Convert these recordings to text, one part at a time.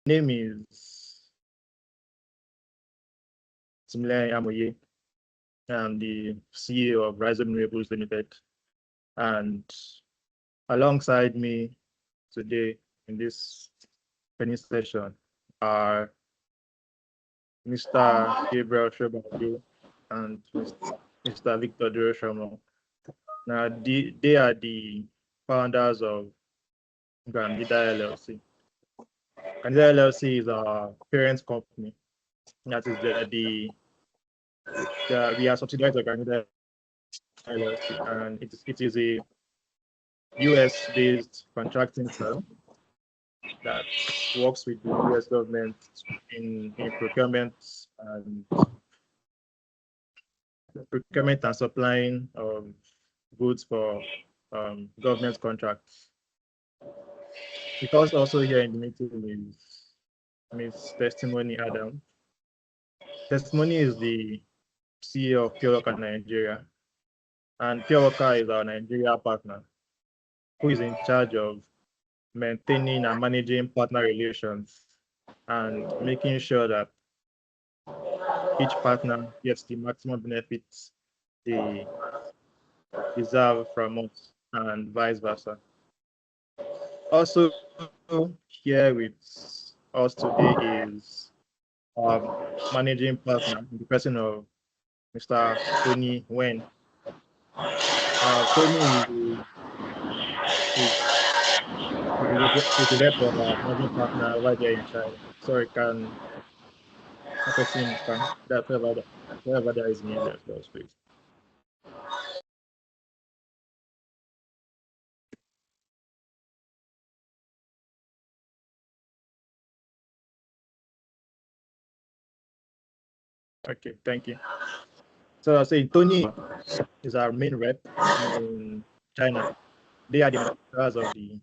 name is Simile Amoye. I'm the CEO of Rhizome Renewables Limited. And alongside me today in this training session are Mr. Gabriel Shobadu and Mr. Victor Duroshomo. Now, they are the founders of Grandida LLC. Grandida LLC is our parent company. That is we are subsidiaries of Grandida LLC, and it is a US-based contracting firm that works with the US government in procurement and supplying of goods for government contracts. Because also here in the meeting is Ms. Testimony Adam. Testimony is the CEO of Pure Worker Nigeria, and Pure Worker is our Nigeria partner who is in charge of maintaining and managing partner relations and making sure that each partner gets the maximum benefits they deserve from us and vice versa. Also here with us today is our managing partner, the person of Mr. Tony Wen. Tony is the rep of our managing partner right there in China. Sorry, can that person can that whoever that is in there as please. Okay, thank you. So I say Tony is our main rep in China. They are the manufacturers of the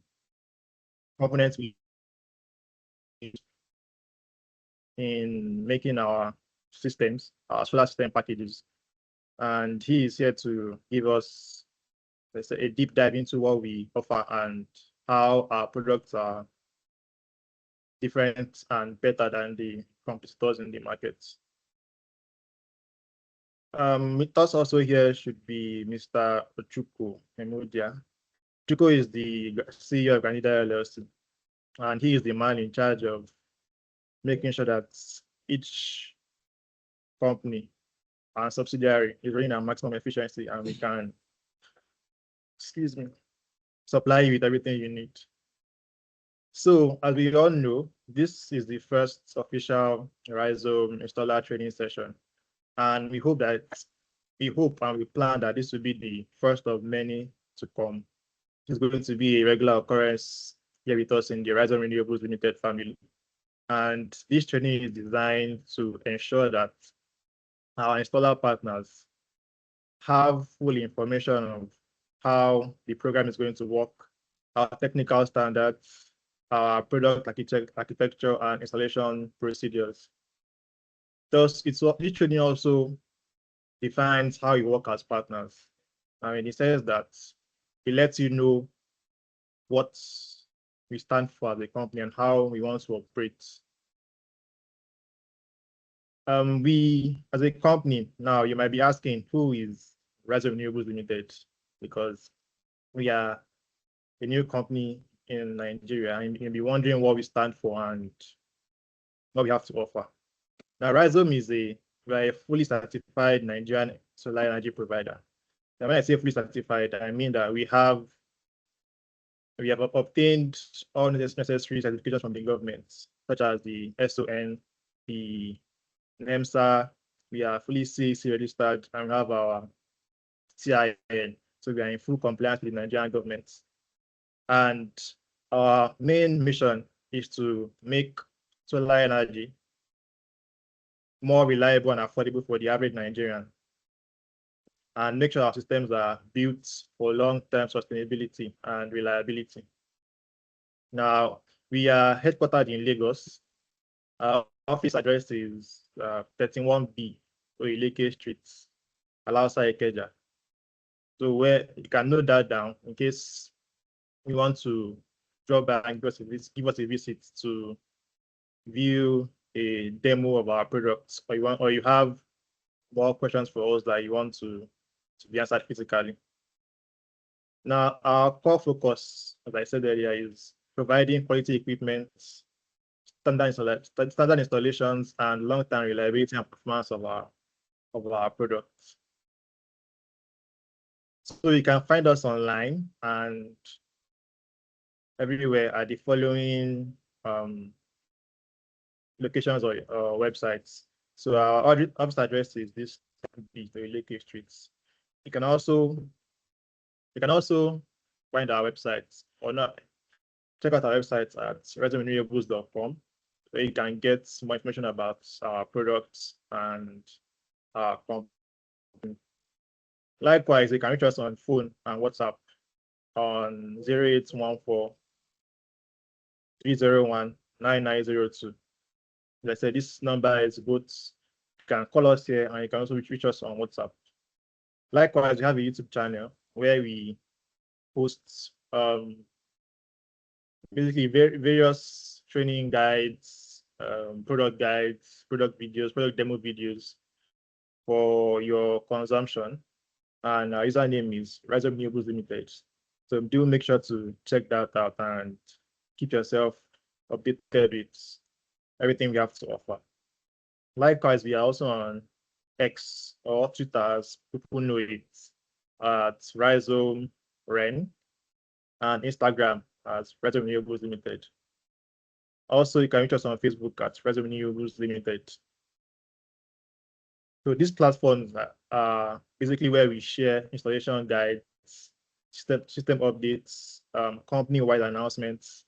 components we use in making our systems, our solar system packages. And he is here to give us, let's say, a deep dive into what we offer and how our products are different and better than the competitors in the market. With us also here should be Mr. Ochuko Emodia. Ochuko is the CEO of Granida LLC, and he is the man in charge of making sure that each company and subsidiary is running at maximum efficiency and we can, supply you with everything you need. So as we all know, this is the first official Rhizome installer training session. And we hope and we plan that this will be the first of many to come. It's going to be a regular occurrence here with us in the Rhizome Renewables Limited family. And this training is designed to ensure that our installer partners have full information of how the program is going to work, our technical standards, our product architecture and installation procedures. Thus, this training also defines how you work as partners. I mean, it says that it lets you know what we stand for as a company and how we want to operate. We, as a company, now you might be asking, who is Rhizome Renewables Limited? Because we are a new company in Nigeria, and you may be wondering what we stand for and what we have to offer. Now, Rhizome is we are a fully certified Nigerian solar energy provider. Now, when I say fully certified, I mean that we have obtained all necessary certifications from the government, such as the SON, the NEMSA. We are fully CAC registered and we have our CIN. So we are in full compliance with the Nigerian government. And our main mission is to make solar energy more reliable and affordable for the average Nigerian, and make sure our systems are built for long-term sustainability and reliability. Now, we are headquartered in Lagos. Our office address is 31B, Oyeleke Street, Alausa Ikeja. So where you can note that down in case you want to drop by and give us a visit to view a demo of our products, or you have more questions for us that you want to be answered physically. Now, our core focus, as I said earlier, is providing quality equipment, standard installations, and long-term reliability and performance of our products. So you can find us online and everywhere at the following locations or websites. So our office address is this Lake Streets. You can also find our website or not. Check out our website at rhizomerenewables.com, where you can get more information about our products and our company. Likewise, you can reach us on phone and WhatsApp on 0814 301 9902. Like I said, this number is both, you can call us here and you can also reach us on WhatsApp. Likewise, we have a YouTube channel where we post basically various training guides, product guides, product videos, product demo videos for your consumption. And our username is Rhizome Renewables Limited. So do make sure to check that out and keep yourself updated with everything we have to offer. Likewise, we are also on X or Twitter, as people know it, at Rhizome Ren, and Instagram as Rhizome Renewables Limited. Also, you can reach us on Facebook at Rhizome Renewables Limited. So these platforms are basically where we share installation guides, system updates, company-wide announcements,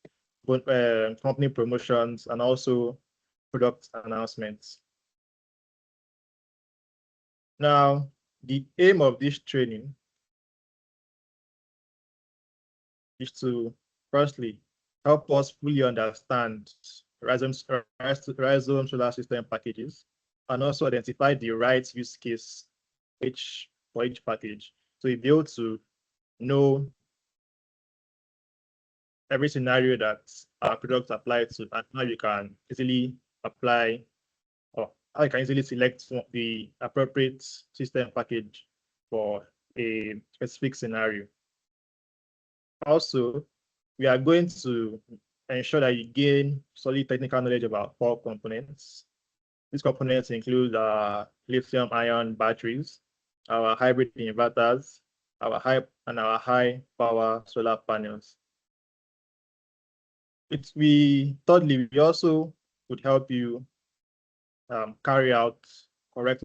company promotions, and also product announcements. Now, the aim of this training is to, firstly, help us fully understand Rhizome solar system packages, and also identify the right use case for each package. So you'll be able to know every scenario that our products apply to, and how you can easily apply, or how you can easily select the appropriate system package for a specific scenario. Also, we are going to ensure that you gain solid technical knowledge about core components. These components include lithium-ion batteries, our hybrid inverters, our high power solar panels. Thirdly, we also would help you carry out correct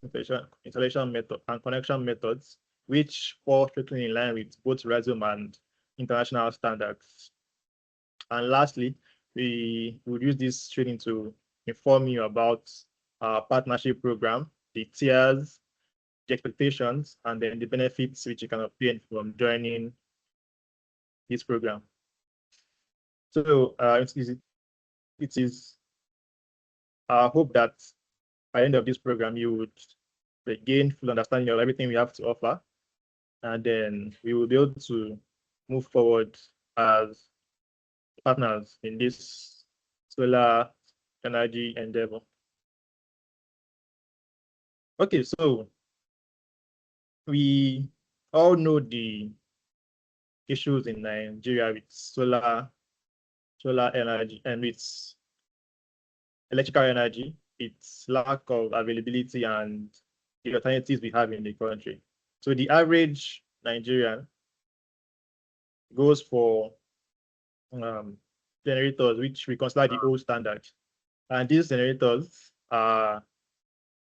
installation method and connection methods, which fall strictly in line with both Rhizome and international standards. And lastly, we would use this training to inform you about our partnership program, the tiers, the expectations, and then the benefits which you can obtain from joining this program. So it is our hope that by the end of this program, you would gain full understanding of everything we have to offer, and then we will be able to move forward as partners in this solar energy endeavor. Okay, so we all know the issues in Nigeria with solar energy and with electrical energy, its lack of availability and the alternatives we have in the country. So the average Nigerian goes for generators, which we consider the old standard. And these generators are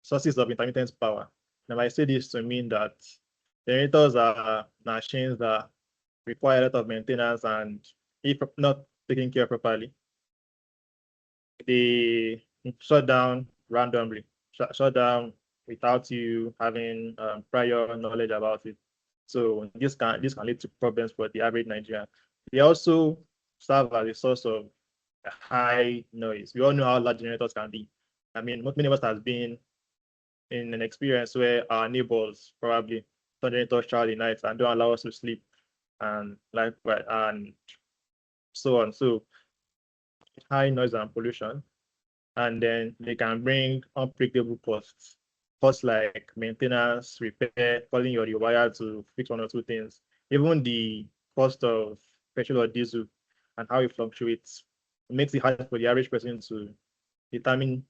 sources of intermittent power. Now, I say this to mean that generators are machines that require a lot of maintenance, and if not taken care of properly, they shut down randomly, shut down without you having prior knowledge about it. So this can lead to problems for the average Nigerian. They also serve as a source of high noise. We all know how large generators can be. I mean, many of us has been in an experience where our neighbors probably turn generators throughout the night and don't allow us to sleep, and so on. So high noise and pollution. and then they can bring unpredictable costs like maintenance, repair, calling your wire to fix one or two things, even the cost of petrol or diesel and how it fluctuates. It makes it hard for the average person to determine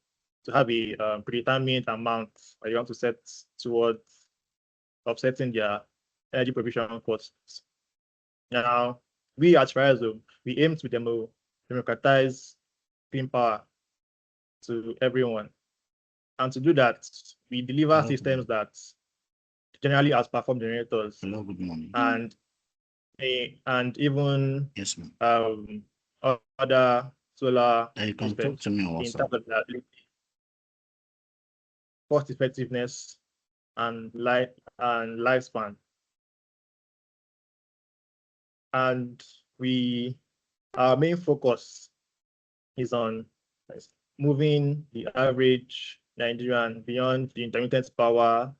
to have a predetermined amount that you want to set towards offsetting their energy provision costs. Now, we at Rhizome, we aim to democratize clean power to everyone. And to do that, we deliver systems that generally outperform generators. Hello, good morning. And even Yes, ma'am. Other solar You can talk systems to me on in WhatsApp. terms of their cost effectiveness and lifespan. And our main focus is on moving the average Nigerian beyond the intermittent power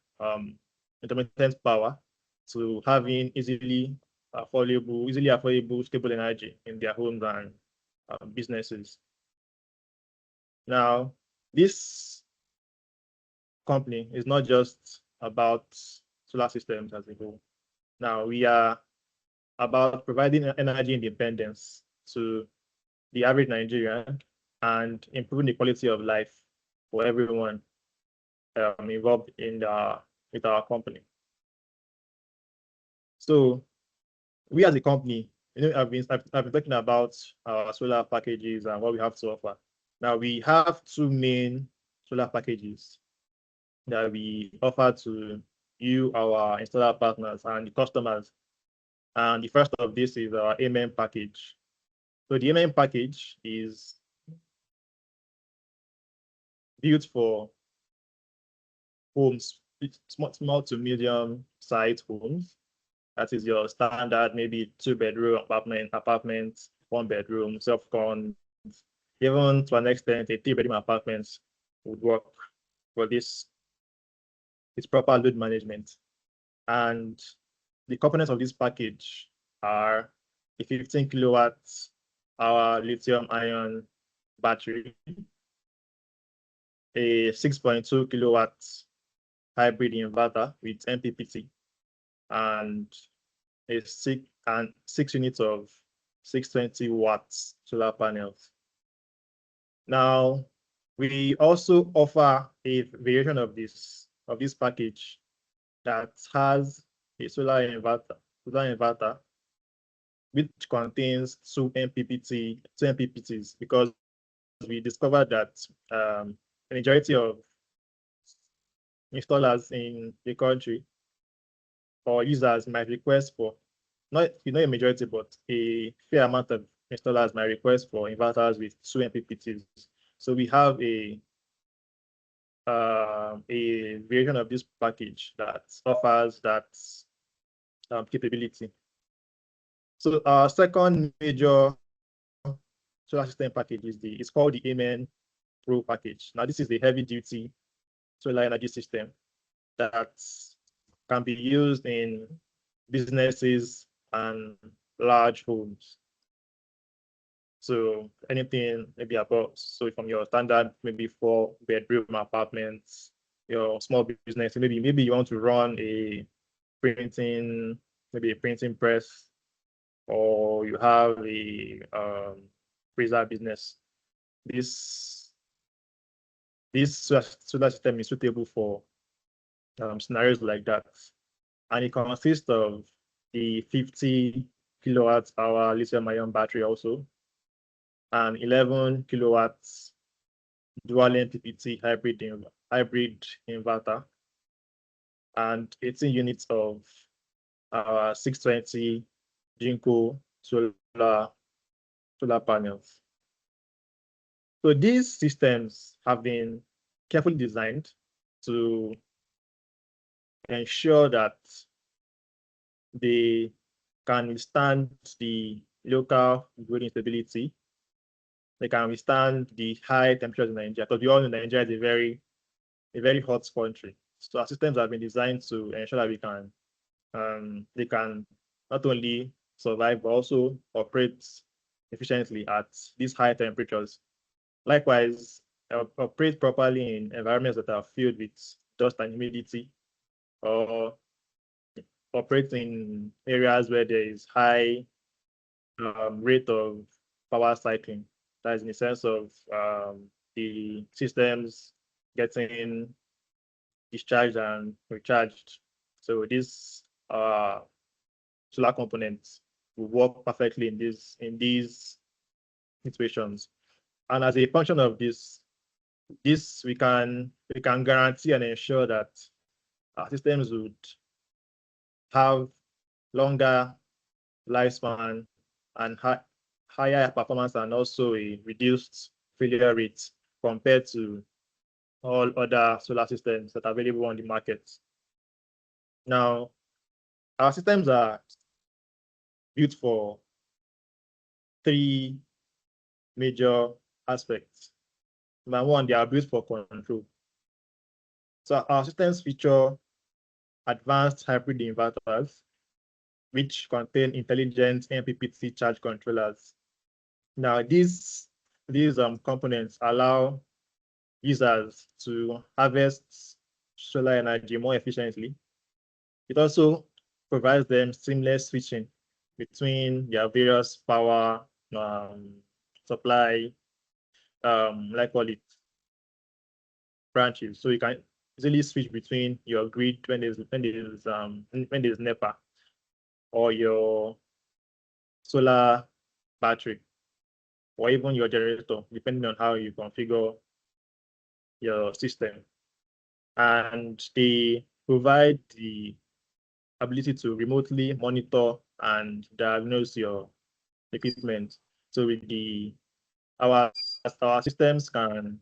to having easily affordable, stable energy in their homes and businesses. Now, this company is not just about solar systems as a whole. Now, we are about providing energy independence to the average Nigerian and improving the quality of life for everyone involved with our company. So we as a company, I've been talking about our solar packages and what we have to offer. Now we have two main solar packages that we offer to you, our installer partners, and the customers. And the first of this is our MM package. So the MM package is built for homes, small to medium sized homes. That is your standard, maybe 2-bedroom apartment, 1-bedroom, self-con, even to an extent, a 3-bedroom apartment would work for this. It's proper load management. And the components of this package are a 15 kilowatts hour lithium ion battery, a 6.2 kilowatts hybrid inverter with MPPT, and six units of 620 watts solar panels. Now, we also offer a variation of this package that has a solar inverter, which contains two MPPTs, because we discovered that the majority of installers in the country or users might request for not a majority, but a fair amount of installers might request for inverters with two MPPTs. So we have a version of this package that offers that capability. So our second major solar system package is called the Amen Pro package. Now this is the heavy duty solar energy system that can be used in businesses and large homes. So anything maybe about, so from your standard, maybe 4-bedroom apartments, your small business, maybe you want to run maybe a printing press, or you have a freezer business. This solar system is suitable for scenarios like that. And it consists of the 50 kilowatt hour lithium ion battery also, and 11 kilowatts dual MPPT hybrid inverter, and 18 units of our 620 Jinko solar panels. So these systems have been carefully designed to ensure that they can withstand the local grid instability. They can withstand the high temperatures in Nigeria, because we all know Nigeria is a very hot country. So our systems have been designed to ensure that they can not only survive but also operate efficiently at these high temperatures. Likewise, operate properly in environments that are filled with dust and humidity, or operate in areas where there is high rate of power cycling. That is in the sense of the systems getting discharged and recharged. So these solar components will work perfectly in these situations. And as a function of this, we can guarantee and ensure that our systems would have longer lifespan and higher performance, and also a reduced failure rate compared to all other solar systems that are available on the market. Now, our systems are built for three major aspects. Number one, they are built for control. So our systems feature advanced hybrid inverters, which contain intelligent MPPT charge controllers. Now, these components allow users to harvest solar energy more efficiently. It also provides them seamless switching between their various power supply, like call it, branches. So you can easily switch between your grid when there's NEPA, or your solar battery, or even your generator, depending on how you configure your system. And they provide the ability to remotely monitor and diagnose your equipment. So with our systems can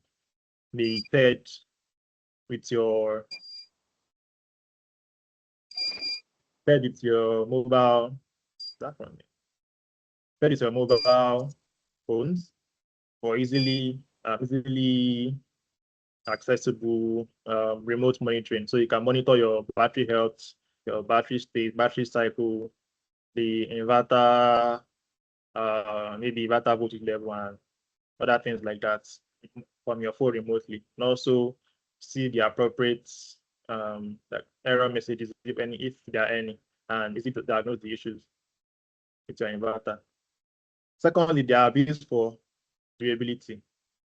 be paired with your mobile, paired with your mobile phones for easily accessible remote monitoring. So you can monitor your battery health, your battery state, battery cycle, the inverter, maybe inverter voltage level, and other things like that from your phone remotely. And also see the appropriate like error messages, if there are any, and is it to diagnose the issues with your inverter. Secondly, they are used for durability.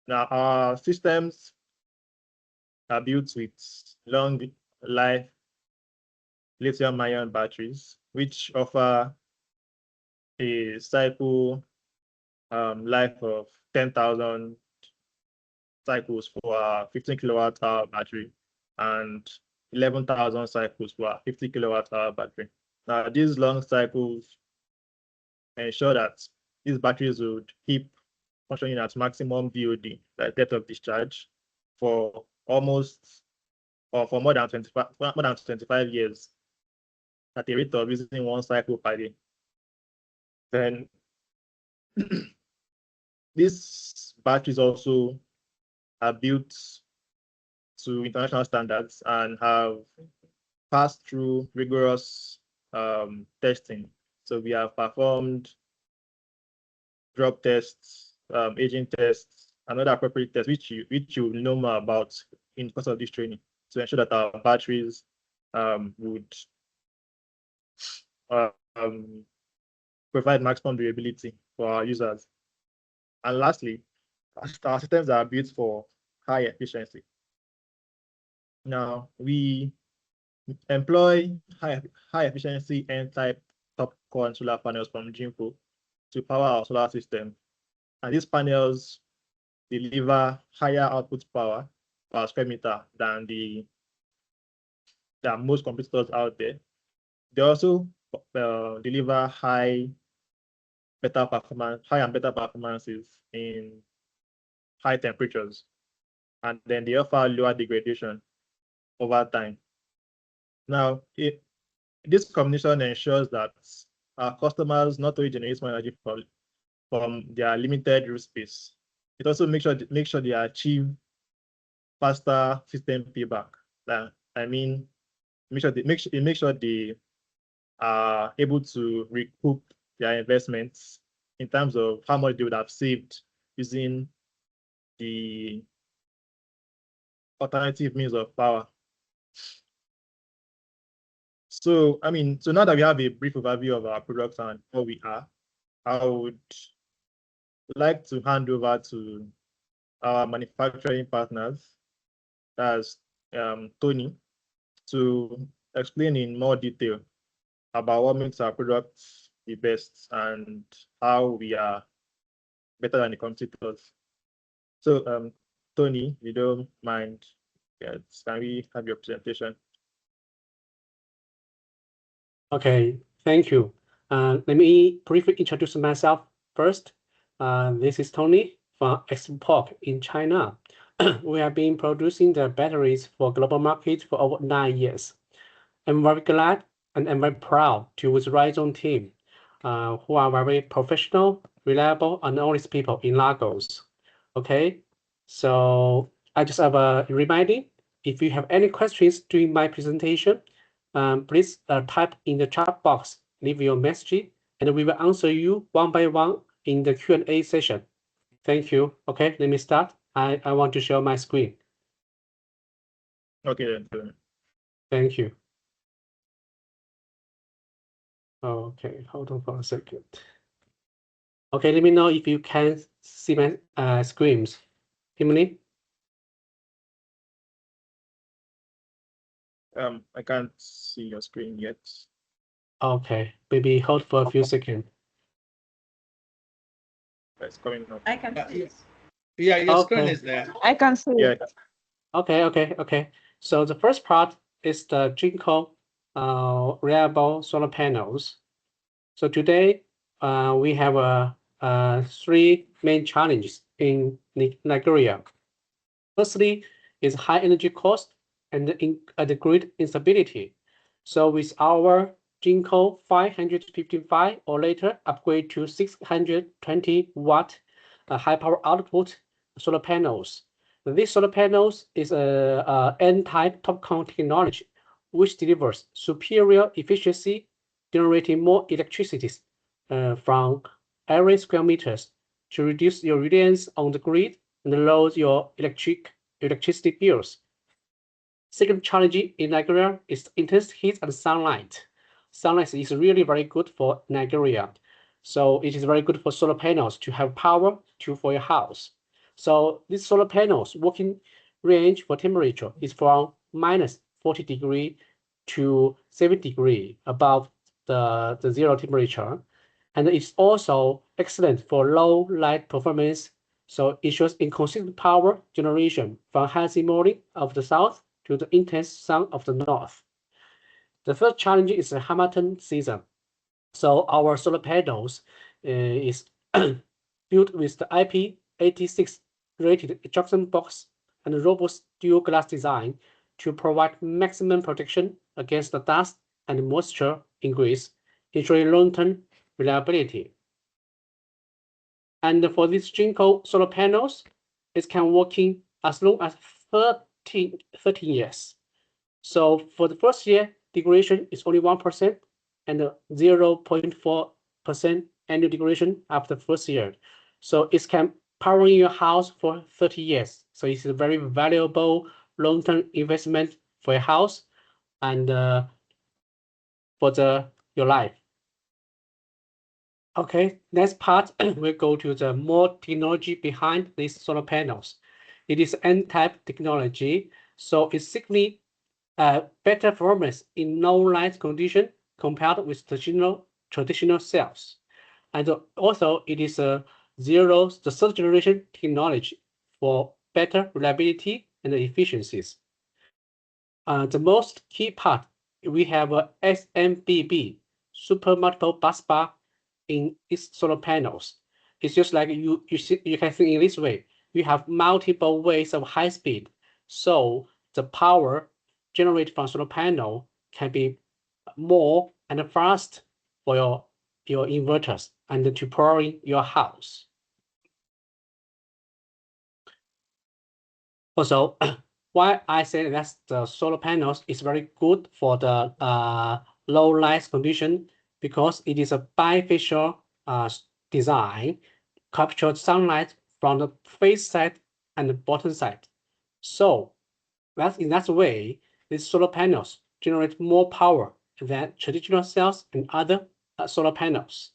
Now, our systems are built with long life lithium-ion batteries, which offer a cycle life of 10,000 cycles for a 15 kilowatt hour battery, and 11,000 cycles for a 50 kilowatt hour battery. Now, these long cycles ensure that these batteries would keep functioning at maximum DOD, the depth of discharge, for almost, or for more than 25 years at a rate of using one cycle per day. Then these batteries also are built to international standards and have passed through rigorous testing. So we have performed drop tests, aging tests, and other appropriate tests, which you know more about in course of this training, to ensure that our batteries would provide maximum durability for our users. And lastly, our systems are built for high efficiency. Now, we employ high efficiency N-type top core solar panels from Jinko to power our solar system. And these panels deliver higher output power per square meter than most competitors out there. They also deliver high and better performances in high temperatures, and then they offer lower degradation over time. Now, this combination ensures that our customers not only generate more energy from their limited roof space, it also makes sure they achieve faster system payback. I mean, make sure they are able to recoup their investments in terms of how much they would have saved using the alternative means of power. So, so now that we have a brief overview of our products and what we are, I would like to hand over to our manufacturing partners, as Tony, to explain in more detail about what makes our products the best and how we are better than the competitors. So, Tony, you don't mind, yes, can we have your presentation? Okay, thank you. Let me briefly introduce myself first. This is Tony from Xpok in China. We have been producing the batteries for global market for over 9 years. I'm very glad and I'm very proud to with Rhizome team, who are very professional, reliable, and honest people in Lagos. Okay, so I just have a reminding. If you have any questions during my presentation, please type in the chat box, leave your message, and we will answer you one by one in the Q&A session. Thank you. Okay, let me start. I want to share my screen. Okay, then. Thank you. Okay, hold on for a second. Okay, let me know if you can see my screens. Emily? I can't see your screen yet. Okay, maybe hold for a few seconds. It's coming up. I can see it. Yeah, your screen Okay. is there. I can see Yeah. it. Okay. So the first part is the Jinko reliable solar panels. So today we have three main challenges in Nigeria. Firstly is high energy cost and the grid instability. So with our Jinko 555 or later upgrade to 620 watt high power output solar panels. These solar panels is a N-type TOPCon technology, which delivers superior efficiency, generating more electricity from every square meters to reduce your reliance on the grid and lower your electricity bills. Second challenge in Nigeria is intense heat and sunlight. Sunlight is really very good for Nigeria. So it is very good for solar panels to have power for your house. So these solar panels working range for temperature is from minus 40 degree to 7 degree above the zero temperature. And it's also excellent for low light performance. So it shows inconsistent power generation from hazy morning of the south to the intense sun of the north. The third challenge is the Hamilton season. So our solar panels is built with the IP86 rated junction box and robust dual glass design to provide maximum protection against the dust and moisture ingress, ensuring long-term reliability. And for these Jinko solar panels, it can working as long as 13 years. So for the first year, degradation is only 1% and 0.4% annual degradation after the first year. So it can power your house for 30 years. So it's a very valuable long-term investment for your house and for your life. Okay, next part, we'll go to the more technology behind these solar panels. It is N-type technology, so it's simply better performance in low light condition compared with traditional cells. And also it is the third generation technology for better reliability and efficiencies. The most key part, we have a SMBB, super multiple bus bar in these solar panels. It's just like you can think in this way. You have multiple ways of high speed. So the power generated from solar panel can be more and fast for your inverters and to powering your house. Also, why I say that the solar panels is very good for the low light condition, because it is a bifacial design, captured sunlight from the face side and the bottom side. So in that way, these solar panels generate more power than traditional cells and other solar panels.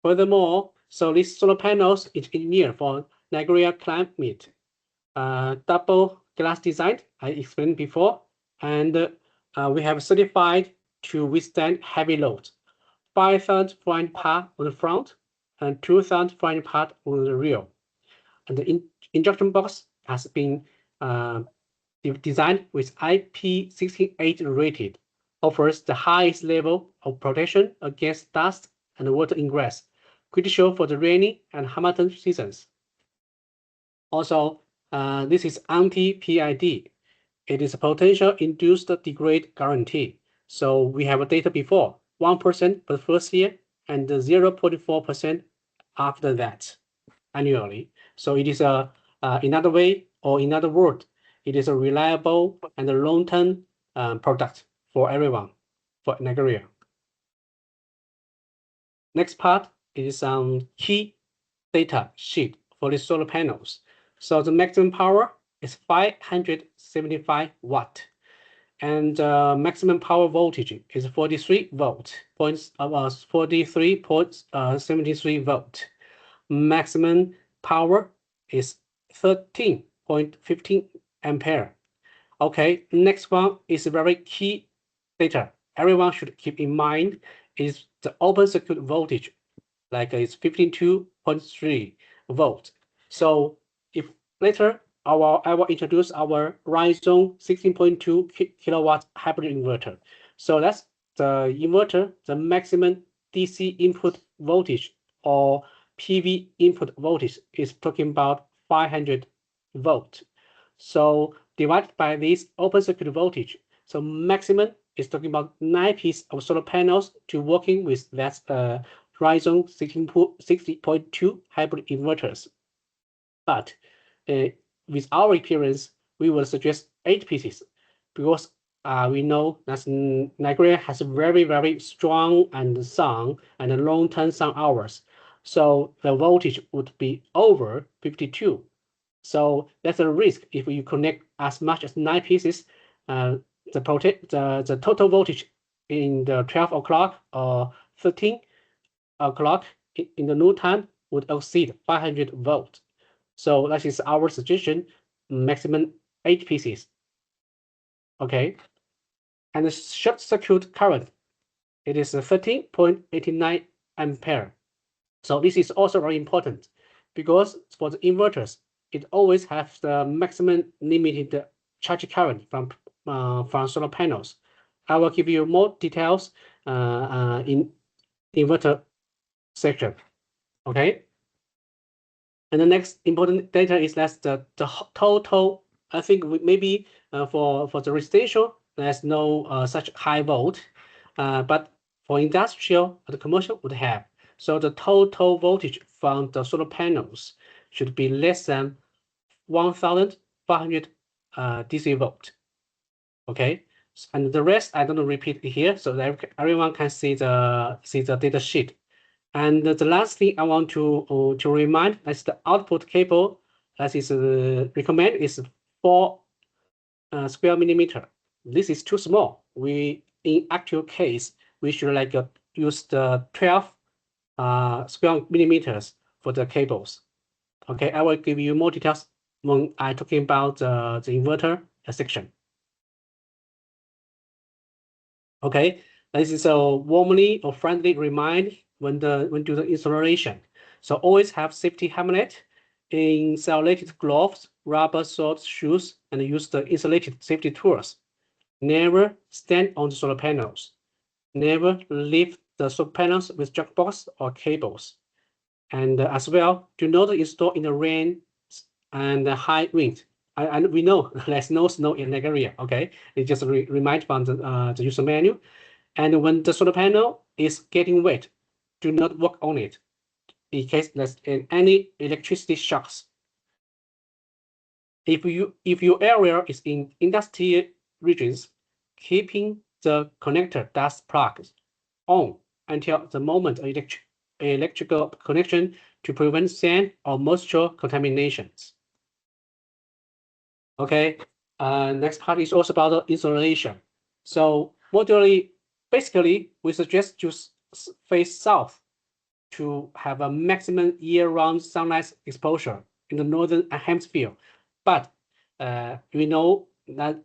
Furthermore, so these solar panels is engineered for Nigeria climate. Double glass design, I explained before, and we have certified to withstand heavy loads. 5,000 part on the front and 2,000 part on the rear. And the injection box has been designed with IP68 rated, offers the highest level of protection against dust and water ingress, critical for the rainy and Hamilton seasons. Also, this is anti-PID. It is a potential induced degrade guarantee. So we have data before, 1% for the first year and 0.4% after that annually. So it is another way, or in other words, it is a reliable and a long-term product for everyone, for Nigeria. Next part is key data sheet for the solar panels. So the maximum power is 575 watt, and maximum power voltage is 43 volt, 43.73 volt. Maximum power is 13.15 ampere. Okay, next one is very key data. Everyone should keep in mind is the open circuit voltage, like it's 52.3 volt. So if later I will introduce our Rhizome 16.2 kilowatt hybrid inverter. So that's the inverter, the maximum DC input voltage or PV input voltage is talking about 500 volt. So divided by this open circuit voltage, so maximum is talking about 9 pieces of solar panels to working with that Rhizome 60.2 hybrid inverters. But with our experience, we will suggest 8 pieces because we know that Nigeria has very, very strong and sun and long-term sun hours. So the voltage would be over 52. So that's a risk if you connect as much as 9 pieces. The total voltage in the 12 o'clock or 13 o'clock in the noon time would exceed 500 volt. So that is our suggestion, maximum 8 pieces. Okay. And the short circuit current, it is 13.89 ampere. So this is also very important because for the inverters, it always has the maximum limited charge current from solar panels. I will give you more details in inverter section. Okay. And the next important data is that the total, I think maybe for the residential, there's no such high volt, but for industrial, the commercial would have. So the total voltage from the solar panels should be less than 1,500 DC volt. Okay, and the rest I don't repeat here, so that everyone can see the data sheet. And the last thing I want to remind is the output cable that is recommended is 4 square millimeter. This is too small. In actual case, we should like use the 12 square millimeters for the cables. Okay, I will give you more details when I talking about the inverter section. Okay, this is a warmly or friendly remind when do the installation. So always have safety helmet, insulated gloves, rubber socks, shoes, and use the insulated safety tools. Never stand on the solar panels. Never leave the solar panels with jack box or cables. And as well, do not install in the rain and high wind. And we know there's no snow in Nigeria. Okay, it just remind from the user manual. And when the solar panel is getting wet, do not work on it in case there's any electricity shocks. If your area is in industrial regions, keeping the connector dust plugs on until the moment of electrical connection to prevent sand or moisture contaminations. Okay. Next part is also about the installation. So modularly, basically, we suggest to face south to have a maximum year-round sunlight exposure in the northern hemisphere. But we know that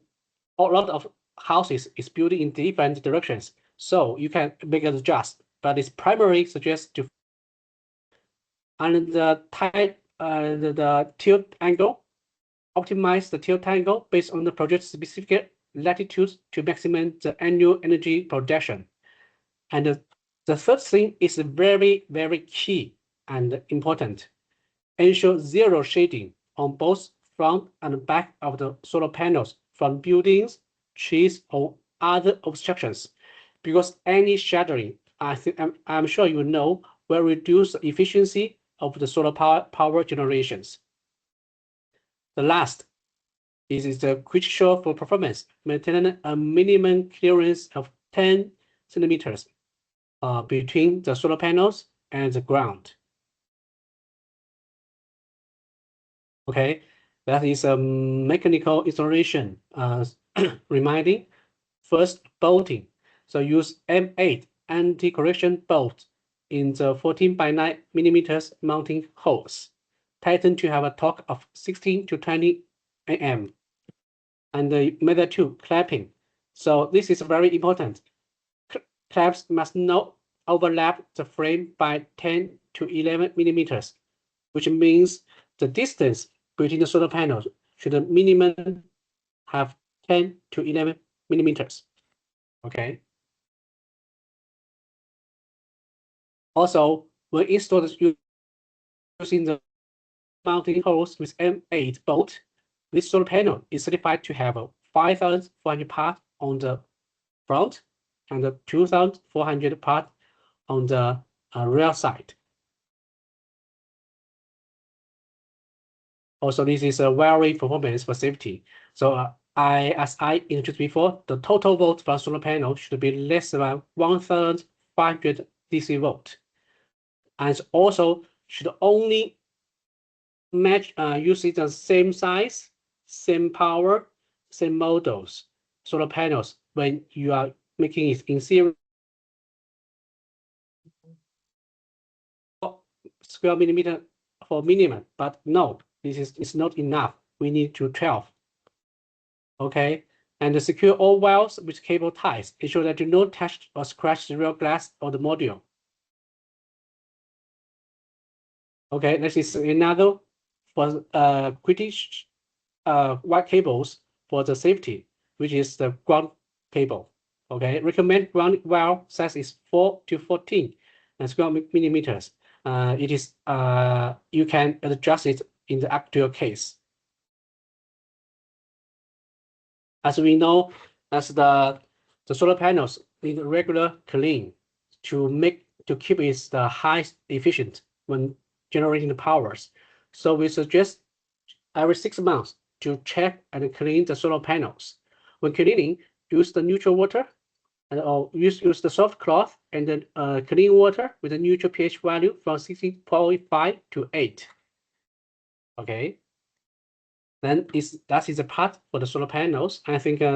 a lot of houses is built in different directions, so you can make an adjust. But it's primarily suggest to and the tilt angle, optimize the tilt angle based on the project specific latitudes to maximize the annual energy production. And the third thing is very, very key and important. Ensure zero shading on both front and back of the solar panels from buildings, trees, or other obstructions, because any shadowing, I'm sure you know, will reduce the efficiency of the solar power generations. The last is the crucial for performance, maintaining a minimum clearance of 10 centimeters between the solar panels and the ground. Okay, that is a mechanical installation. Reminding, first bolting. So use M8 anti-corrosion bolt in the 14 by 9 millimeters mounting holes. Tighten to have a torque of 16 to 20 Nm. And the method 2, clapping. So this is very important. Claps must not overlap the frame by 10 to 11 millimeters, which means the distance between the solar panels should minimum have 10 to 11 millimeters. Okay. Also, when installed using the mounting holes with M8 bolt, this solar panel is certified to have 5,400 parts on the front and 2,400 parts on the rear side. Also, this is a very performance for safety. So as I introduced before, the total volt from solar panel should be less than 1,500 DC volt, and also should only match using the same size, same power, same models solar panels when you are making it in series square millimeter for minimum. But no, this is not enough. We need to 12. Okay, and secure all wires with cable ties. Ensure that you don't touch or scratch the real glass or the module. Okay, this is another for British white cables for the safety, which is the ground cable. Okay, recommend ground wire size is 4 to 14 square millimeters. It is you can adjust it in the actual case. As we know, as the solar panels need regular clean to keep it the highest efficient when generating the powers. So we suggest every 6 months to check and clean the solar panels. When cleaning, use the neutral water and use the soft cloth and then clean water with a neutral pH value from 6.5 to 8. Okay. Then that is a part for the solar panels. I think a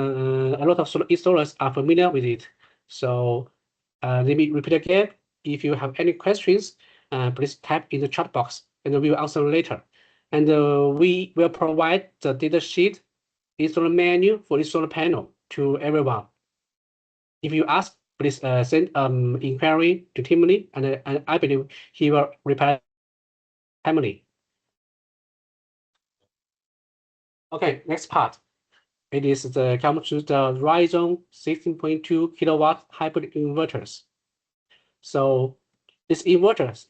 lot of solar installers are familiar with it. So let me repeat again. If you have any questions, please type in the chat box and we will answer later. And we will provide the data sheet, installer menu for this solar panel to everyone. If you ask, please send inquiry to Tim Lee, and I believe he will reply timely. Okay, next part. It is the come to the Rhizome 16.2 kilowatt hybrid inverters. So this inverters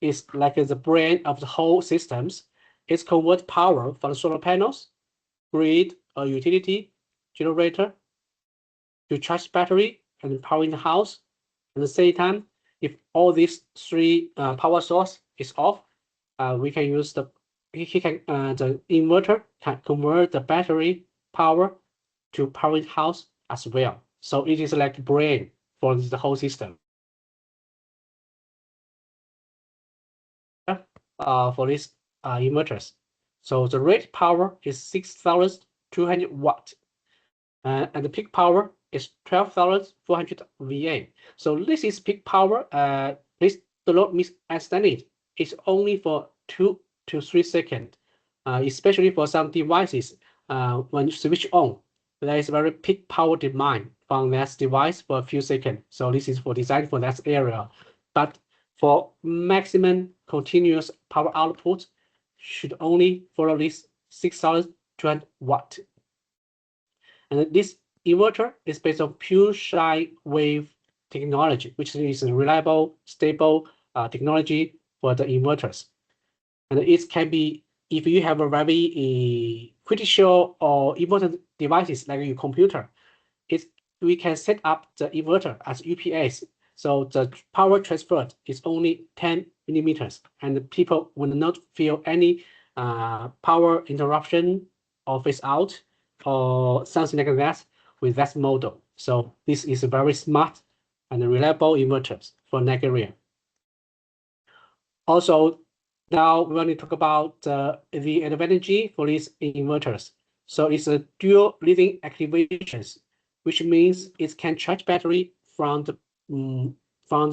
is like the brain of the whole systems. It converts power from solar panels, grid or utility generator to charge battery and powering the house. At the same time, if all these three power source is off, we can use the inverter can convert the battery power to power the house as well. So it is like brain for the whole system. For these inverters. So the rated power is 6,200 watt, and the peak power is 12,400 VA. So this is peak power. Please do not misunderstand it. It's only for 2 to 3 seconds, especially for some devices. When you switch on, there is very peak power demand from that device for a few seconds. So this is for designed for that area. But for maximum continuous power output, should only follow this 6,200 watt. And this inverter is based on pure sine wave technology, which is a reliable, stable technology for the inverters. And it can be, if you have a very critical or important devices like your computer, we can set up the inverter as UPS. So the power transfer is only 10 millimeters, and people will not feel any power interruption or phase out or something like that with that model. So this is a very smart and reliable inverters for Nigeria. Also, now we want to talk about the advantage for these inverters. So it's a dual leading activations, which means it can charge battery from the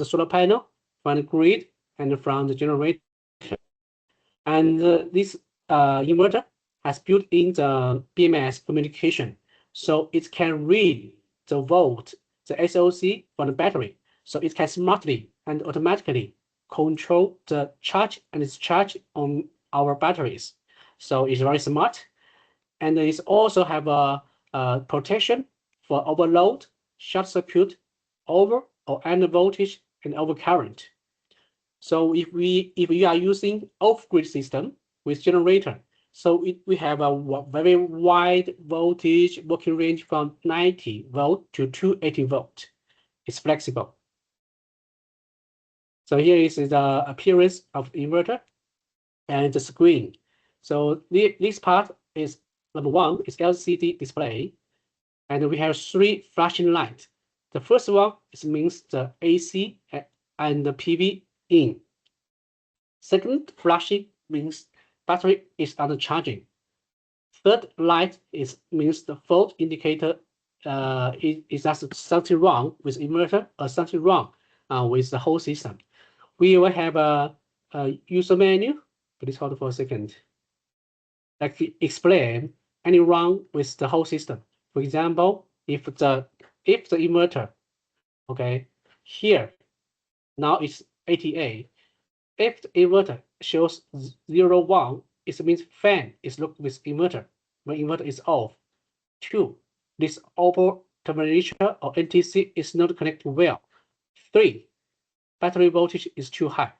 solar panel, from the grid, and from the generator. And this inverter has built-in the BMS communication, so it can read the volt, the SOC from the battery, so it can smartly and automatically control the charge and discharge on our batteries. So it's very smart, and it also have a protection for overload, short circuit, over or under voltage, and overcurrent. So if you are using off-grid system with generator, so we have a very wide voltage working range from 90 volt to 280 volt. It's flexible. So here is the appearance of inverter and the screen. So this part is number one is LCD display, and we have 3 flashing lights. The first one means the AC and the PV in. Second flashing means battery is under charging. Third light means the fault indicator is that something wrong with inverter or something wrong with the whole system. We will have a user menu. Please hold for a second. Like explain any wrong with the whole system. For example, if the inverter, okay, here now it's 88. If the inverter shows 0, 1, it means fan is locked with inverter when inverter is off. 2, this auto temperature or NTC is not connected well. 3, battery voltage is too high.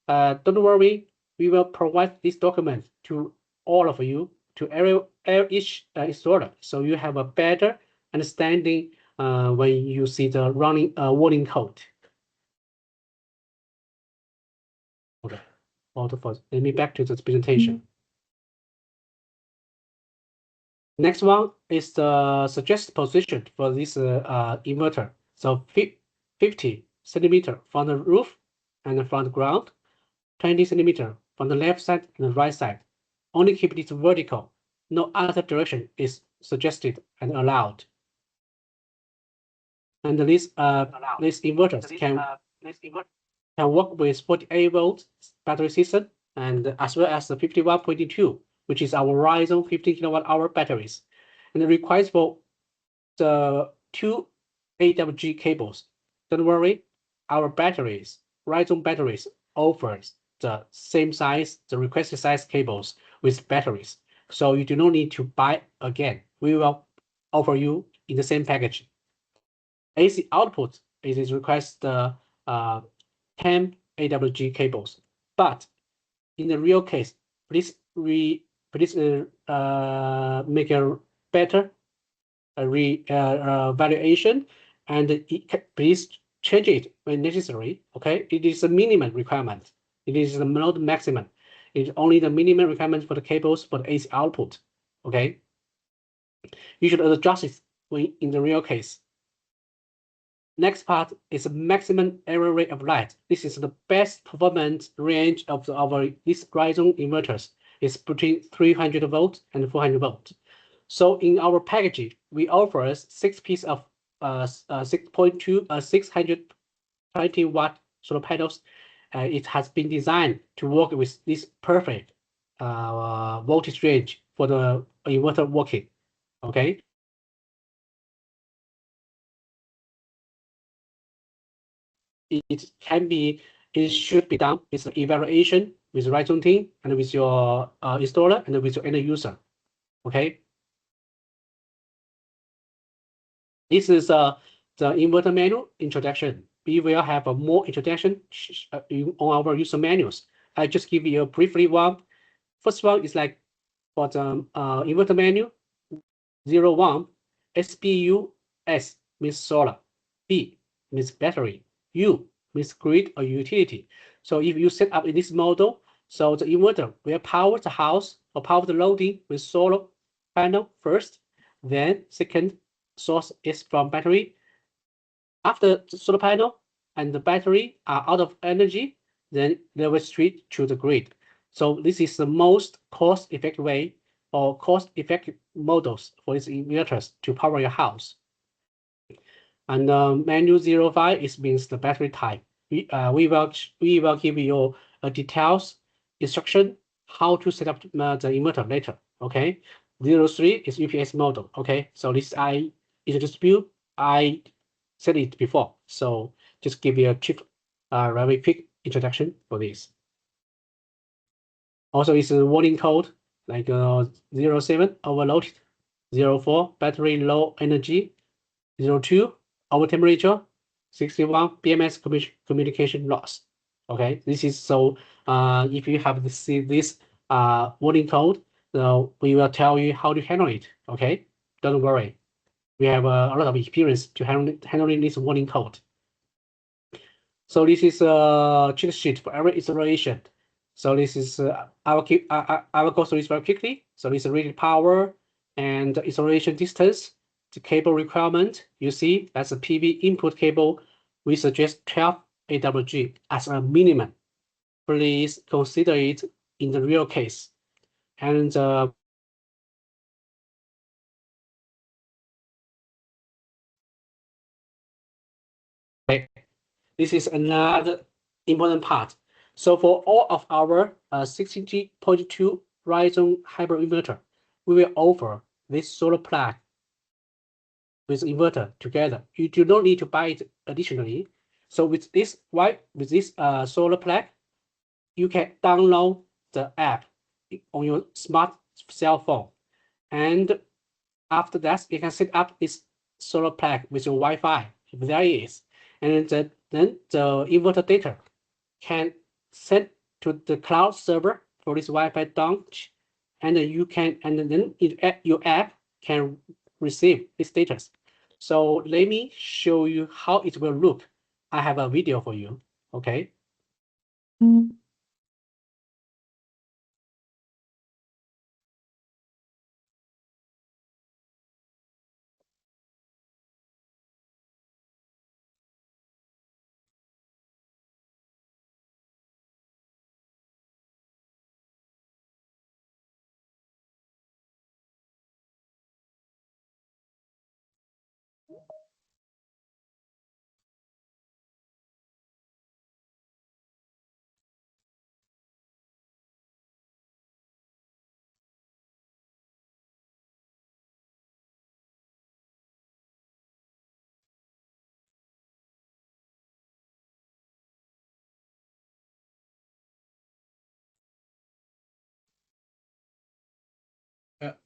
Don't worry, we will provide this document to all of you, to each installer, so you have a better understanding when you see the running warning code. Okay, let me back to the presentation. Next one is the suggested position for this inverter. So 50 centimeter from the roof and from the ground, 20 centimeter from the left side and the right side. Only keep it vertical. No other direction is suggested and allowed. And these inverters can work with 48 volt battery system, and as well as the 51.2, which is our Rhizome 15 kWh batteries, and it requires for the 2 AWG cables. Don't worry, our batteries, Rhizome batteries, offers the same size, the requested size cables with batteries. So you do not need to buy again. We will offer you in the same package. AC output is request the 10 AWG cables, but in the real case, please make a better valuation, and please change it when necessary. Okay, it is a minimum requirement. It is not maximum. It's only the minimum requirement for the cables for the AC output. Okay, you should adjust it when in the real case. Next part is maximum error rate of light. This is the best performance range of our these Rhizome inverters. is between 300 volts and 400 volts. So in our packaging, we offer 6 pieces of 620 watt solar panels. It has been designed to work with this perfect voltage range for the inverter working. Okay. It should be done with evaluation with Rhizome team and with your installer and with your end user. Okay. This is the inverter manual introduction. We will have a more introduction on our user manuals. I just give you a briefly one. First one is like for the inverter manual 01 SPU S means solar, B means battery, U means grid or utility. So if you set up in this model, so the inverter will power the house or power the loading with solar panel first, then second source is from battery. After the solar panel and the battery are out of energy, then they will switch to the grid. So this is the most cost-effective way or cost-effective models for these inverters to power your house. And manual 05 means the battery type. We will give you a details instruction how to set up the inverter later. Okay. 03 is UPS model. Okay. So this I introduced you. I said it before. So just give you a very quick introduction for this. Also, it's a warning code like 07 overloaded, 04 battery low energy, 02 over temperature, 61 BMS communication loss. Okay, this is so. If you have to see this warning code, we will tell you how to handle it. Okay, don't worry. We have a lot of experience to handling this warning code. So this is a cheat sheet for every installation. So this is I will go through this very quickly. So this is rated power and installation distance, the cable requirement. You see that's a PV input cable. We suggest 12 AWG as a minimum. Please consider it in the real case. And this is another important part. So for all of our 16G.2 Rhizome hybrid inverter, we will offer this solar plug with inverter together. You do not need to buy it additionally. So with this solar plug, you can download the app on your smart cell phone. And after that, you can set up this solar plug with your Wi-Fi. There it is. And then the inverter data can send to the cloud server for this Wi-Fi launch, and then your app can receive this data. So let me show you how it will look. I have a video for you. Okay.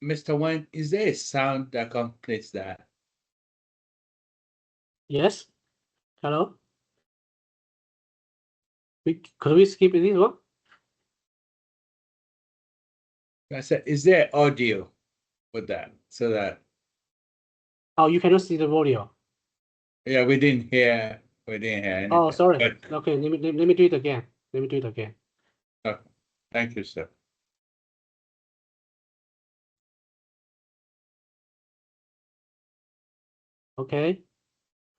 Mr. Wen, is there a sound that completes that? Yes. Hello. Could we skip this one? I said, is there audio with that so that? Oh, you cannot see the audio. Yeah, we didn't hear anything. Oh, sorry. But, Okay, let me do it again. Let me do it again. okay. Thank you, sir. Okay.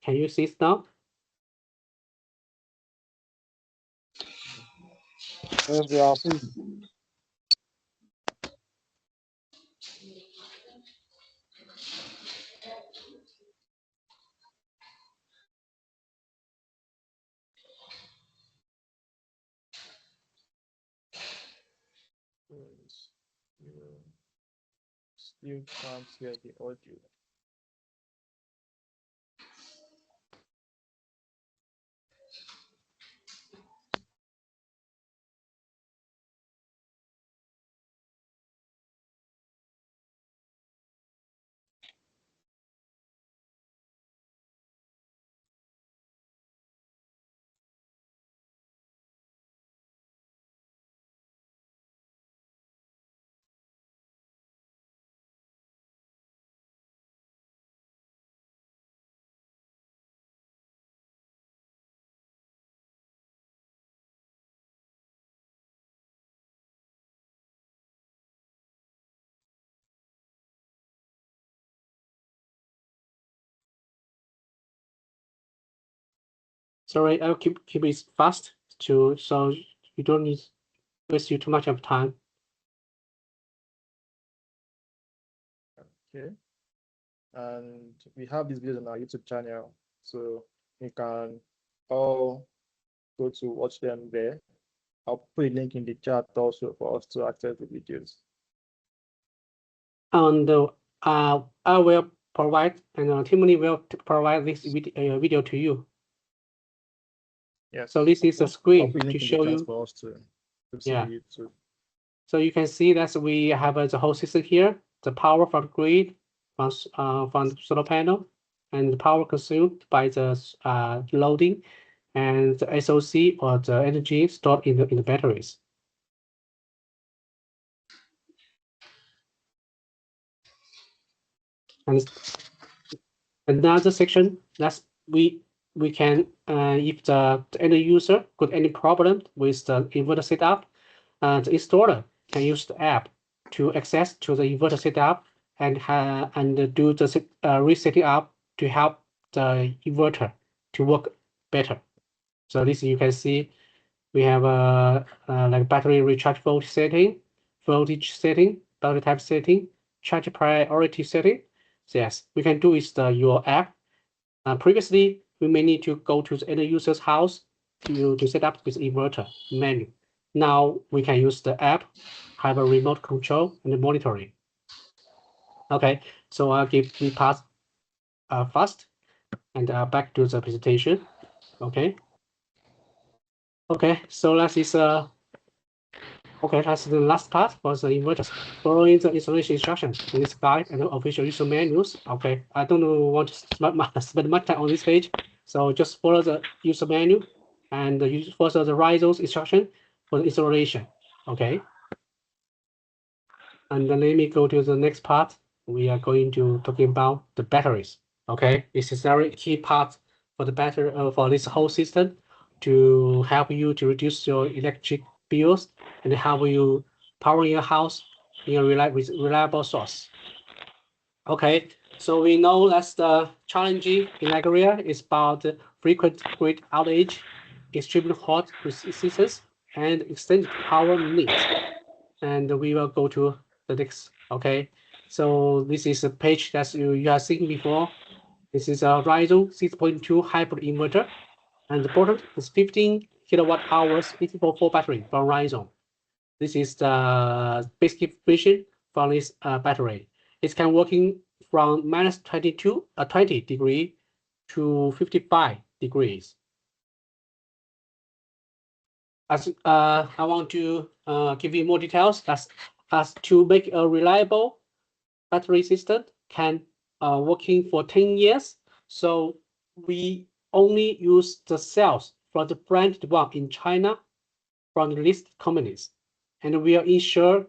Can you see it now? Yes, we are seeing. You can't hear the audio. Sorry, I'll keep it fast so you don't need waste you too much of time. Okay. And we have this videos on our YouTube channel, so you can all go to watch them there. I'll put a link in the chat also for us to access the videos. And I will provide, and Timothy will provide this video to you. Yes. So this is a I'll screen put a to link in show the chat you. for us to see Yeah. the YouTube. So you can see that we have the whole system here, the power from grid, from the solar panel, and the power consumed by the loading, and the SOC or the energy stored in the batteries. And another section that's we can if the end user got any problem with the inverter setup, the installer can use the app to access to the inverter setup and do the resetting up to help the inverter to work better. So this you can see we have a like battery recharge voltage setting, battery type setting, charge priority setting. So yes, we can do is your app. Previously, we may need to go to the end user's house to set up this inverter menu. Now we can use the app, have a remote control and monitoring. Okay, so I'll give the pass fast and back to the presentation. Okay. Okay, so that is okay, that's the last part for the inverters. Following the installation instructions in this guide and the official user manuals. Okay, I don't want to spend much time on this page, so just follow the user manual and follow the Rhizome's instruction for the installation. Okay, and then let me go to the next part. We are going to talking about the batteries. Okay, this is very key part for the battery for this whole system to help you to reduce your electric bills and help you power your house in a reliable source. Okay, so we know that the challenging in Nigeria is about frequent grid outage, extremely hot seasons, and extended power needs. And we will go to the next. Okay, so this is a page that you have seen before. This is a Rhizome 6.2 hybrid inverter, and the bottom is 15 kilowatt hours 84 battery from Rhizome. This is the basic version from this battery. It can working from minus 20 degree to 55 degrees. As I want to give you more details, as to make a reliable battery system can working for 10 years. So we only use the cells from the branded one in China from the listed companies, and we are ensure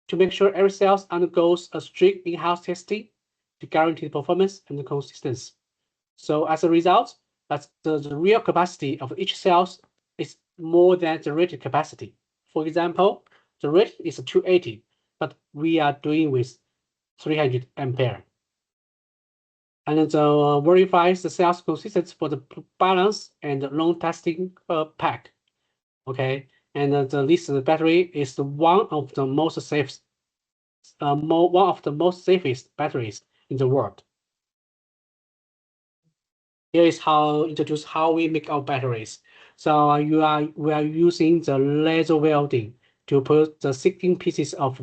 to make sure every cell undergoes a strict in-house testing to guarantee the performance and the consistency. So as a result, that's the real capacity of each cell is more than the rated capacity. For example, the rate is 280, but we are doing with 300 ampere. And it verifies the cells consistency for the balance and long testing pack. Okay, and the lithium battery is one of the most safest, one of the most safest batteries in the world. Here is how introduce how we make our batteries. So we are using the laser welding to put the 16 pieces of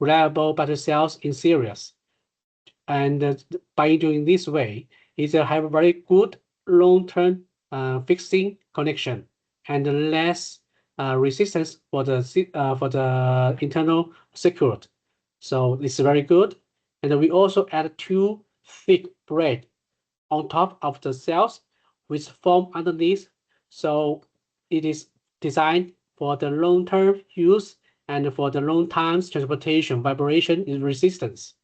reliable battery cells in series. And by doing this way, it have a very good long-term fixing connection and less resistance for the internal circuit. So it's very good. And we also add 2 thick braid on top of the cells, which form underneath. So it is designed for the long-term use and for the long times transportation, vibration is resistance.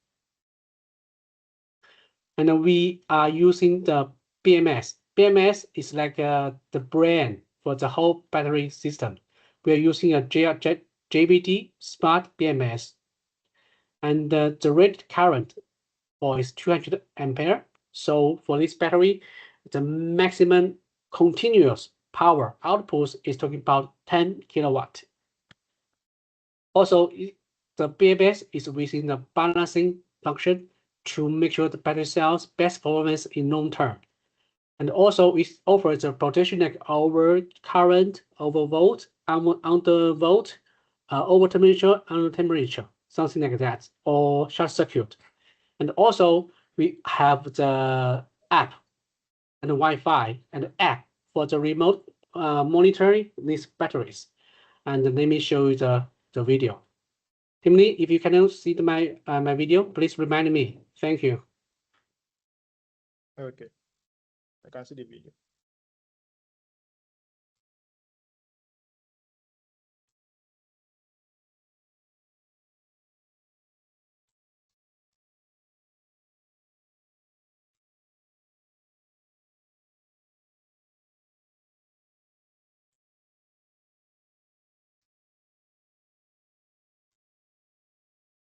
And we are using the BMS. BMS is like the brand for the whole battery system. We are using a JBD Smart BMS. And the rated current is 200 ampere. So for this battery, the maximum continuous power output is talking about 10 kilowatt. Also, the BMS is within the balancing function to make sure the battery cells best performance in long term. And also it offers a protection like over current, over volt, under volt, over temperature, under temperature, something like that, or short circuit. And also we have the app and the Wi-Fi and the app for the remote monitoring these batteries. And let me show you the video. Timothy, if you cannot see my video, please remind me. Thank you. Okay, I can see the video.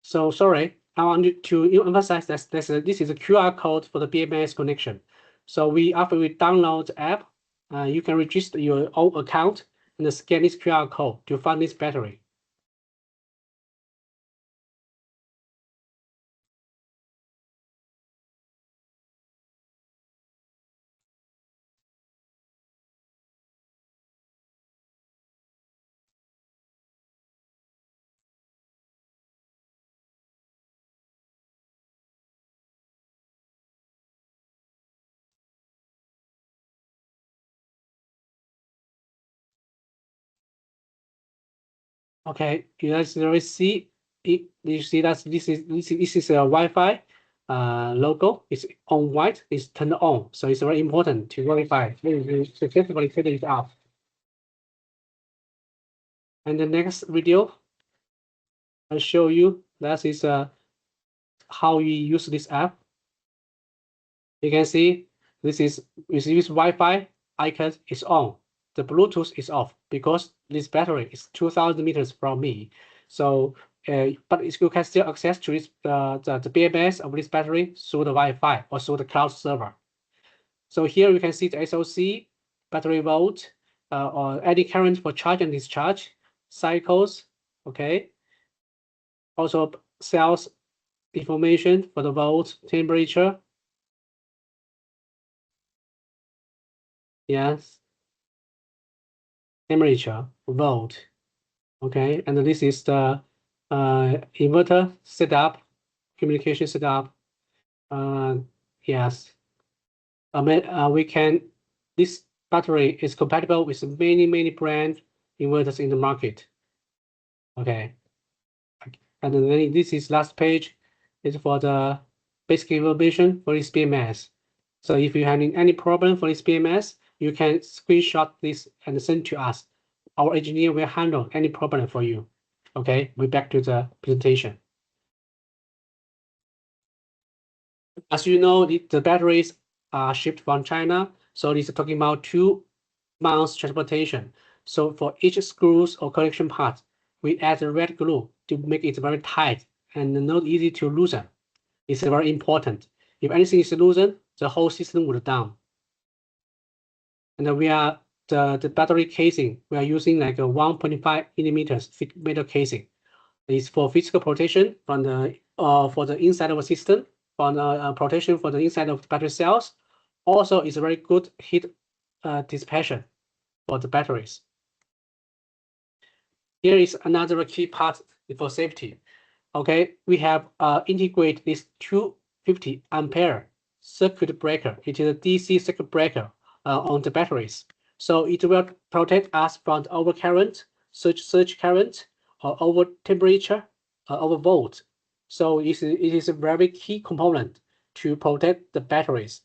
So sorry, I want to emphasize that this is a QR code for the BMS connection. So after we download the app, you can register your own account and scan this QR code to find this battery. Okay, you guys already see it. You see that this is a Wi-Fi logo. It's on white. It's turned on, so it's very important to verify. You successfully turn it off. And the next video, I'll show you that is how you use this app. You can see this is with this Wi-Fi icon is on. The Bluetooth is off because this battery is 2,000 meters from me. So, but you can still access to this, the BMS of this battery through the Wi-Fi or through the cloud server. So here you can see the SOC, battery volt, or any current for charge and discharge, cycles, okay. Also cells information for the volt, temperature. Yes. Temperature, volt. Okay, and this is the inverter setup, communication setup. Yes. This battery is compatible with many brand inverters in the market. Okay. And then this is last page is for the basic information for this BMS. So if you have any problem for this BMS, you can screenshot this and send to us. Our engineer will handle any problem for you. Okay, we're back to the presentation. As you know, the batteries are shipped from China. So it's talking about 2 months transportation. So for each screws or connection part, we add a red glue to make it very tight and not easy to loosen. It's very important. If anything is loosened, the whole system will down. And we are the battery casing. We are using like a 1.5 millimeters thick metal casing. It's for physical protection from the for the inside of the system, for protection for the inside of the battery cells. Also, it's a very good heat dissipation for the batteries. Here is another key part for safety. okay, we have integrate this 250 ampere circuit breaker. It is a DC circuit breaker on the batteries. So it will protect us from overcurrent, surge current, or over temperature, over volt. So it is a very key component to protect the batteries.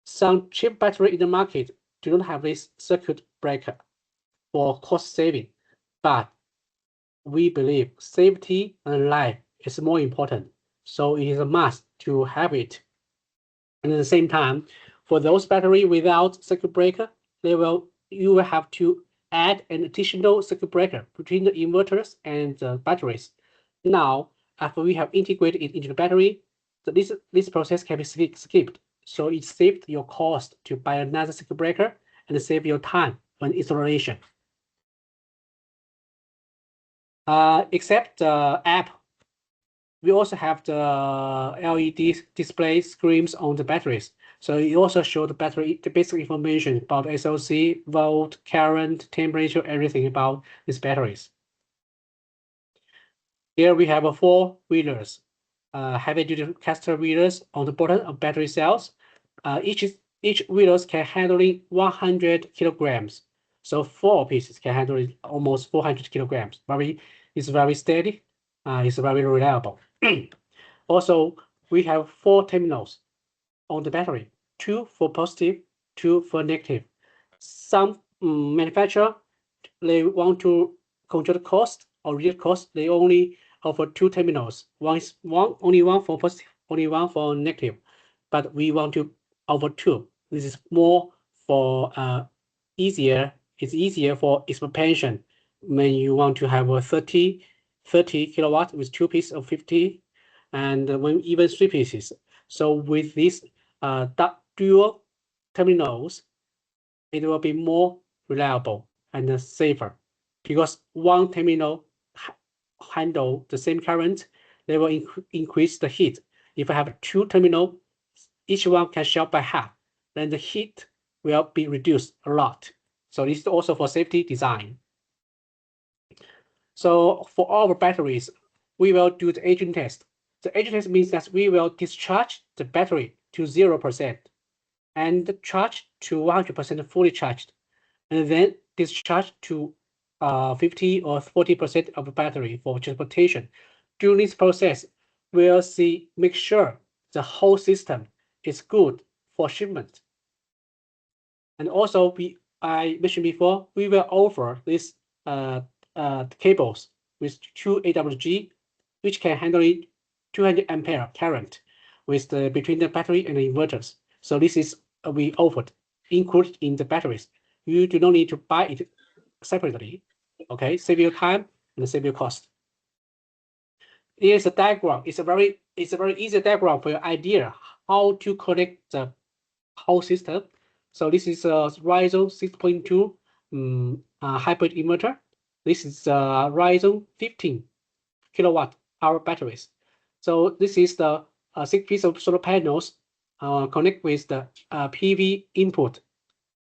Some cheap battery in the market do not have this circuit breaker for cost saving, but we believe safety and life is more important. So it is a must to have it. And at the same time, for those battery without circuit breaker, you will have to add an additional circuit breaker between the inverters and the batteries. Now, after we have integrated it into the battery, this process can be skipped. So it saved your cost to buy another circuit breaker and save your time on installation. Except the app, we also have the LED display screens on the batteries. So it also shows the basic information about SOC, volt, current, temperature, everything about these batteries. Here we have 4 wheelers, heavy-duty caster wheelers on the bottom of battery cells. Each wheelers can handle 100 kilograms. So 4 pieces can handle almost 400 kilograms. It's very steady. It's very reliable. Also, we have 4 terminals on the battery, 2 for positive, 2 for negative. Some manufacturer, they want to control the cost or reduce cost. They only offer 2 terminals. Only one for positive, only one for negative. But we want to offer 2. This is more for easier. It's easier for expansion when you want to have a 30 kilowatt with 2 pieces of 50, and when even 3 pieces. So with these dual terminals, it will be more reliable and safer, because one terminal handle the same current, they will increase the heat. If I have 2 terminals, each one can short by half, then the heat will be reduced a lot. So this is also for safety design. So for our batteries, we will do the aging test. The aging test means that we will discharge the battery to 0% and charge to 100% fully charged, and then discharge to 50 or 40% of the battery for transportation. During this process, we'll make sure the whole system is good for shipment. And also, I mentioned before, we will offer these cables with 2 AWG, which can handle 200 ampere current between the battery and the inverters. So this is we offered included in the batteries. You do not need to buy it separately. Okay, save your time and save your cost. Here's a diagram. It's a very easy diagram for your idea how to connect the whole system. So this is a Rhizome 6.2 hybrid inverter. This is a Rhizome 15 kilowatt hour batteries. So this is the 6 pieces of solar panels connect with the PV input.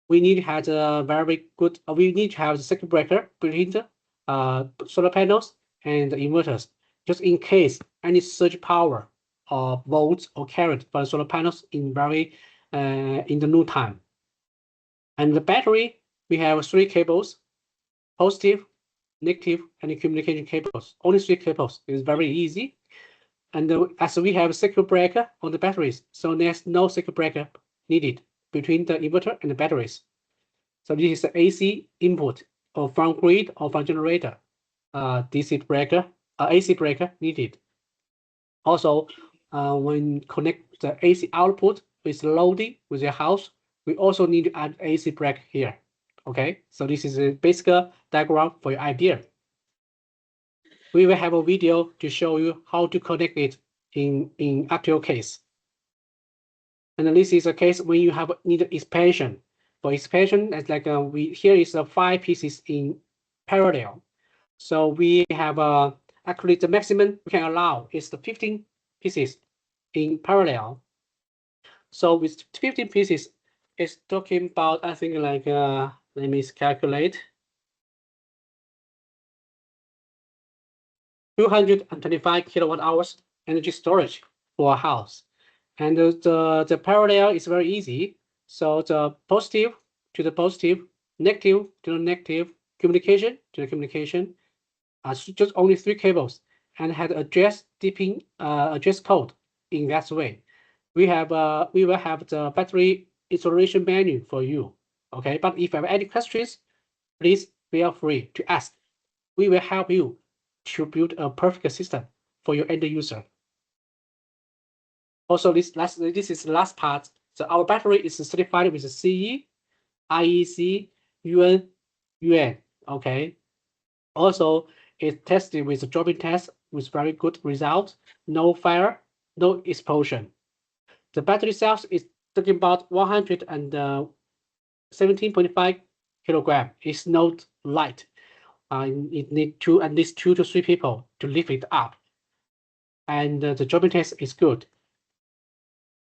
We need to have a very good. We need to have the circuit breaker between the solar panels and the inverters, just in case any surge power or volts or current from the solar panels in the noon time. And the battery, we have 3 cables, positive, negative, and communication cables. Only 3 cables. It's very easy. And as we have a circuit breaker on the batteries, so there's no circuit breaker needed between the inverter and the batteries. So this is the AC input or from grid or from generator. DC breaker, AC breaker needed. Also, when connect the AC output with loading with your house, we also need to add AC breaker here. Okay, so this is a basic diagram for your idea. We will have a video to show you how to connect it in actual case. And then this is a case when you need expansion. For expansion, it's like here is 5 pieces in parallel. So we have actually the maximum we can allow is the 15 pieces in parallel. So with 15 pieces, it's talking about, I think, like let me calculate. 225 kilowatt hours energy storage for a house. And the parallel is very easy. So the positive to the positive, negative to the negative, communication to the communication, just only 3 cables, and had address address code in that way. We will have the battery installation menu for you. Okay, but if you have any questions, please feel free to ask. We will help you to build a perfect system for your end user. Also, this is the last part. So our battery is certified with CE, IEC, UN. Okay. Also, it's tested with a drop-in test with very good results. No fire, no explosion. The battery cells is talking about 117.5 kilogram. It's not light. It need at least 2 to 3 people to lift it up. And the drop-in test is good.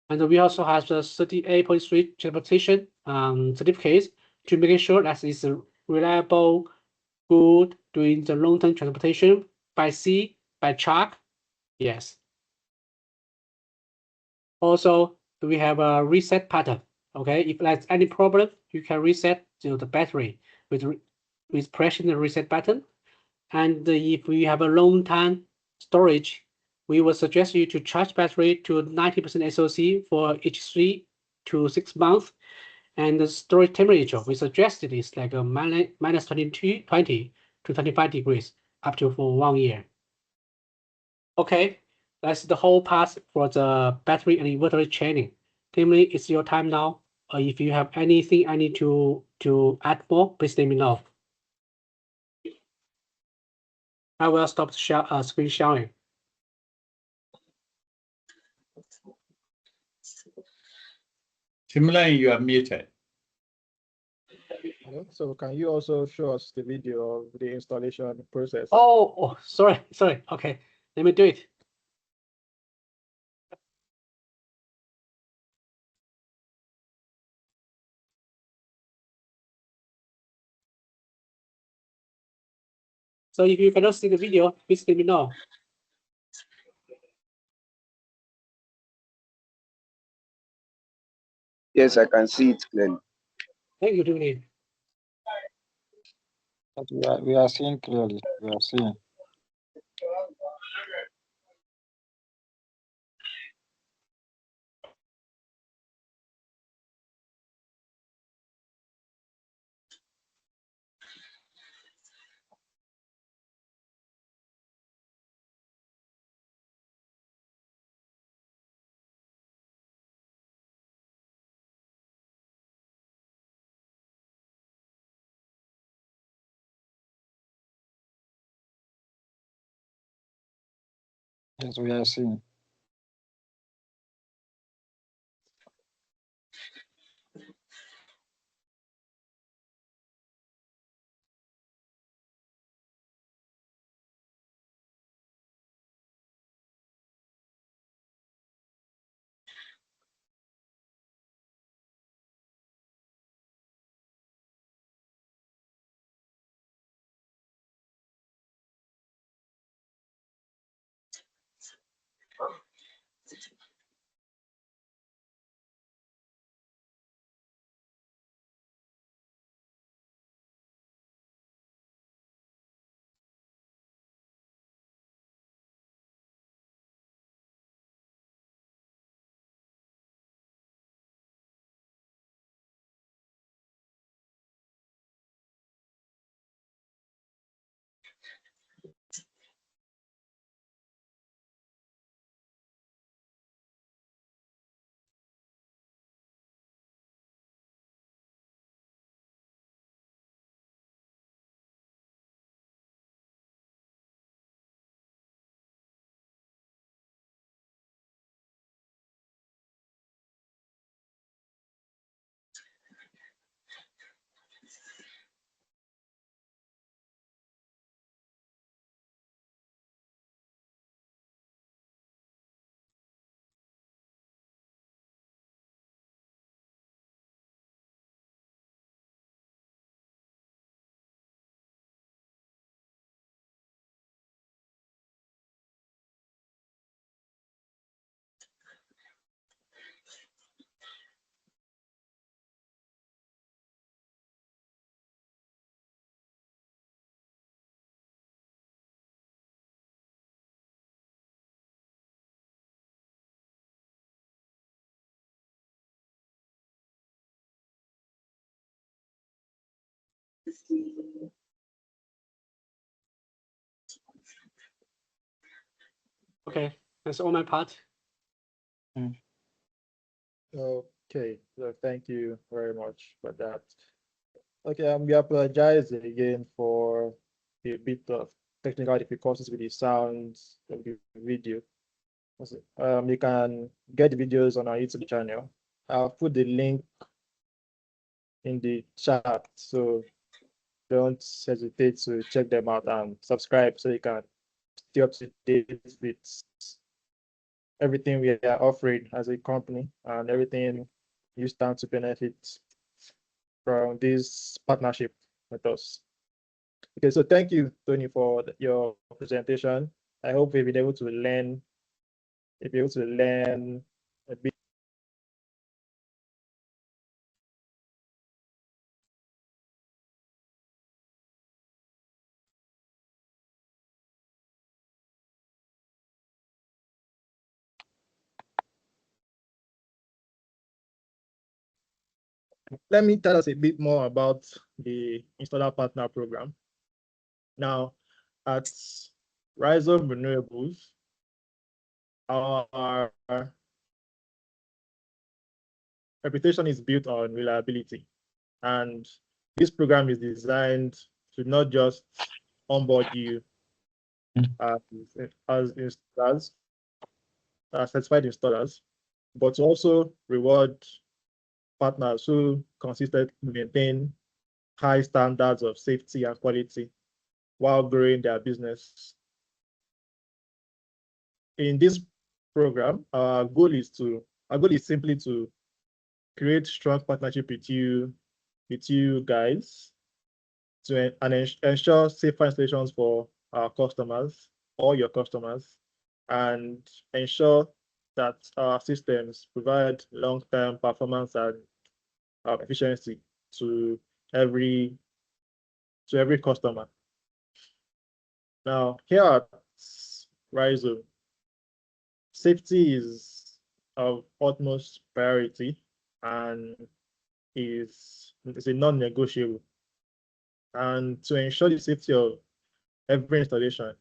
And we also have the 38.3 transportation certificates to make sure that it's reliable, good doing the long-term transportation by sea, by truck. Yes. Also, we have a reset pattern. Okay, if there's any problem, you can reset the battery with pressing the reset button. And if we have a long time storage, we will suggest you to charge battery to 90% SOC for each 3 to 6 months. And the storage temperature we suggested is like a minus 20 to 25 degrees up to for 1 year. Okay, that's the whole part for the battery and inverter training. Timmy, it's your time now. If you have anything I need to add more, please let me know. I will stop screen sharing. Timothy, you are muted. Okay, so can you also show us the video of the installation process? Oh, sorry. Okay, let me do it. So if you cannot see the video, please let me know. Yes, I can see it clearly. Thank you, Timmy. But we are seeing clearly. We are seeing. Yes, we are seeing. Okay, that's all my part. Okay, so thank you very much for that. Okay, we apologize again for a bit of technical difficulties with the sounds of the video. You can get the videos on our YouTube channel. I'll put the link in the chat, so don't hesitate to check them out and subscribe so you can stay up to date with everything we are offering as a company and everything you stand to benefit from this partnership with us. Okay, so thank you, Tony, for your presentation. I hope we've been able to learn, a bit. Let me tell us a bit more about the Installer Partner Program. Now, at Rhizome Renewables, our reputation is built on reliability. And this program is designed to not just onboard you as installers, certified installers, but to also reward partners who consistently maintain high standards of safety and quality while growing their business. In this program, our goal is simply to create strong partnership with you guys to ensure safer installations for our customers, all your customers, and ensure that our systems provide long-term performance and efficiency to every customer. Now, here at Rhizome, safety is of utmost priority and is a non-negotiable. And to ensure the safety of every installation,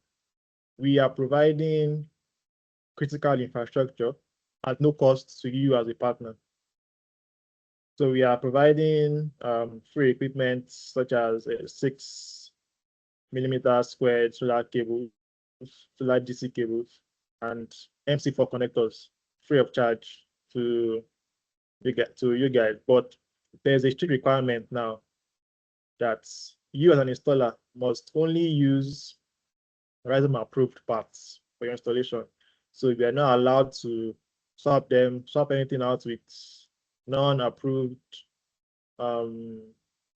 we are providing critical infrastructure at no cost to you as a partner. So we are providing free equipment such as 6mm squared solar cables, solar DC cables, and MC4 connectors free of charge to you guys. But there's a strict requirement now that you as an installer must only use Rhizome approved parts for your installation. So we are not allowed to swap anything out with non-approved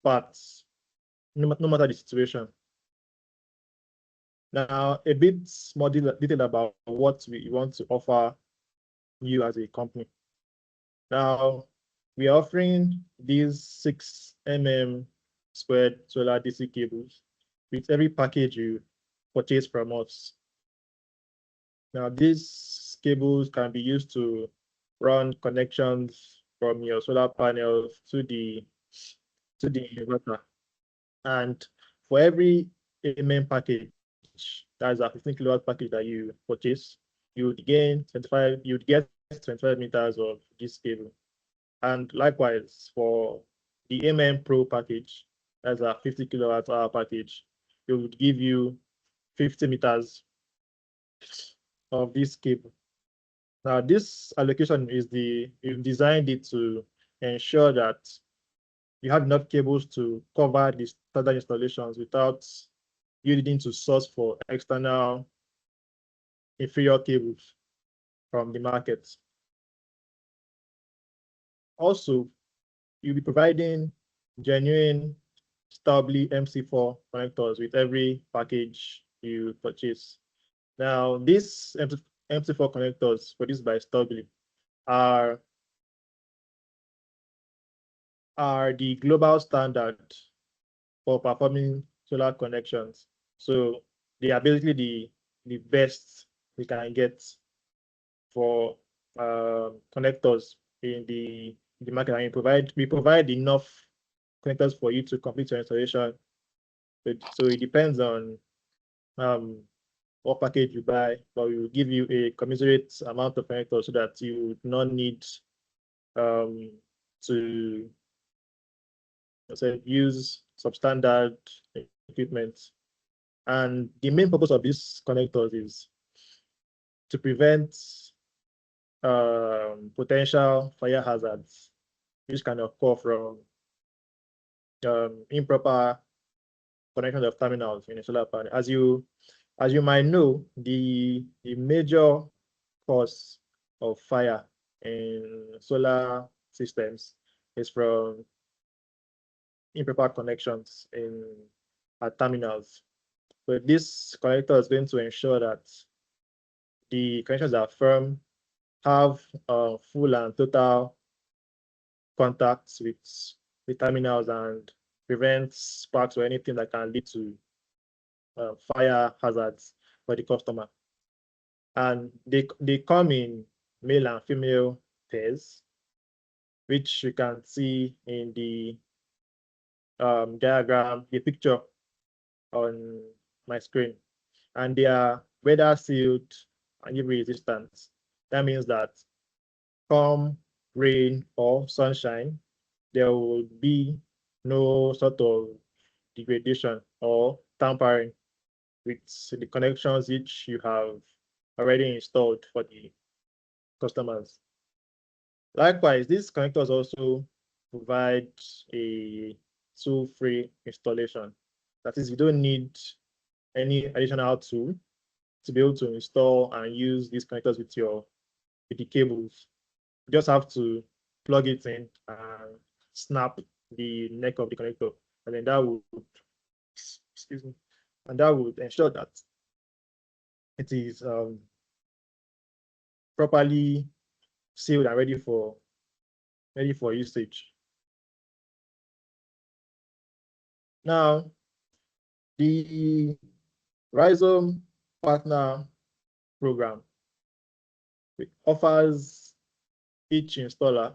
parts, no matter the situation. Now, a bit more detail about what we want to offer you as a company. Now, we are offering these 6mm squared solar DC cables with every package you purchase from us. Now, these cables can be used to run connections from your solar panels to the inverter. And for every package, that's a 15 kilowatt package that you purchase, you'd get 25 meters of this cable. And likewise, for the Pro package, that's a 50 kilowatt hour package, it would give you 50 meters of this cable. Now, this allocation we've designed it to ensure that you have enough cables to cover the standard installations without you needing to source for external inferior cables from the market. Also, you'll be providing genuine Stably MC4 connectors with every package you purchase. Now, these MC4 connectors produced by Stably are the global standard for performing solar connections. So they are basically the best we can get for connectors in the market, and we provide enough connectors for you to complete your installation So it depends on what package you buy, but we will give you a commensurate amount of connectors so that you would not need to use substandard equipment. And the main purpose of these connectors is to prevent potential fire hazards, which can occur from improper connection of terminals in a solar panel. As you might know, the major cause of fire in solar systems is from improper connections at terminals. But this connector is going to ensure that the connections are firm, have full and total contacts with terminals, and prevent sparks or anything that can lead to fire hazards for the customer. And they come in male and female pairs, which you can see in the diagram, the picture on my screen. And they are weather sealed and UV resistant. That means that come rain or sunshine, there will be no sort of degradation or tampering with the connections which you have already installed for the customers. Likewise, these connectors also provide a tool-free installation. That is, you don't need any additional tool to be able to install and use these connectors with the cables. You just have to plug it in and snap the neck of the connector, and then that would, excuse me, and that would ensure that it is properly sealed and ready for usage. Now, the Rhizome Partner Program offers each installer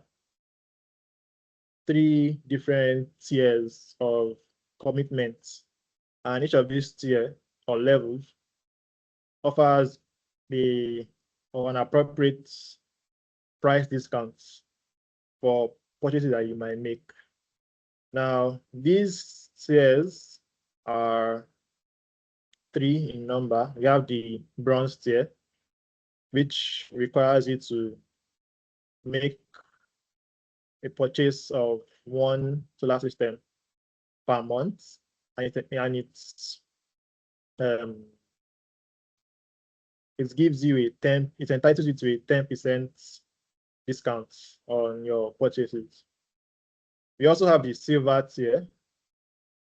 3 different tiers of commitments, and each of these tiers or levels offers an appropriate price discounts for purchases that you might make. Now, these tiers are 3 in number. We have the bronze tier, which requires you to make a purchase of 1 solar system per month, and it gives you it entitles you to a 10% discount on your purchases. We also have the silver tier,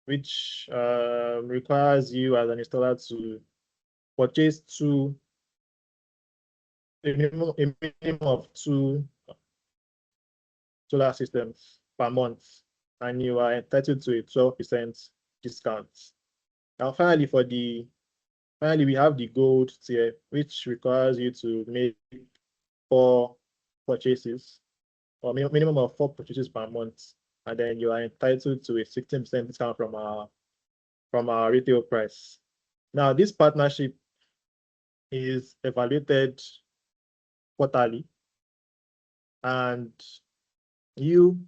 which requires you as an installer to purchase a minimum of 2 solar systems per month, and you are entitled to a 12% discount. Now, finally, we have the gold tier, which requires you to make 4 purchases, or minimum of 4 purchases per month, and then you are entitled to a 16% discount from our retail price. Now, this partnership is evaluated quarterly, and you,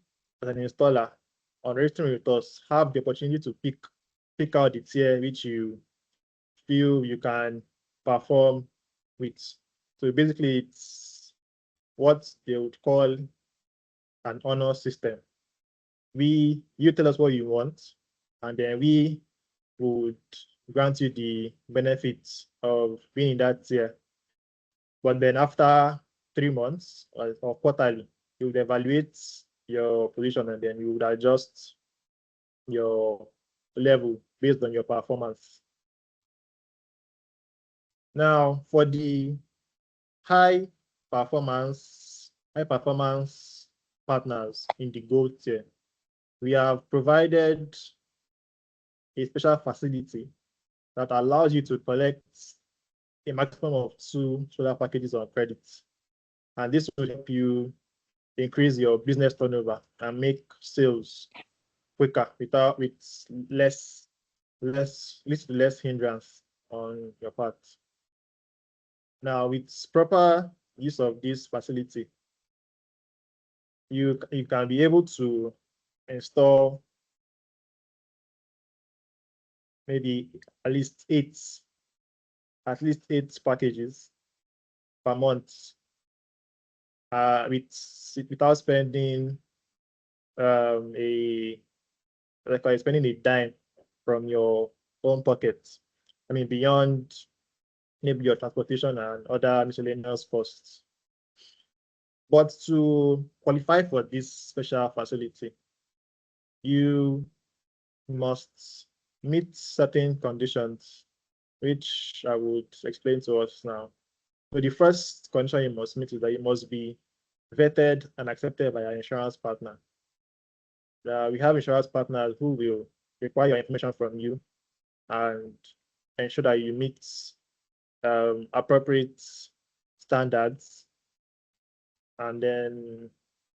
as an installer, on registering with us, have the opportunity to pick out the tier which you feel you can perform with. So basically, it's what they would call an honor system. You tell us what you want, and then we would grant you the benefits of being in that tier. But then after 3 months or quarterly, you would evaluate your position, and then you would adjust your level based on your performance. Now, for the high performance partners in the gold tier, we have provided a special facility that allows you to collect a maximum of 2 solar packages on credit. And this will help you increase your business turnover and make sales quicker with less less hindrance on your part. Now, with proper use of this facility, you can be able to install maybe at least eight packages per month, without spending spending a dime from your own pocket. I mean, beyond maybe your transportation and other miscellaneous costs. But to qualify for this special facility, you must meet certain conditions, which I would explain to us now. So the first condition you must meet is that you must be vetted and accepted by your insurance partner. We have insurance partners who will require your information from you and ensure that you meet appropriate standards, and then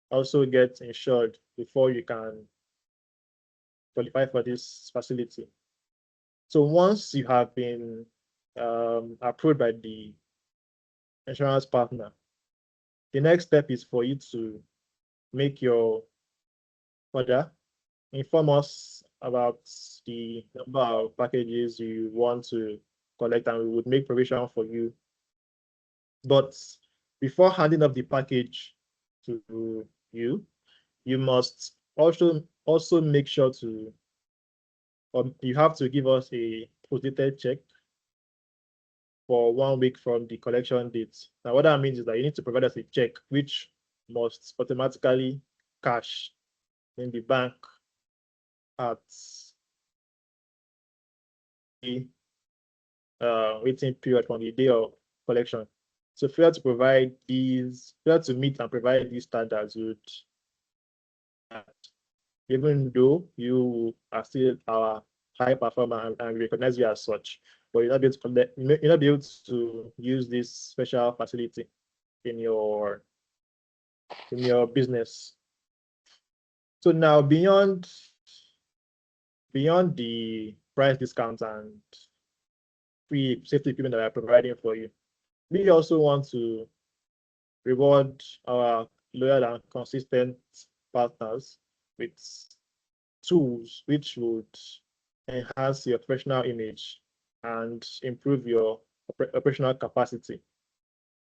also get insured before you can qualify for this facility. So once you have been approved by the insurance partner, the next step is for you to make your order, inform us about the number of packages you want to collect, and we would make provision for you. But before handing off the package to you, you must also make sure to, you have to give us a post-dated check for 1 week from the collection date. Now, what that means is that you need to provide us a check which must automatically cash in the bank at the waiting period from the day of collection. So fail to meet and provide these standards, would, even though you are still our high performer and we recognize you as such, but you'll not be able to you'll not be able to use this special facility in your business. So now, beyond the price discounts and free safety equipment that we are providing for you, we also want to reward our loyal and consistent partners with tools which would enhance your professional image and improve your operational capacity.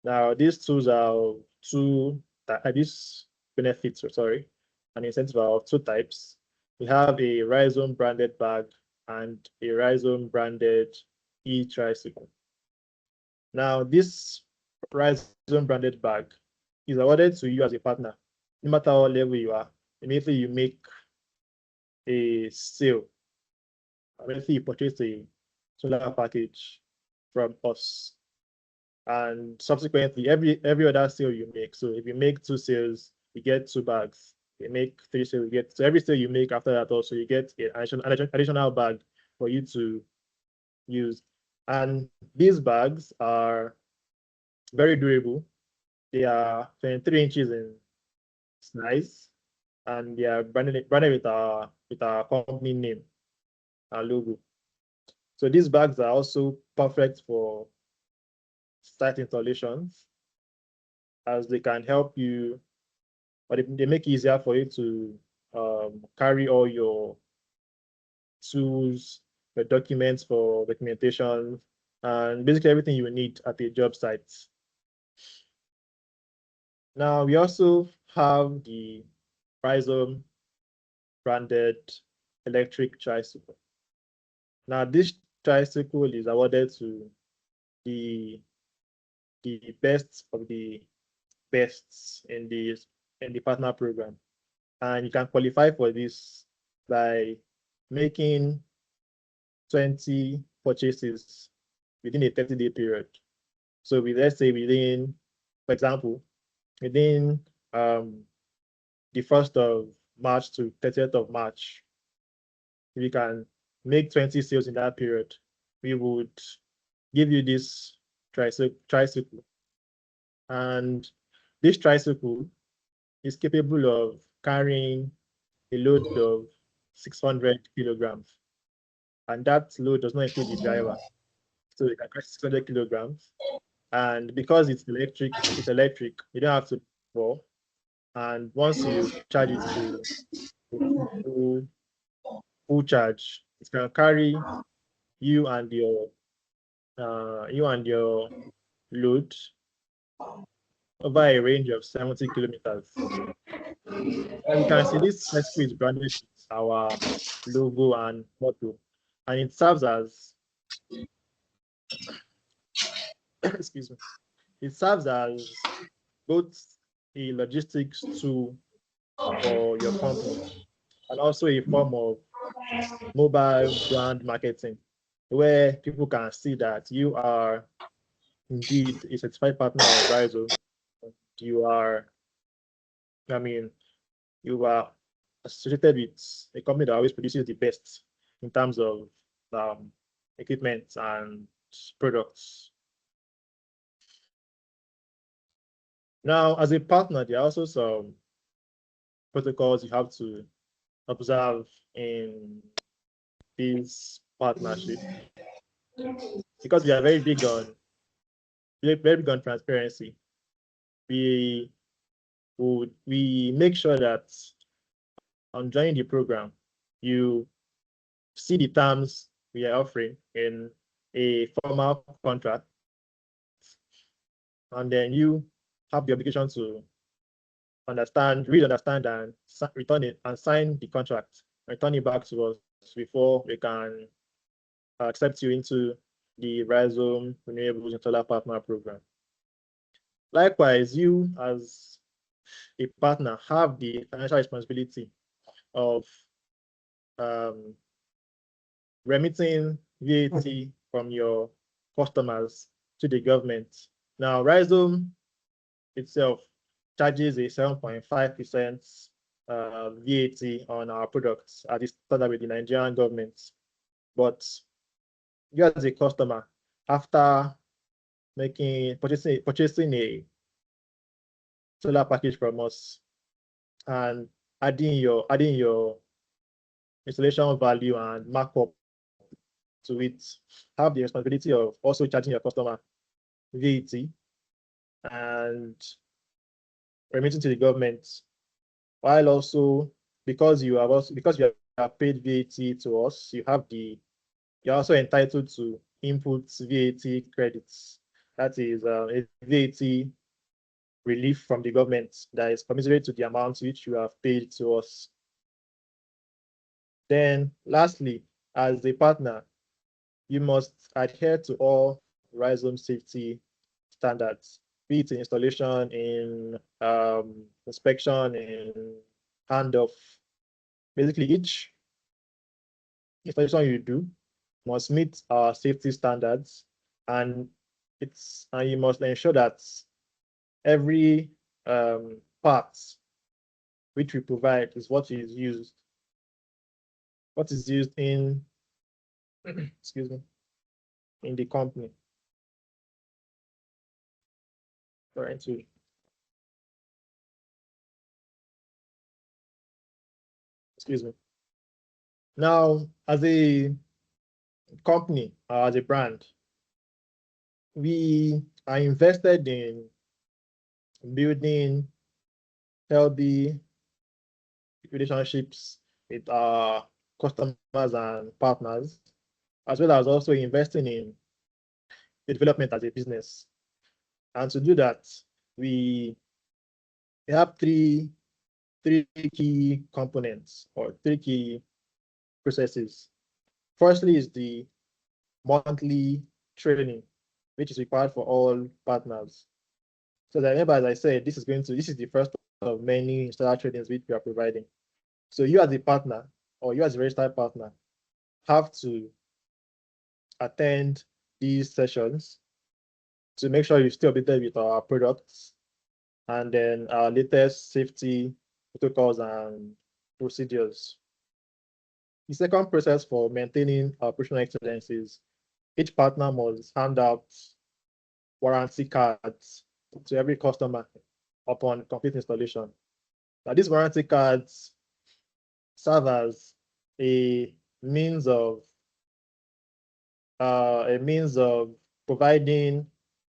Now, these tools are these benefits, sorry, and incentives are of two types. We have a Rhizome branded bag and a Rhizome branded e-tricycle. Now, this Rhizome branded bag is awarded to you as a partner, no matter what level you are. Immediately you make a sale, immediately you purchase a solar package from us, and subsequently every other sale you make. So if you make 2 sales, you get 2 bags. You make 3 sales, you get, so every sale you make after that also you get an additional bag for you to use. And these bags are very durable. They are 23 inches in size, and they are branded with our company name, our logo. So these bags are also perfect for site installations, as they can help you, or they make it easier for you to carry all your tools, your documents for documentation, and basically everything you need at a job site. Now, we also have the Rhizome branded electric tricycle. Now, this tricycle is awarded to the best of the bests in the partner program, and you can qualify for this by making 20 purchases within a 30-day period. So let's say within, for example, within the 1st of March to 30th of March, if you can make 20 sales in that period, we would give you this tricycle. And this tricycle is capable of carrying a load of 600 kilograms. and that load does not include the driver. So it can carry 600 kilograms. And because it's electric, you don't have to pour. And once you charge it to full, full charge, it can carry you and your load over a range of 70 kilometers. And you can see this bicycle is branded with our logo and motto, and it serves as excuse me, it serves as both a logistics tool for your company and also a form of mobile brand marketing where people can see that you are indeed a certified partner of Rhizome. You are, I mean, you are associated with a company that always produces the best in terms of equipment and products. Now, as a partner, there are also some protocols you have to observe in this partnership because we are very big on transparency. We make sure that on joining the program, you see the terms we are offering in a formal contract, and then you have the obligation to read, understand, and return it and sign the contract, return it back to us before we can accept you into the Rhizome Renewables Solar Partner Program. Likewise, you as a partner have the financial responsibility of remitting VAT from your customers to the government. Now, Rhizome itself charges a 7.5% VAT on our products as it's started with the Nigerian government. But you as a customer, after purchasing a solar package from us and adding your installation value and markup to it, have the responsibility of also charging your customer VAT and remitting to the government, while also because you have paid VAT to us, you're also entitled to input VAT credits. That is a VAT relief from the government that is commensurate to the amount which you have paid to us. Then lastly, as a partner, you must adhere to all Rhizome safety standards, be it in installation, in inspection, in handoff. Basically, each installation you do must meet our safety standards, and you must ensure that every part which we provide is what is used in excuse me, in the company. Trying to excuse me. Now, as a company, as a brand, we are invested in building healthy relationships with our customers and partners, as well as also investing in the development as a business. And to do that, we have three key components or three key processes. Firstly is the monthly training, which is required for all partners. So that remember, as I said, this is the first of many installer trainings which we are providing. So you as a partner or you as a registered partner have to attend these sessions to make sure you stay updated with our products and then our latest safety protocols and procedures. The second process for maintaining operational excellence is each partner must hand out warranty cards to every customer upon complete installation. Now, these warranty cards serve as a means of a means of providing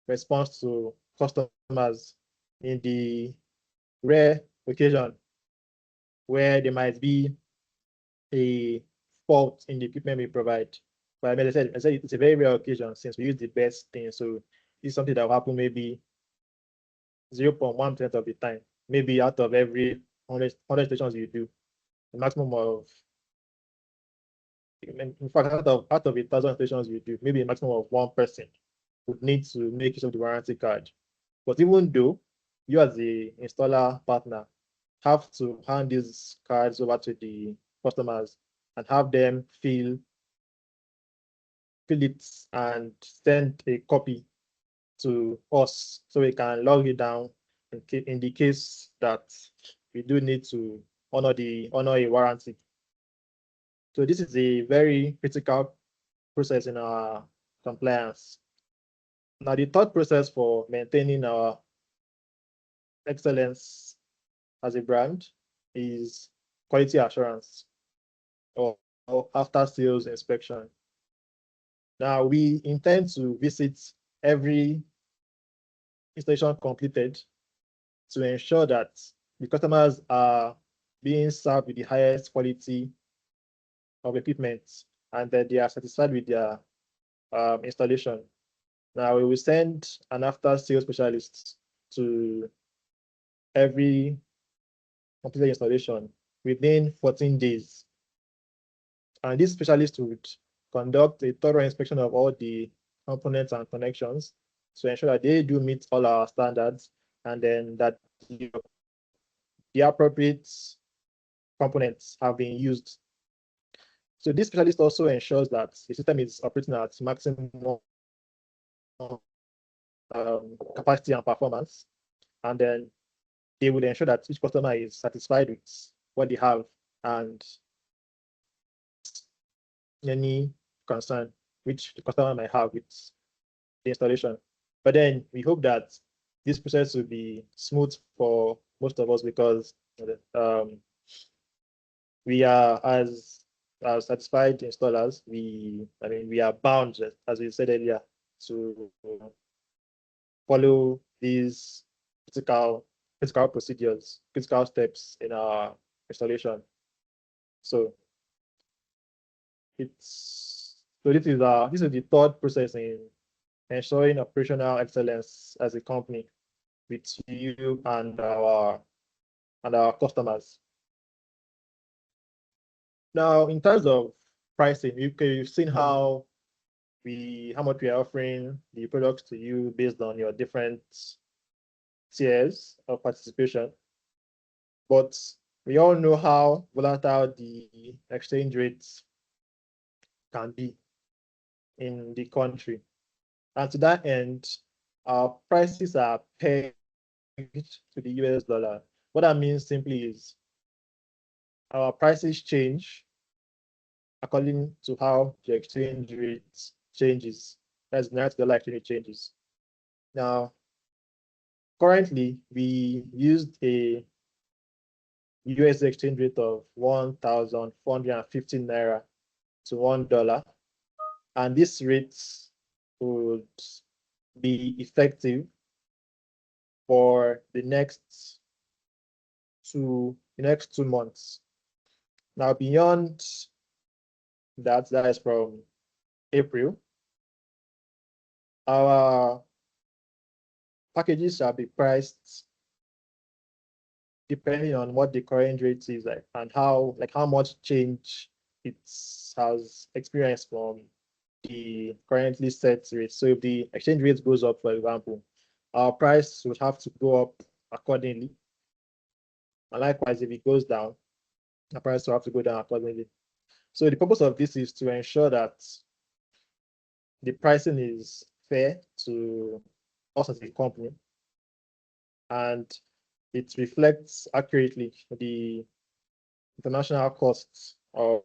response to customers in the rare occasion where there might be a fault in the equipment we provide. But as I said it's a very rare occasion since we use the best thing. So this is something that will happen maybe 0.1% of the time. Maybe out of every 100 stations you do, the maximum of, in fact, out of 1,000 stations you do, maybe a maximum of one person would need to make use of the warranty card. But even though you as the installer partner have to hand these cards over to the customers and have them fill it and send a copy to us so we can log it down in the case that we do need to honor a warranty. So this is a very critical process in our compliance. Now, the third process for maintaining our excellence as a brand is quality assurance or after sales inspection. Now, we intend to visit every installation completed to ensure that the customers are being served with the highest quality of equipment and that they are satisfied with their installation. Now, we will send an after sales specialist to every completed installation within 14 days. And this specialist would conduct a thorough inspection of all the components and connections to ensure that they do meet all our standards and then that the appropriate components have been used. So this specialist also ensures that the system is operating at maximum capacity and performance, and then they will ensure that each customer is satisfied with what they have and any concern which the customer might have with the installation. But then we hope that this process will be smooth for most of us because we are as satisfied installers. We are bound, as we said earlier, to follow these critical procedures, critical steps in our installation. So this is the third process in ensuring operational excellence as a company with you and our customers. Now, in terms of pricing, you've seen how much we are offering the products to you based on your different tiers of participation. But we all know how volatile the exchange rates can be in the country. And to that end, our prices are pegged to the US dollar. What that means simply is our prices change according to how the exchange rate changes, as the dollar exchange rate changes. Now, currently, we used a US exchange rate of 1,415 naira to $1, and this rate would be effective for the next 2 months. Now, beyond that is from April, our packages shall be priced depending on what the current rate is like and how much change it has experienced from the currently set rate. So if the exchange rate goes up, for example, our price would have to go up accordingly. And likewise, if it goes down, the price will have to go down accordingly. So the purpose of this is to ensure that the pricing is fair to us as a company and it reflects accurately the international costs of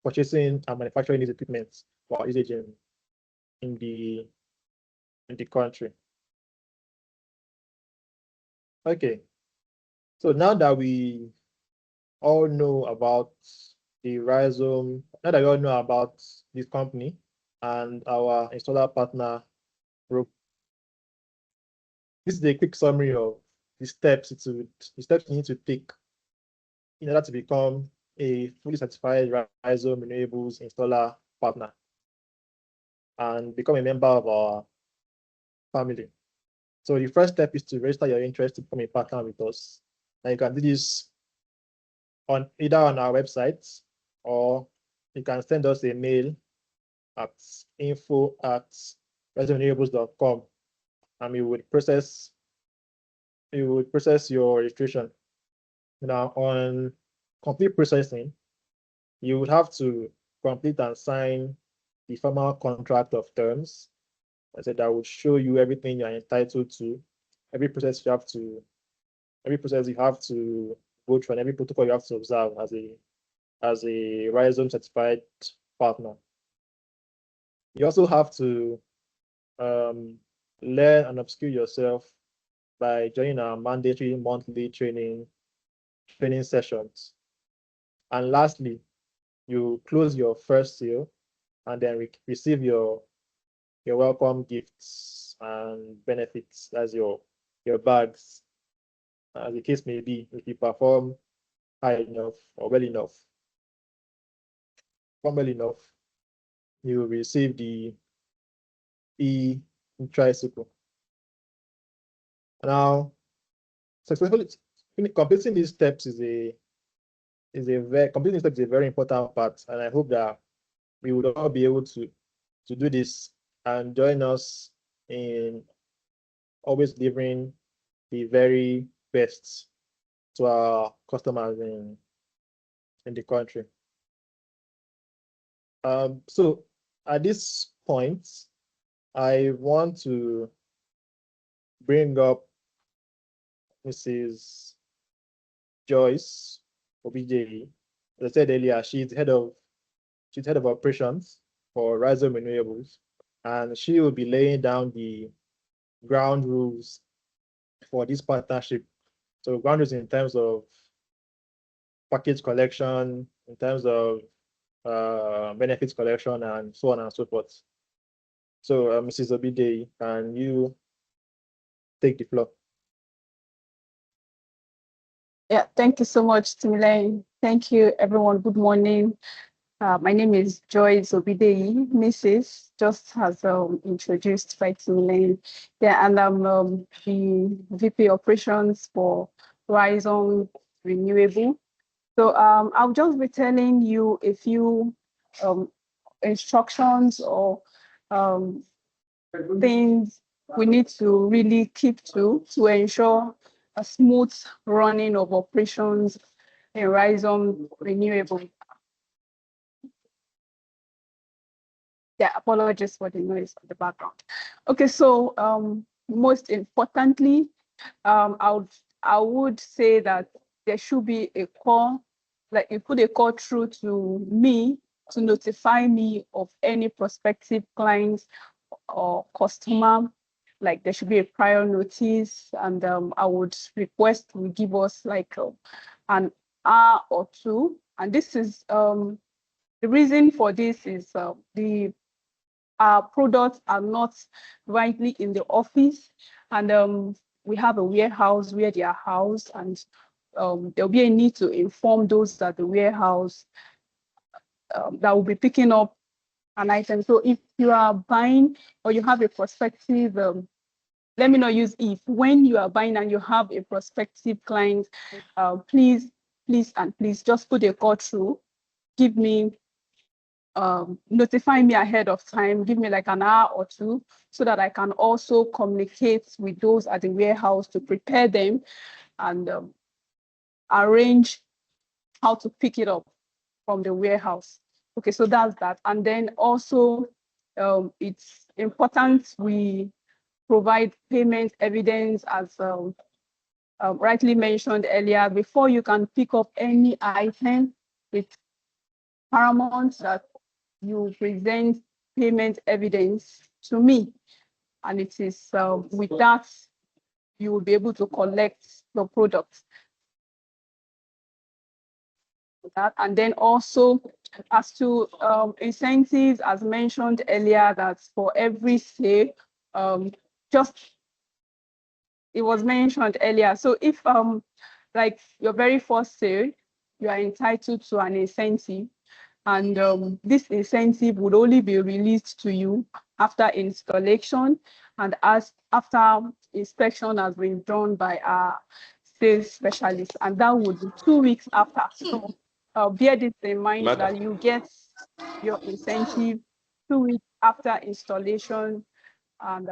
purchasing and manufacturing these equipment for usage in the country. Okay, so now that we all know about the Rhizome. Now that you all know about this company and our installer partner group, this is a quick summary of the steps you need to take in order to become a fully certified Rhizome Renewables installer partner and become a member of our family. So the first step is to register your interest to become a partner with us. And you can do this on either on our website, or you can send us a mail at info@rhizomerenewables.com, and we would process your registration. Now, on complete processing, you would have to complete and sign the formal contract of terms. I said that would show you everything you're entitled to, every process you have to go through, and every protocol you have to observe as a Rhizome certified partner. You also have to learn and upskill yourself by joining our mandatory monthly training sessions. And lastly, you close your first sale and then receive your welcome gifts and benefits as your bags, as the case may be, if you perform high enough or well enough. Well enough, you will receive the tricycle. Now, successfully completing these steps is a very important part, and I hope that we would all be able to do this and join us in always delivering the very best to our customers in the country. So at this point, I want to bring up Mrs. Joyce Obijeri. As I said earlier, she's head of operations for Rhizome Renewables, and she will be laying down the ground rules for this partnership. So ground rules in terms of package collection, in terms of benefits collection, and so on and so forth. So Mrs. Obijeri, can you take the floor? Yeah, thank you so much, Timilane. Thank you, everyone. Good morning. My name is Joyce Obidei, Mrs. just as introduced by Timilane. Yeah, and I'm the VP Operations for Rhizome Renewable. So I'll just be telling you a few instructions or things we need to really keep to ensure a smooth running of operations in Rhizome Renewable. Yeah, apologies for the noise in the background. Okay, so most importantly, I would say that there should be a call, like you put a call through to me to notify me of any prospective clients or customer. Like there should be a prior notice, and I would request we give us like an hour or two. And this is the reason for this is our products are not rightly in the office, and we have a warehouse where they are housed, and there'll be a need to inform those at the warehouse that will be picking up an item. So if you are buying or you have a prospective, let me not use if, when you are buying and you have a prospective client, please just put a call through, give me, notify me ahead of time, give me like an hour or two, so that I can also communicate with those at the warehouse to prepare them and arrange how to pick it up from the warehouse. Okay, so that's that. And then also, it's important we provide payment evidence, as rightly mentioned earlier. Before you can pick up any item, it's paramount that you present payment evidence to me, and it is with that you will be able to collect your product. that. And then also as to incentives, as mentioned earlier, that for every sale, just it was mentioned earlier. So if like your very first sale, you are entitled to an incentive, and this incentive would only be released to you after installation and as after inspection has been done by our sales specialist, and that would be 2 weeks after. So bear this in mind that you get your incentive 2 weeks after installation, and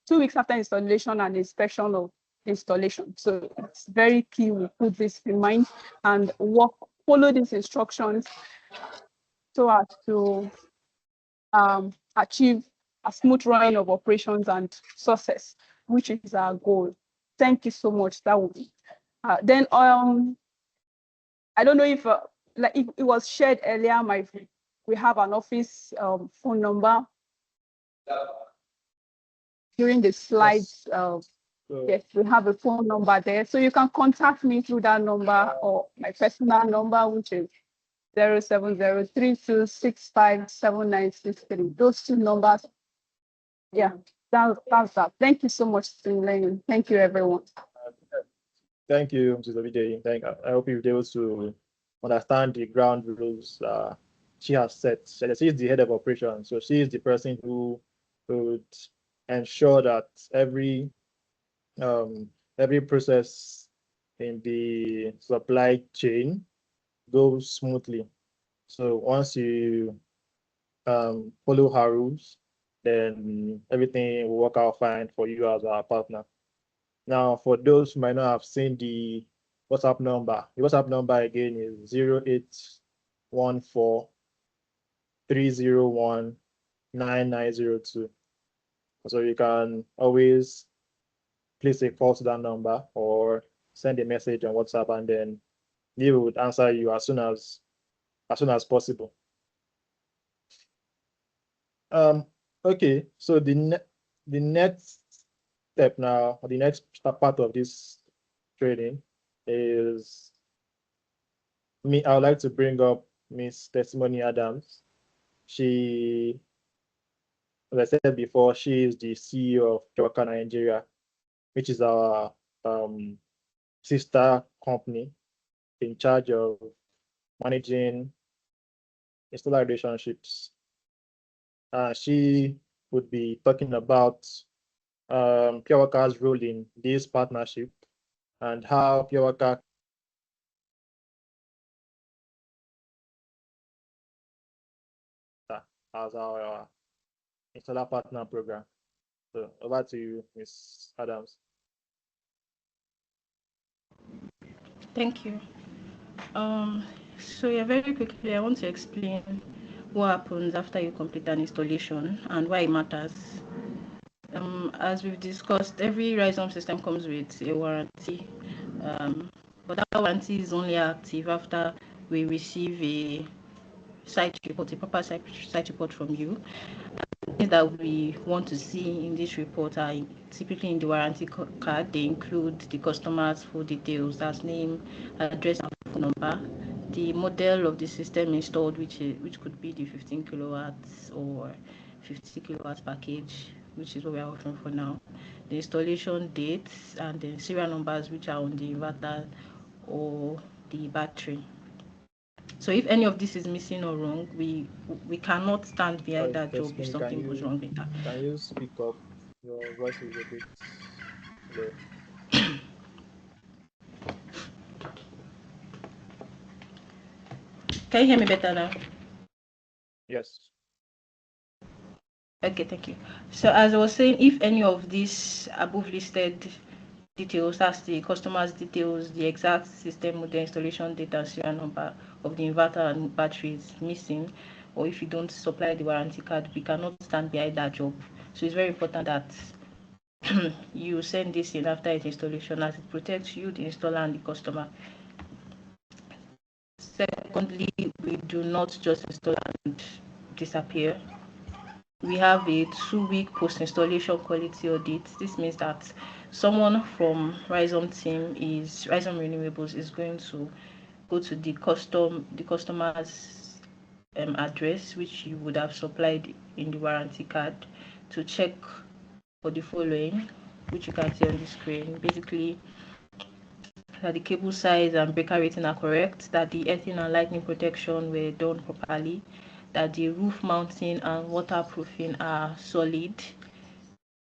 2 weeks after installation and inspection of installation. So it's very key we put this in mind and follow these instructions so as to achieve a smooth running of operations and success, which is our goal. Thank you so much. That will be. Then I don't know if like if it was shared earlier. We have an office phone number during the slides. Yes, we have a phone number there, so you can contact me through that number or my personal number, which is 07032657963. Those two numbers. Yeah, that's that. Thank you so much, Lenin. Thank you, everyone. Thank you, Mrs. Obide. I hope you'll be able to understand the ground rules she has set. She is the head of operations, so she is the person who would ensure that every process in the supply chain goes smoothly. So once you follow her rules, then everything will work out fine for you as our partner. Now, for those who might not have seen the WhatsApp number, the WhatsApp number again is 0814-301-9902. So you can always place a call to that number or send a message on WhatsApp, and then they would answer you as soon as possible. Okay, so the next step now, or the next part of this training is me. I would like to bring up Miss Testimony Adams. She, as I said before, she is the CEO of Kewaka Nigeria, which is our sister company in charge of managing installer relationships. She would be talking about Kewaka's role in this partnership and how Kewaka as our installer partner program. So over to you, Ms. Adams. Thank you. So yeah, very quickly, I want to explain what happens after you complete an installation and why it matters. As we've discussed, every Rhizome system comes with a warranty, but that warranty is only active after we receive a site report, a proper site report from you. Things that we want to see in this report are typically in the warranty card. They include the customer's full details, that's name, address, and phone number, the model of the system installed, which could be the 15 kilowatts or 50 kilowatts package, which is what we are offering for now, the installation dates, and the serial numbers which are on the inverter or the battery. So if any of this is missing or wrong, we cannot stand behind that job if something goes wrong with that. Can you speak up? Your voice is a bit low. Can you hear me better now? Yes. Okay, thank you. So as I was saying, if any of these above listed details, that's the customer's details, the exact system model, installation data, serial number of the inverter and battery is missing, or if you don't supply the warranty card, we cannot stand behind that job. So it's very important that you send this in after its installation, as it protects you, the installer, and the customer. Secondly, we do not just install and disappear. We have a 2-week post-installation quality audit. This means that someone from Rhizome team Rhizome Renewables is going to go to the customer's address, which you would have supplied in the warranty card, to check for the following, which you can see on the screen. Basically, that the cable size and breaker rating are correct, that the earthing and lightning protection were done properly, that the roof mounting and waterproofing are solid,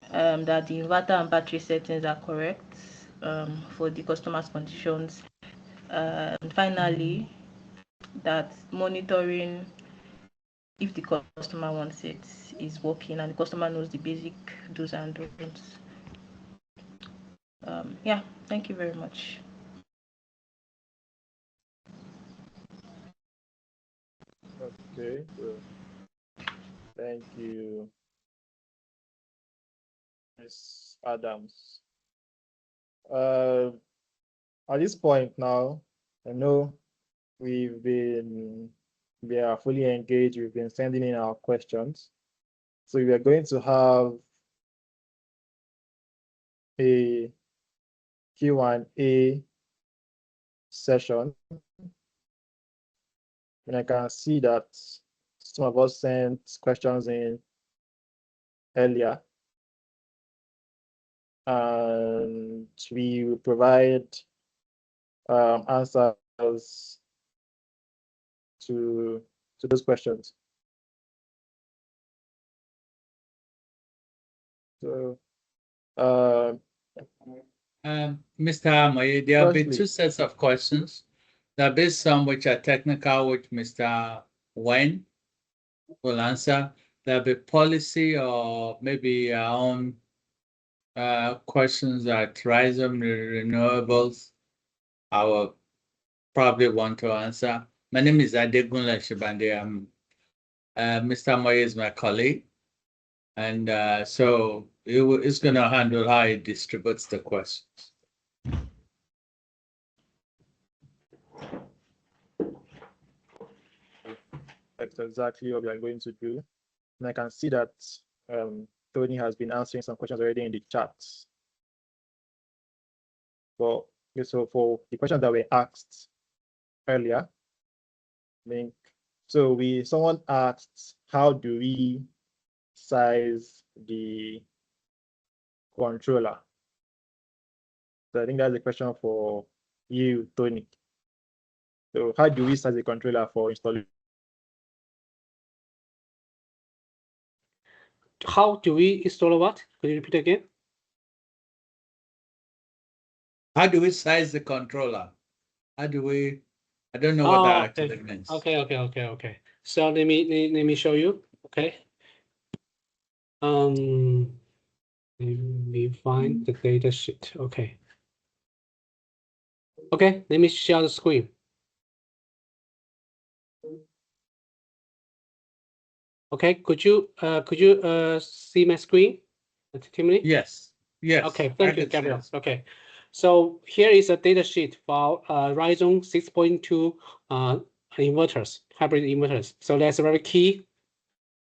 that the inverter and battery settings are correct for the customer's conditions. And finally, that monitoring, if the customer wants it, is working and the customer knows the basic do's and don'ts. Yeah, thank you very much. Okay, so thank you, Ms. Adams. At this point now, I know we are fully engaged. We've been sending in our questions. So we are going to have a Q&A session. And I can see that some of us sent questions in earlier. And we will provide answers to those questions. So, Mr. Amoye, there have been Firstly- two sets of questions. There have been some which are technical, which Mr. Wen will answer. There'll be policy or maybe our own questions at Rhizome Renewables. I will probably want to answer. My name is Adegunle Shibande. Mr. Amoye is my colleague. And so it's going to handle how he distributes the questions. That's exactly what we are going to do. And I can see that Tony has been answering some questions already in the chat. So for the questions that were asked earlier, someone asked, how do we size the controller? So I think that's a question for you, Tony. So how do we size the controller for installing? How do we install what? Could you repeat again? How do we size the controller? How do we? I don't know what that actually means. Okay. So let me show you. Okay. Let me find the data sheet. Okay. Okay, let me share the screen. Okay, could you see my screen? Timothy? Yes. Okay, thank you, Gabriel. Okay, so here is a data sheet for Rhizome 6.2 inverters, hybrid inverters. So that's a very key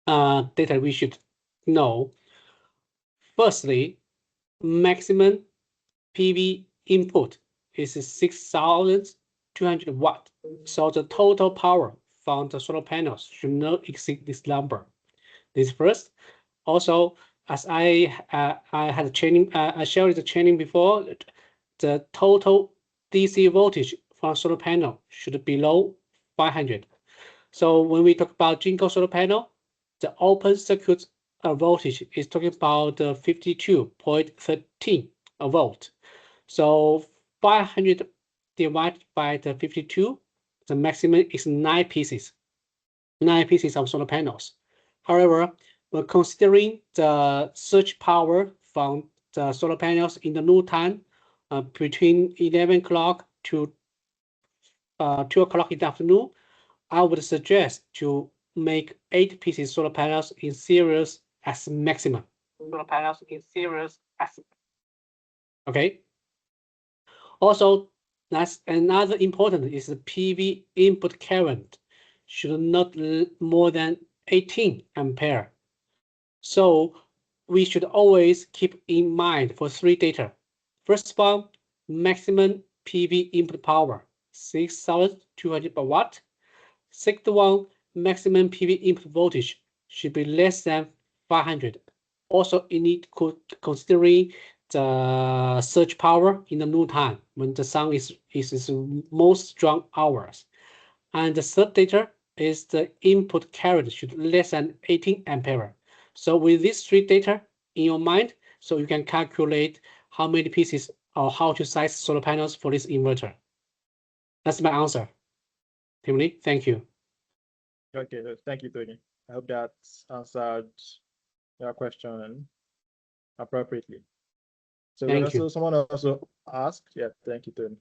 data we should know. Firstly, maximum PV input is 6,200 watt. So the total power from the solar panels should not exceed this number. This first. Also, as I had training, I shared the training before, the total DC voltage from solar panel should be below 500. So when we talk about Jinko solar panel, the open circuit voltage is talking about 52.13 volt. So 500 divided by the 52, the maximum is 9 pieces. 9 pieces of solar panels. However, when considering the surge power from the solar panels in the noon time, between 11 o'clock to 2 o'clock in the afternoon, I would suggest to make 8 pieces solar panels in series as maximum. Solar panels in series as. Okay. Also, that's another important is the PV input current should not more than 18 ampere. So we should always keep in mind for 3 data. First one, maximum PV input power, 6,200 per watt. Second one, maximum PV input voltage should be less than 500. Also, you need to considering the surge power in the noontime when the sun is its most strong hours. And the third data is the input current should less than 18 ampere. So with these three data in your mind, so you can calculate how many pieces or how to size solar panels for this inverter. That's my answer. Timothy, thank you. Okay, thank you, Tony. I hope that answered your question appropriately. So Thank you. someone also asked, yeah, thank you, Tony.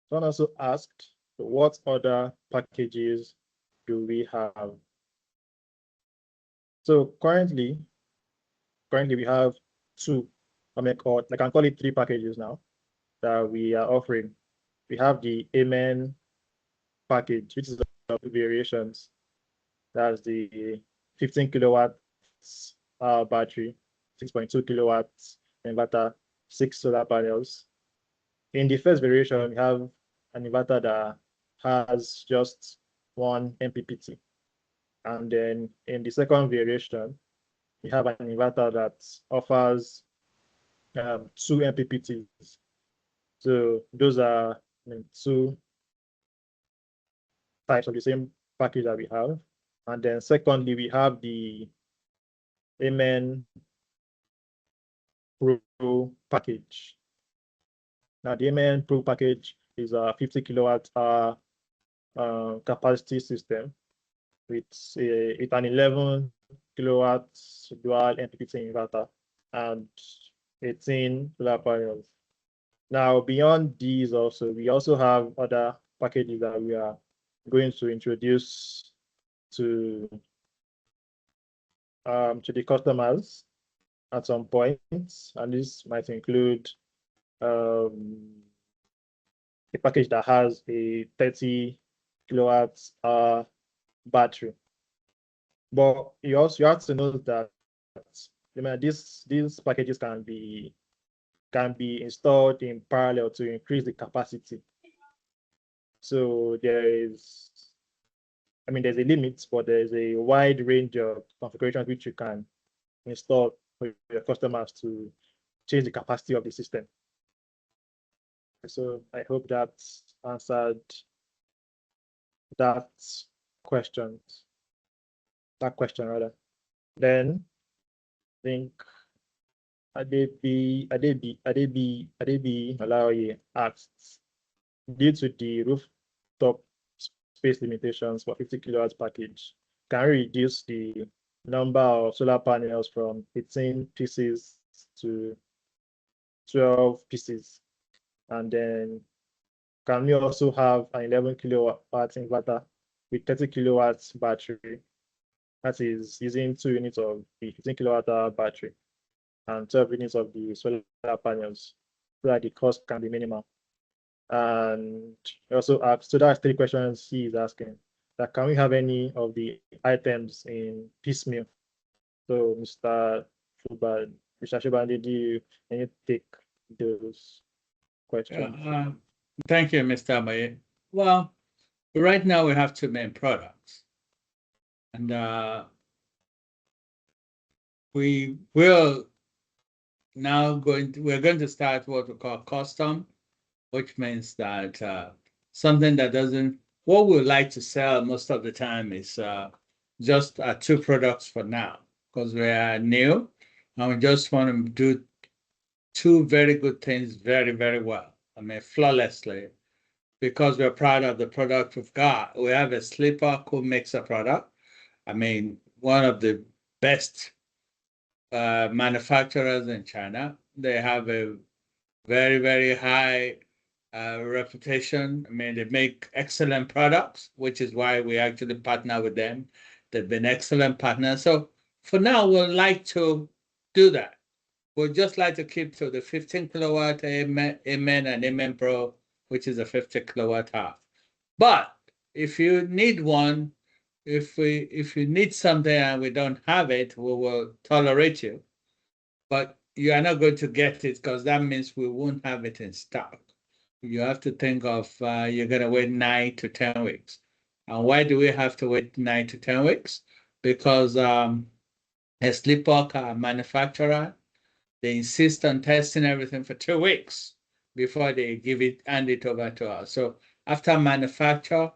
Someone also asked, what other packages do we have? So currently we have two, I can call it three packages now that we are offering. We have the Amen package, which is of variations. That's the 15 kilowatts battery, 6.2 kilowatts inverter, 6 solar panels. In the first variation, we have an inverter that has just one MPPT. And then in the second variation, we have an inverter that offers 2 MPPTs. So those are two types of the same package that we have. And then secondly, we have the Amen Pro package. Now the Amen Pro package is a 50 kilowatt capacity system with an 11 kilowatts dual MPPT inverter and 18 solar panels. Now beyond these also, we also have other packages that we are going to introduce to the customers at some point, and this might include a package that has a 30 kilowatts battery. But you have to know that these packages can be installed in parallel to increase the capacity. So there's a limit, but there's a wide range of configurations which you can install for your customers to change the capacity of the system. So I hope that answered that question rather. Then I think Adebi Alawi asked, due to the rooftop space limitations for 50 kilowatts package, can we reduce the number of solar panels from 18 pieces to 12 pieces? And then can we also have an 11 kilowatt inverter with 30 kilowatts battery? That is using 2 units of the 15 kilowatt hour battery and 12 units of the solar panels, so that the cost can be minimal. And also asked, so that's 3 questions he is asking. That can we have any of the items in piecemeal? So Mr. Shubandi, do you take those questions? Thank you, Mr. Amaye. Well, right now we have 2 main products. And we're going to start what we call custom, which means that something that what we like to sell most of the time is just 2 products for now, because we are new and we just want to do 2 very good things very, very well. Flawlessly, because we're proud of the product we've got. We have a sleeper cool mixer product. One of the best manufacturers in China. They have a very, very high reputation. They make excellent products, which is why we actually partner with them. They've been excellent partners. So for now, we'd like to do that. We'd just like to keep to the 15 kilowatt Amen and Amen Pro, which is a 50 kilowatt hour. But if you need one, if you need something and we don't have it, we will tolerate you. But you are not going to get it, because that means we won't have it in stock. you have to think of you're going to wait 9 to 10 weeks. And why do we have to wait 9 to 10 weeks? Because a sleeper car manufacturer, they insist on testing everything for 2 weeks before they hand it over to us. So after manufacture,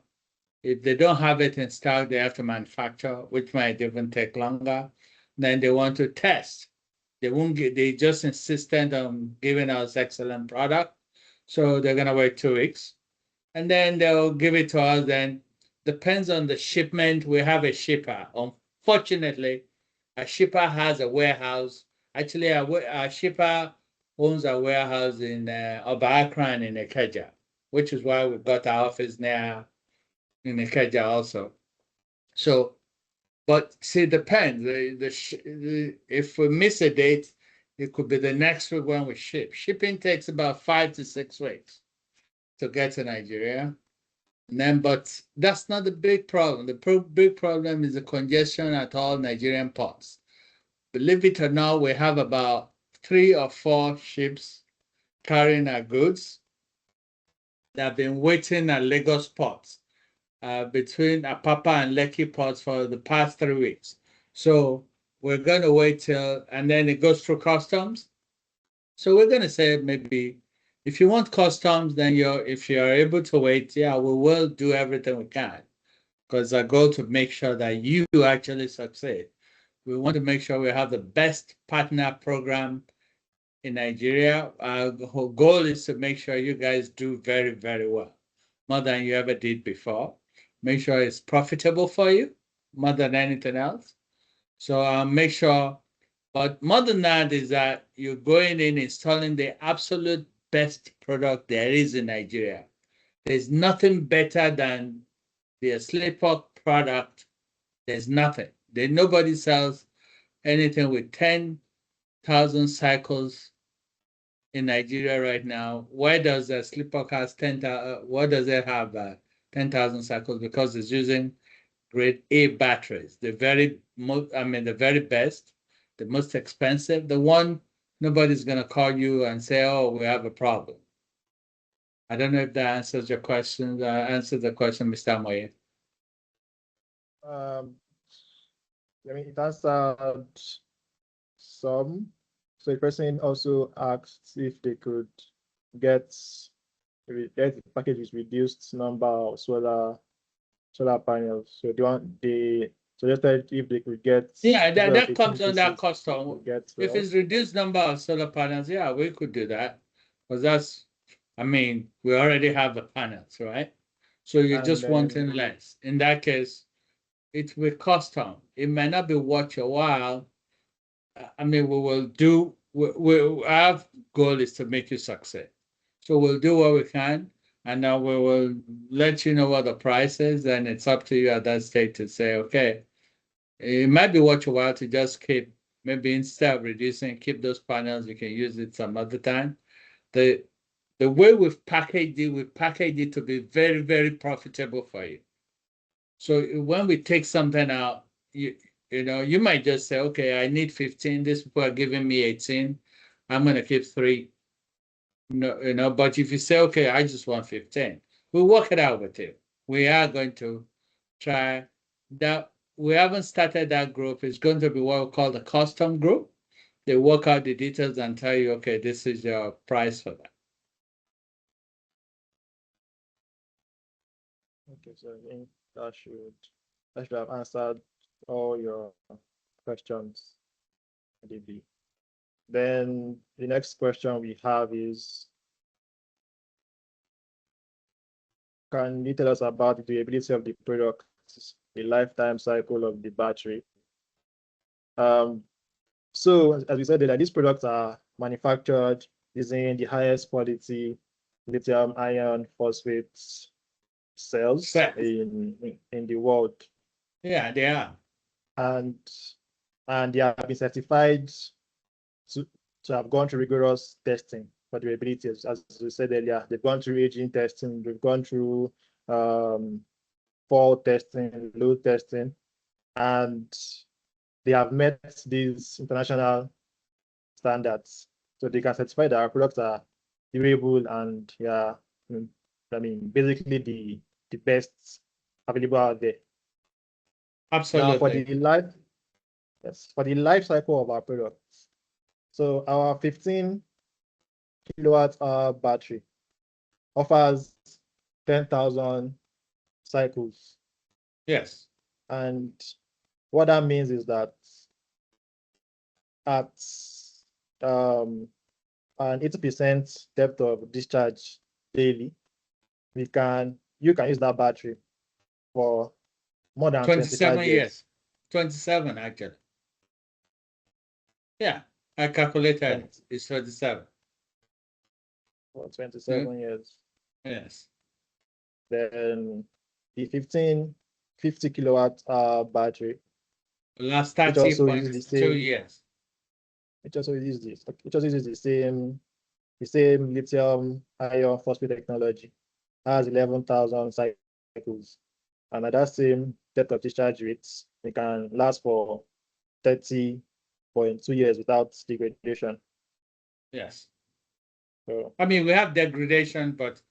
if they don't have it in stock, they have to manufacture, which might even take longer. Then they want to test. They just insisted on giving us excellent product. So they're gonna wait 2 weeks. And then they'll give it to us. Then depends on the shipment. We have a shipper. Unfortunately, a shipper has a warehouse. Actually, a shipper owns a warehouse in Obakran in Ikeja, which is why we've got our office now in Ikeja also. So, but see, it depends. If we miss a date, it could be the next week when we ship. Shipping takes about 5 to 6 weeks to get to Nigeria. And then, but that's not the big problem. The big problem is the congestion at all Nigerian ports. Believe it or not, we have about 3 or 4 ships carrying our goods that have been waiting at Lagos ports. Between Apapa and Lekki ports for the past 3 weeks. So we're going to wait till, and then it goes through customs. So we're going to say maybe if you want customs, then if you're able to wait, yeah, we will do everything we can. Because our goal to make sure that you actually succeed. We want to make sure we have the best partner program in Nigeria. Our goal is to make sure you guys do very, very well, more than you ever did before. Make sure it's profitable for you more than anything else. So make sure, but more than that is that you're going in installing the absolute best product there is in Nigeria. There's nothing better than the sleeper product. There's nothing. Nobody sells anything with 10,000 cycles in Nigeria right now. Why does a sleeper car 10,000? What does it have 10,000 cycles? Because it's using grade A batteries. The very best, the most expensive, the one nobody's gonna call you and say, "Oh, we have a problem." I don't know if that answers your question. Answer the question, Mr. Moye. It answered some. So the person also asked if they could get packages reduced number of solar panels. So they suggested if they could get. Yeah, that comes under custom. If it's reduced number of solar panels, yeah, we could do that. Because we already have the panels, right? So you're just wanting less. In that case, it will custom. It may not be worth your while. We will do. Our goal is to make you succeed. So we'll do what we can, and now we will let you know what the price is, and it's up to you at that stage to say, okay, it might be worth your while to just keep, maybe instead of reducing, keep those panels. You can use it some other time. The way we've packaged it to be very, very profitable for you. So when we take something out, you might just say, okay, I need 15. These people are giving me 18. I'm going to keep 3. But if you say, okay, I just want 15, we'll work it out with you. We are going to try that. We haven't started that group. It's going to be what we call the custom group. They work out the details and tell you, okay, this is your price for that. Okay, so I think that should have answered all your questions, DB. Then the next question we have is, can you tell us about the durability of the product, the lifetime cycle of the battery? So as we said, these products are manufactured using the highest quality lithium iron phosphate cells in the world. Yeah, they are. And they have been certified to have gone through rigorous testing for durability. As we said earlier, they've gone through aging testing, they've gone through fall testing, load testing, and they have met these international standards. So they can certify that our products are durable and I mean, basically the best available out there. Absolutely. Now, for the life cycle of our products. So our 15 kilowatt hour battery offers 10,000 cycles. Yes. And what that means is that at an 80% depth of discharge daily, you can use that battery for more than 27 25 years. 27 actually. Yeah, I calculated it. It's 27. For 27 years. Yes. Then the 50 kilowatt battery, Last which also uses the 30.2 same, years. which also uses the same lithium ion phosphate technology, has 11,000 cycles. And at that same depth of discharge rates, it can last for 30.2 years without degradation. Yes. So I mean, we have degradation, but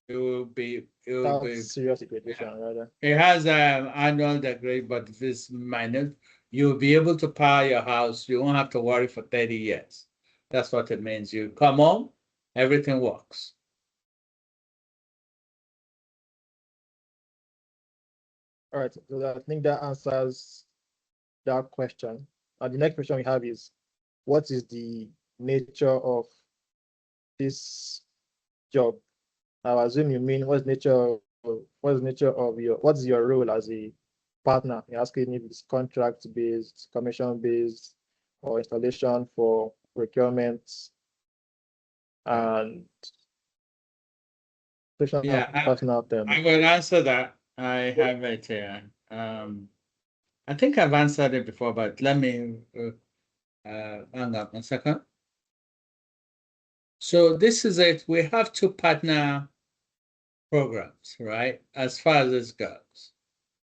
it will be serious degradation, rather. It has annual degrade, but if it's minor, you'll be able to power your house. You won't have to worry for 30 years. That's what it means. You come home, everything works. All right, so I think that answers that question. And the next question we have is, what is the nature of this job? I assume you mean what's your role as a partner? You're asking if it's contract based, commission based, or installation for procurement and personal terms. I will answer that. I have it here. I think I've answered it before, but let me hang up 1 second. So this is it. We have 2 partner programs, right? As far as this goes,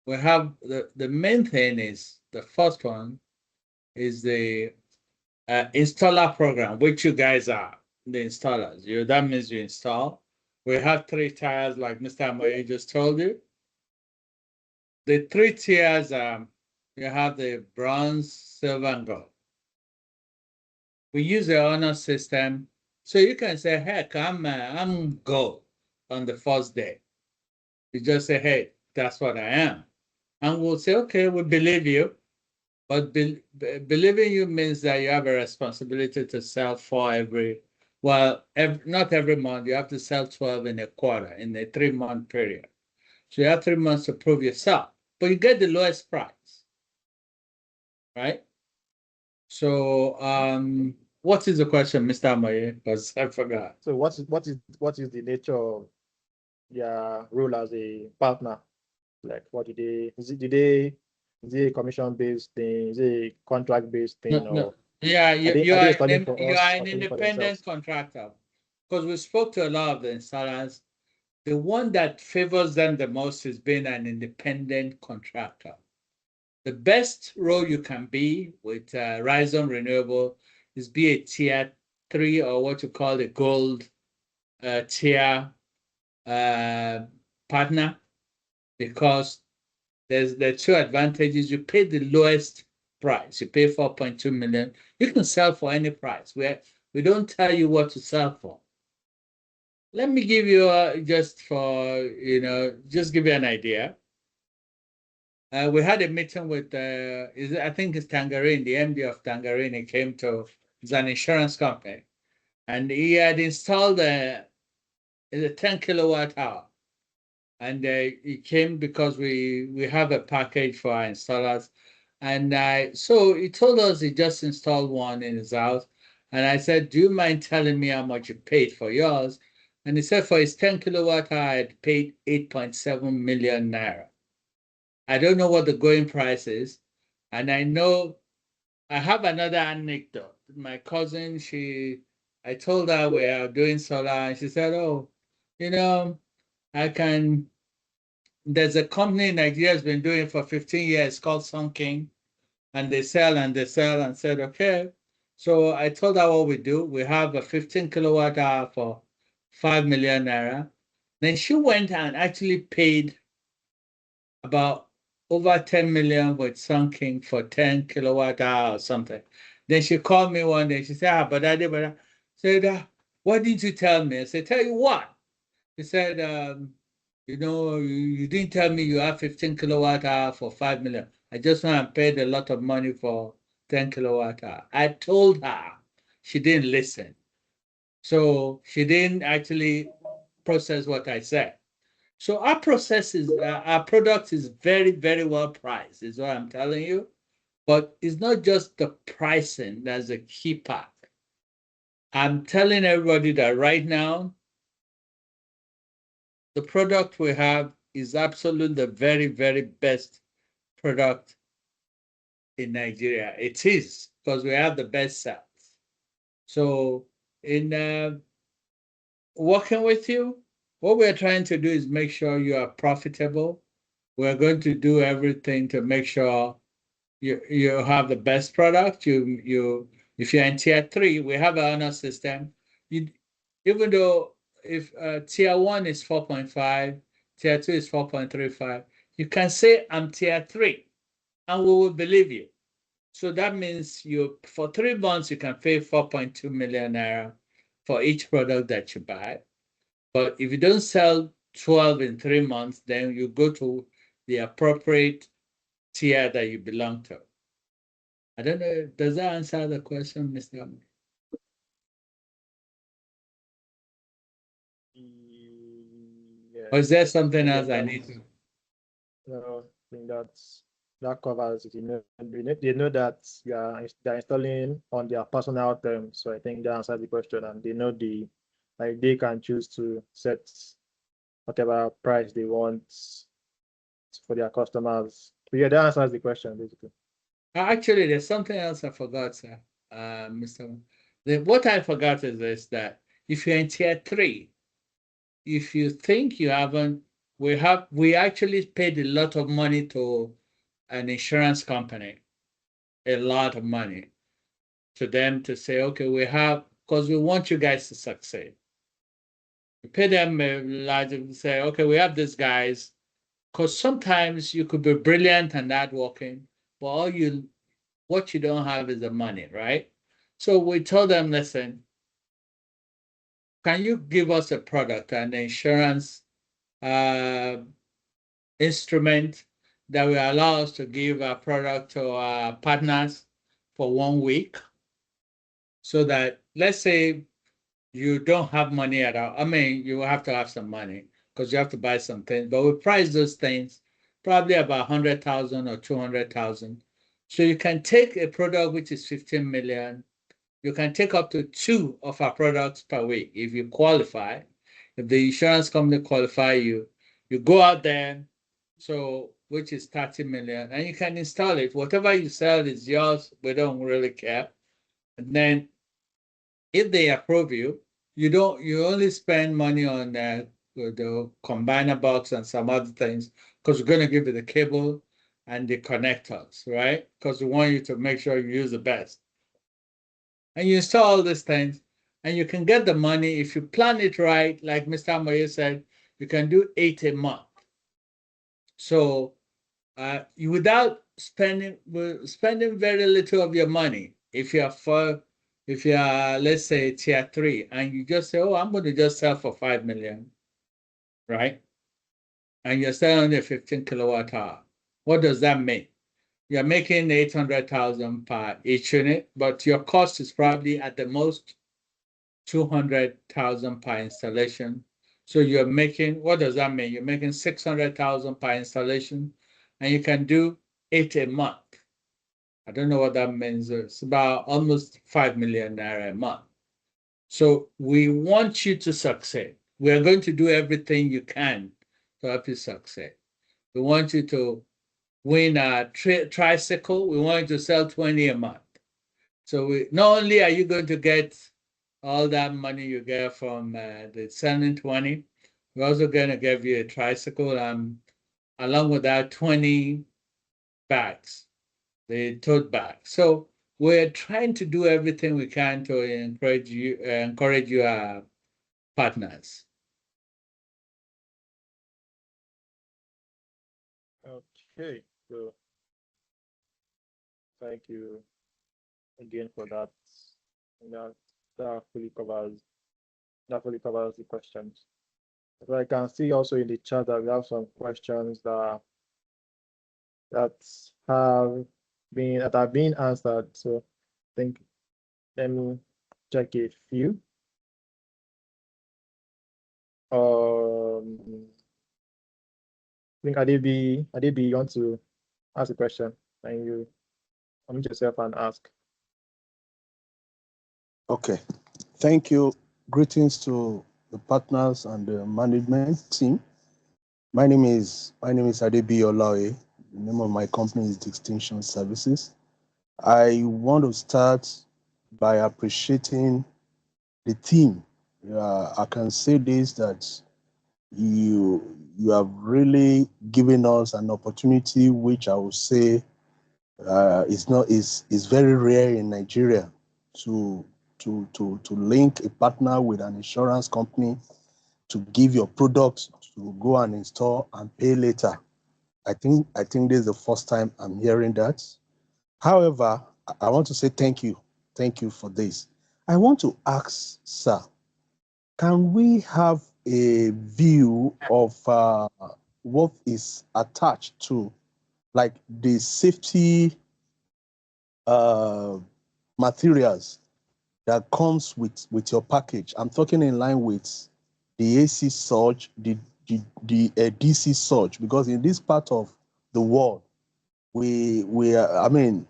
we have the main thing is the first one is the installer program, which you guys are the installers. That means you install. We have 3 tiers, like Mr. Amoye just told you. The 3 tiers, you have the bronze, silver, and gold. We use the honor system, so you can say, "Heck, I'm gold" on the first day. You just say, "Hey, that's what I am," and we'll say, "Okay, we believe you." But believing you means that you have a responsibility to sell 4 not every month. You have to sell 12 in a quarter, in a 3-month period. So you have 3 months to prove yourself, but you get the lowest price, right? So what is the question, Mr. Amoye? Because I forgot. So what is the nature of your role as a partner? Like, what do they? Is it a commission based thing? Is it a contract based thing? No. Or Yeah, you are are they installing for you us are or an selling for themselves? independent contractor. Because we spoke to a lot of the installers. The one that favors them the most is being an independent contractor. The best role you can be with Rhizome Renewable is be a tier 3 or what you call the gold tier partner, because there are 2 advantages. You pay the lowest price. You pay 4.2 million. You can sell for any price. We don't tell you what to sell for. Let me give you just give you an idea. We had a meeting with I think it's Tangerine, the MD of Tangerine. He came to, it's an insurance company, and he had installed a 10 kilowatt hour. And he came because we have a package for our installers. And so he told us he just installed one in his house. And I said, "Do you mind telling me how much you paid for yours?" And he said for his 10 kilowatt hour, I had paid 8.7 million naira. I don't know what the going price is. And I know I have another anecdote. My cousin, I told her we are doing solar, and she said, "Oh, there's a company in Nigeria has been doing it for 15 years called Sun King, and they sell and said, okay." So I told her what we do. We have a 15 kilowatt hour for 5 million naira. Then she went and actually paid about over 10 million with Sun King for 10 kilowatt hour or something. Then she called me one day. She said, but I did, I said, what did you tell me? I said, tell you what? She said, you didn't tell me you have 15 kilowatt hour for 5 million. I just went and paid a lot of money for 10 kilowatt hour. I told her. She didn't listen. So she didn't actually process what I said. So our process is, our product is very, very well priced, is what I'm telling you. But it's not just the pricing that's a key part. I'm telling everybody that right now, the product we have is absolutely the very, very best product in Nigeria. It is, because we have the best sales. So in working with you, what we're trying to do is make sure you are profitable. We're going to do everything to make sure you have the best product. If you're in tier 3, we have an honor system. Even though if tier 1 is 4.5, tier 2 is 4.35, you can say I'm tier 3, and we will believe you. So that means for 3 months you can pay 4.2 million naira for each product that you buy. But if you don't sell 12 in 3 months, then you go to the appropriate tier that you belong to. I don't know, does that answer the question, Mr. Ahmed? Yeah. Or is there something else I need to? No, I think that covers it. They know that they're installing on their personal terms. So I think that answers the question, and they know they can choose to set whatever price they want for their customers. So yeah, that answers the question basically. Actually, there's something else I forgot, sir. Mr. What I forgot is this, that if you're in tier 3, if you think you haven't, we actually paid a lot of money to an insurance company, a lot of money to them to say, okay, because we want you guys to succeed. We pay them a large, say, okay, we have these guys, because sometimes you could be brilliant and not working, but what you don't have is the money, right? So we told them, listen, can you give us a product, an insurance instrument that will allow us to give a product to our partners for 1 week, so that, let's say you don't have money at all. I mean, you have to have some money because you have to buy some things, but we price those things probably about 100,000 or 200,000. So you can take a product which is 15 million. You can take up to 2 of our products per week if you qualify. If the insurance company qualify you, you go out there, which is 30 million, and you can install it. Whatever you sell is yours. We don't really care. And then if they approve you, you only spend money on the combiner box and some other things, because we're going to give you the cable and the connectors, right? Because we want you to make sure you use the best. And you install all these things, and you can get the money if you plan it right. Like Mr. Amoye said, you can do 8 a month. So without spending very little of your money, if you are, let's say, tier 3, and you just say, oh, I'm going to just sell for 5 million, right? And you're selling a 15 kilowatt hour. What does that mean? You're making 800,000 per each unit, but your cost is probably at the most 200,000 per installation. So you're making, what does that mean? You're making 600,000 per installation, and you can do 8 a month. I don't know what that means. It's about almost 5 million naira a month. So we want you to succeed. We are going to do everything you can to help you succeed. We want you to win a tricycle. We want you to sell 20 a month. So not only are you going to get all that money you get from the selling 20, we're also going to give you a tricycle, along with that 20 bags, the tote bag. So we're trying to do everything we can to encourage you, our partners. Okay, so thank you again for that. That that fully covers the questions. So I can see also in the chat that we have some questions that have been answered. So I think let me check a few. I think Adebi, you want to ask a question? And you unmute yourself and ask. Okay, thank you. Greetings to the partners and the management team. My name is Adebi Olaoye. The name of my company is Distinction Services. I want to start by appreciating the team. I can say this, that you have really given us an opportunity, which I would say is very rare in Nigeria, to link a partner with an insurance company to give your product to go and install and pay later. I think this is the first time I'm hearing that. However, I want to say thank you for this. I want to ask, sir, can we have a view of what is attached to, like, the safety materials that comes with your package? I'm talking in line with the AC surge, the DC surge, because in this part of the world, I mean,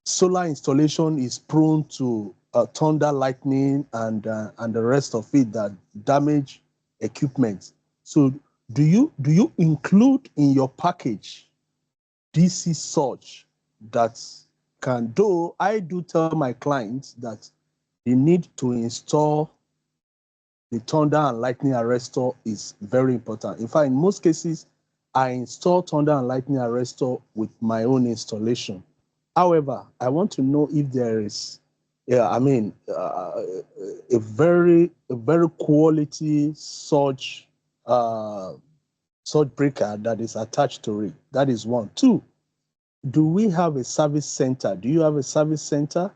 solar installation is prone to thunder, lightning, and the rest of it that damage equipment. So do you include in your package DC surge that can, though I do tell my clients that the need to install the thunder and lightning arrestor is very important. In fact, in most cases, I install thunder and lightning arrestor with my own installation. However, I want to know if there is, a very quality surge breaker that is attached to it. That is one. Two, do we have a service center? Do you have a service center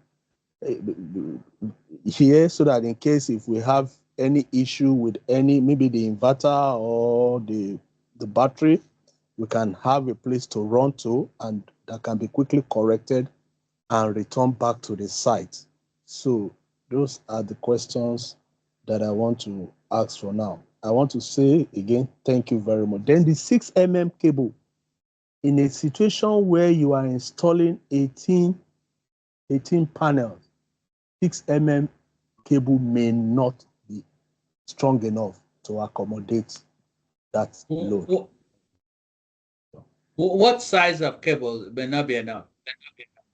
here, so that in case if we have any issue with maybe the inverter or the battery, we can have a place to run to, and that can be quickly corrected and returned back to the site? So those are the questions that I want to ask for now. I want to say again, thank you very much. Then the 6mm cable, in a situation where you are installing 18 panels, 6mm cable may not be strong enough to accommodate that load. What size of cable may not be enough?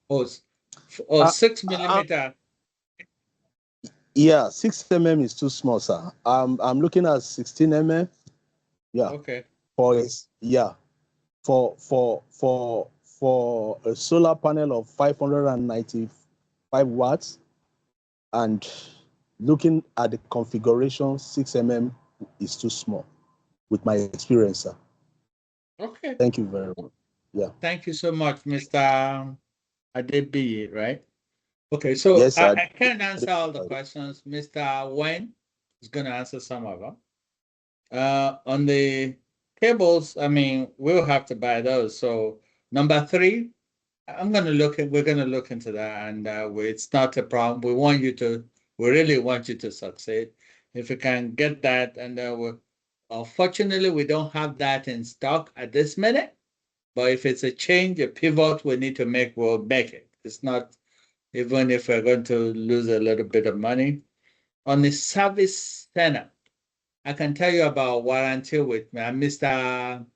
Or 6 millimeter? Yeah, 6mm is too small, sir. I'm looking at 16mm. Yeah. Okay. For a solar panel of 595 watts, and looking at the configuration, 6mm is too small, with my experience, sir. Okay. Thank you very much. Yeah. Thank you so much, Mr. Adebiyi, right? Okay, so yes, I can't answer all the questions. Mr. Wen is going to answer some of them. On the cables, I mean, we'll have to buy those. So number 3, we're going to look into that, and it's not a problem. We really want you to succeed. If we can get that, and unfortunately, we don't have that in stock at this minute, but if it's a change, a pivot we need to make, we'll make it. It's not, even if we're going to lose a little bit of money. On the service center, I can tell you about warranty with Mr.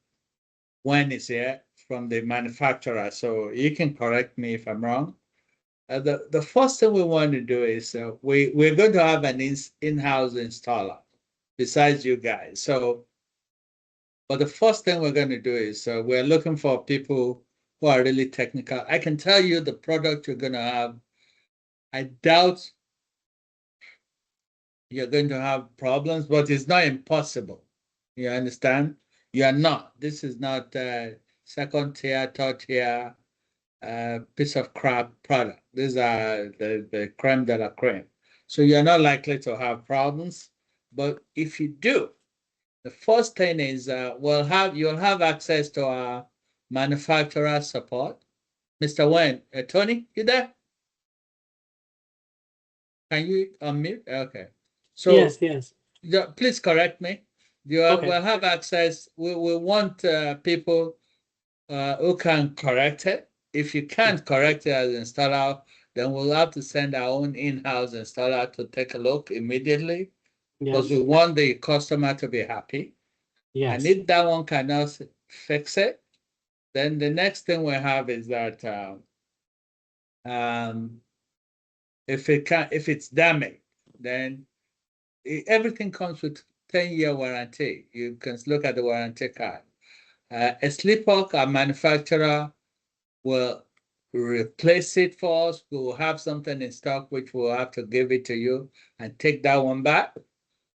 Wen is here from the manufacturer, so you can correct me if I'm wrong. The first thing we want to do is we're going to have an in-house installer besides you guys. So, but the first thing we're going to do is we're looking for people who are really technical. I can tell you the product you're going to have, I doubt you're going to have problems, but it's not impossible. You understand? You are not. This is not second tier, third tier piece of crap product. These are the creme de la creme. So you're not likely to have problems. But if you do, the first thing is you'll have access to our manufacturer support. Mr. Wen, Tony, you there? Can you unmute? Okay. So Yes. please correct me. Okay. Will have access. We want people who can correct it. If you can't correct it as installer, then we'll have to send our own in-house installer to take a look immediately because Yes. we want the customer to be happy. And Yes. if that one cannot fix it, then the next thing we have is that if it's damaged, then everything comes with 10-year warranty. You can look at the warranty card. A Sleepwalk, our manufacturer, will replace it for us. We will have something in stock which we'll have to give it to you and take that one back.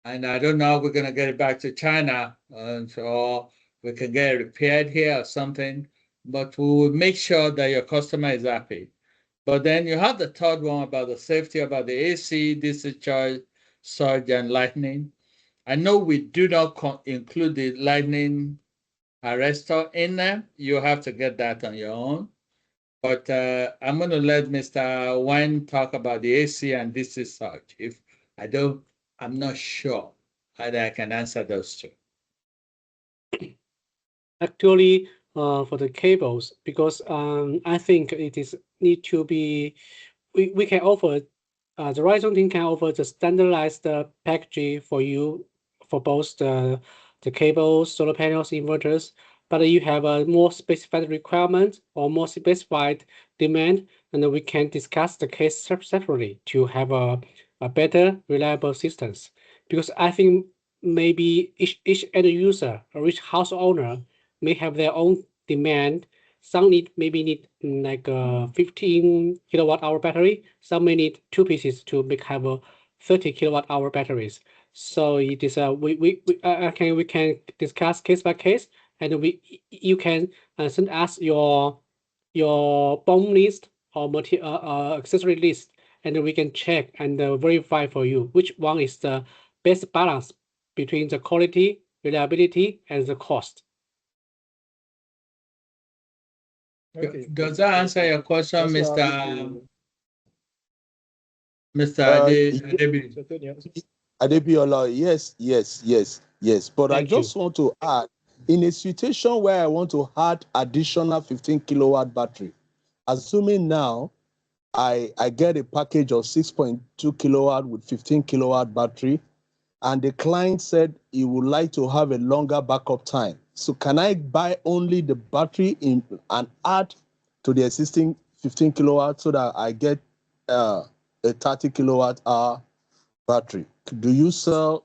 And I don't know if we're going to get it back to China or we can get it repaired here or something, but we will make sure that your customer is happy. But then you have the third one about the safety, about the AC, discharge, surge, and lightning. I know we do not include the lightning arrestor in there. You have to get that on your own. But I'm going to let Mr. Wine talk about the AC and DC surge. If I don't, I'm not sure whether I can answer those two. Actually, for the cables, because I think it is need to be, we can offer, the Rhizome team can offer the standardized packaging for you for both the cables, solar panels, inverters. But you have a more specified requirement or more specified demand, and we can discuss the case separately to have a better, reliable systems. Because I think maybe each end user or each house owner may have their own demand. Some maybe need like a 15 kilowatt hour battery. Some may need two pieces to have a 30 kilowatt hour batteries. So it is we can discuss case by case, and you can send us your BOM list or accessory list, and we can check and verify for you which one is the best balance between the quality, reliability, and the cost. Okay. Does that answer your question, Also, Mr. Adebiola? Yes. But I Thank you. just want to add, in a situation where I want to add additional 15 kilowatt battery, assuming now I get a package of 6.2 kilowatt with 15 kilowatt battery, and the client said he would like to have a longer backup time. So can I buy only the battery and add to the existing 15 kilowatt so that I get a 30 kilowatt hour battery? Do you sell?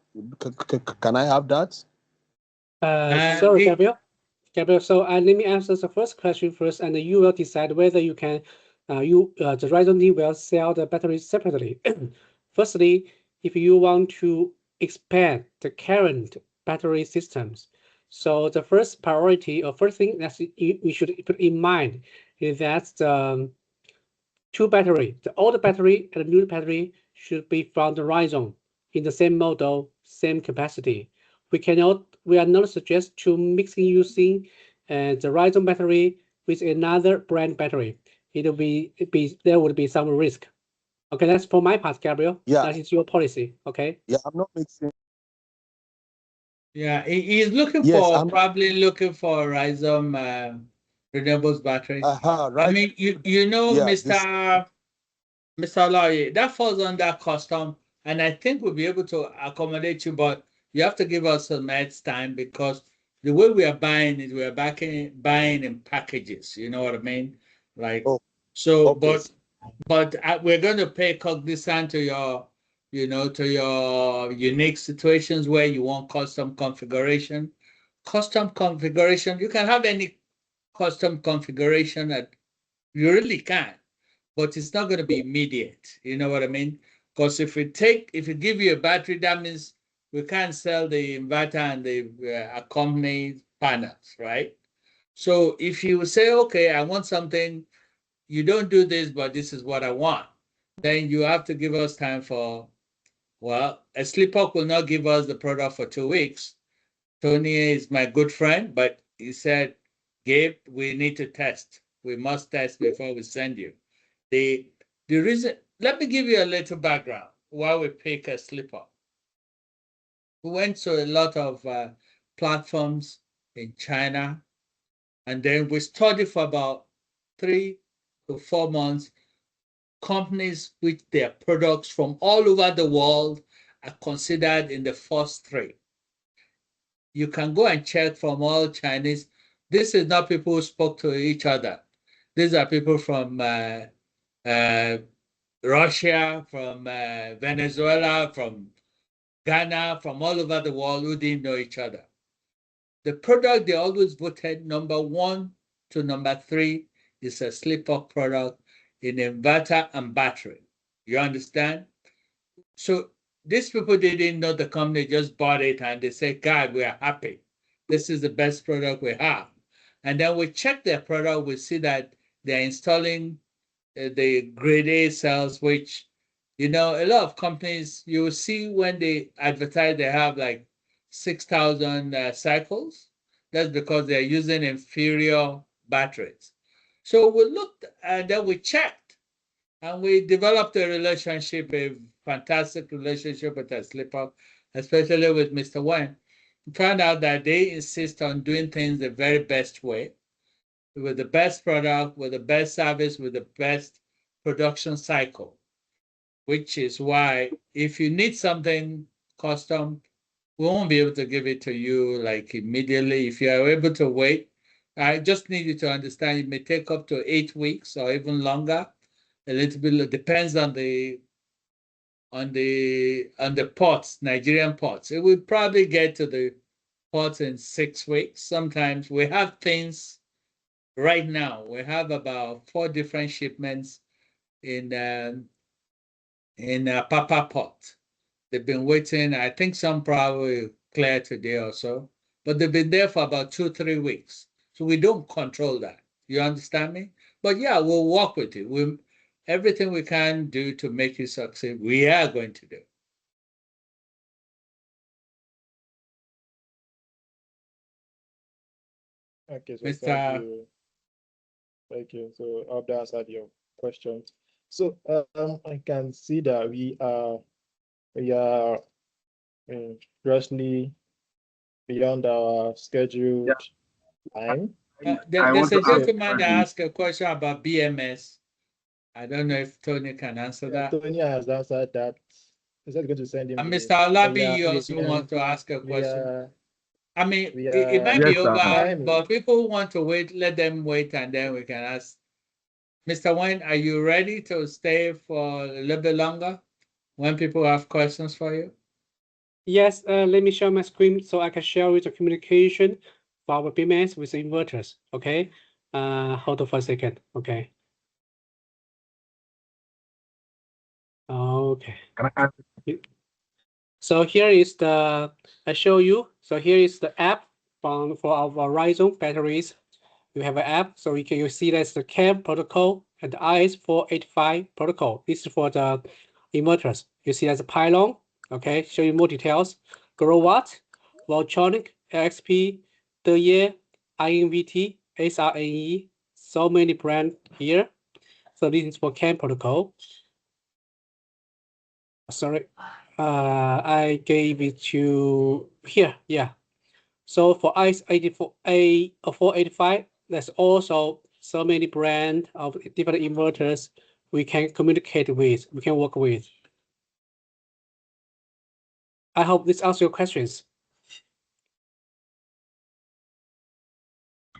Can I have that? Sorry, Gabriel. So let me answer the first question first, and you will decide whether you can, the Rhizome team will sell the batteries separately. Firstly, if you want to expand the current battery systems, so the first priority or first thing that we should put in mind is that the two battery, the old battery and the new battery should be from the Rhizome in the same model, same capacity. We are not suggest to mixing using the Rhizome battery with another brand battery. There would be some risk. Okay, that's for my part, Gabriel. Yeah. That is your policy. Okay. Yeah, I'm not mixing. Yeah, he's looking probably looking for Rhizome renewables batteries. Right. I mean, you know, Yeah, Mr. Lawyer, that falls under custom, and I think we'll be able to accommodate you, but you have to give us some edge time because the way we are buying it, we are buying in packages. You know what I mean? Like, so, okay. But we're going to pay cognizant to your, to your unique situations where you want custom configuration. Custom configuration, you can have any custom configuration that you really can, but it's not going to be immediate. You know what I mean? Because if you give you a battery, that means we can't sell the inverter and the accompanying panels, right? So if you say, okay, I want something, you don't do this, but this is what I want, then you have to give us time for, well, a Sleephawk will not give us the product for 2 weeks. Tony is my good friend, but he said, Gabe, we need to test. We must test before we send you. The reason, let me give you a little background why we pick a Sleephawk. We went to a lot of platforms in China, and then we studied for about 3 to 4 months companies which their products from all over the world are considered in the first 3. You can go and check from all Chinese. This is not people who spoke to each other. These are people from Russia, from Venezuela, from Ghana, from all over the world who didn't know each other. The product they always voted number 1 to number 3 is a Sleephawk product in inverter and battery. You understand? So these people didn't know the company, just bought it and they said, God, we are happy. This is the best product we have. And then we check their product, we see that they're installing the grade A cells, which, a lot of companies, you will see when they advertise, they have like 6,000 cycles. That's because they're using inferior batteries. So we looked and then we checked and we developed a relationship, a fantastic relationship with a Sleephawk, especially with Mr. Wen. We found out that they insist on doing things the very best way, with the best product, with the best service, with the best production cycle, which is why if you need something custom, we won't be able to give it to you like immediately. If you are able to wait, I just need you to understand it may take up to 8 weeks or even longer. A little bit, it depends on the ports, Nigerian ports. It will probably get to the ports in 6 weeks. Sometimes we have things right now. We have about 4 different shipments in Papa Port. They've been waiting. I think some probably clear today or so, but they've been there for about 2-3 weeks. So we don't control that. You understand me? But yeah, we'll work with you. Everything we can do to make you succeed, we are going to do. Okay, so Mr. thank you. Thank you. So I hope that answered your question. So I can see that we are grossly beyond our scheduled time. There's a want to ask gentleman that Tony. asked a question about BMS. I don't know if Tony can answer that. Tony has answered that. Is that going to send him And the Mr. Olabi, you we also want to ask a we question. are I mean, we it might are be Yes, sir. over, time. but people who want to wait, let them wait, and then we can ask. Mr. Wayne, are you ready to stay for a little bit longer when people have questions for you? Yes, let me share my screen so I can share with the communication for our BMS with the inverters. Okay, hold on for a second. Okay. Okay. Can I ask? So here is I show you. So here is the app for our Rhizome batteries. You have an app, so you see that's the CAM protocol and the IS485 protocol. This is for the inverters. You see as a pylon. Okay, show you more details. Grow watt, Voltronic, XP, Deye, INVT, SRNE. So many brands here. So this is for CAM protocol. Sorry, I gave it to here. Yeah. So for IS485, there's also so many brands of different inverters we can communicate with, we can work with. I hope this answers your questions.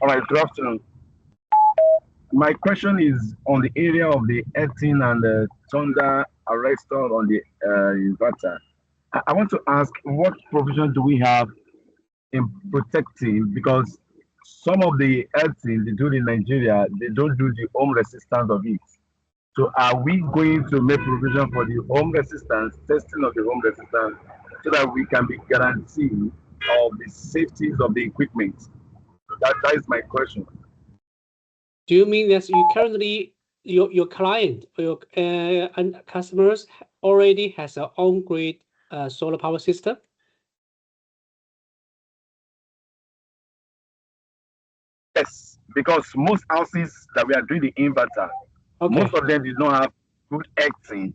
All right, good afternoon. My question is on the area of the earthing and the thunder arrestor on the inverter. I want to ask, what provision do we have in protecting? Because some of the earthing they do in Nigeria, they don't do the home resistance of it. So are we going to make provision for the home resistance, testing of the home resistance, so that we can be guaranteed of the safeties of the equipment? That is my question. Do you mean that you currently your client or your and customers already has their own grid solar power system? Yes, because most houses that we are doing the inverter, Okay, most of them did not have good earthing,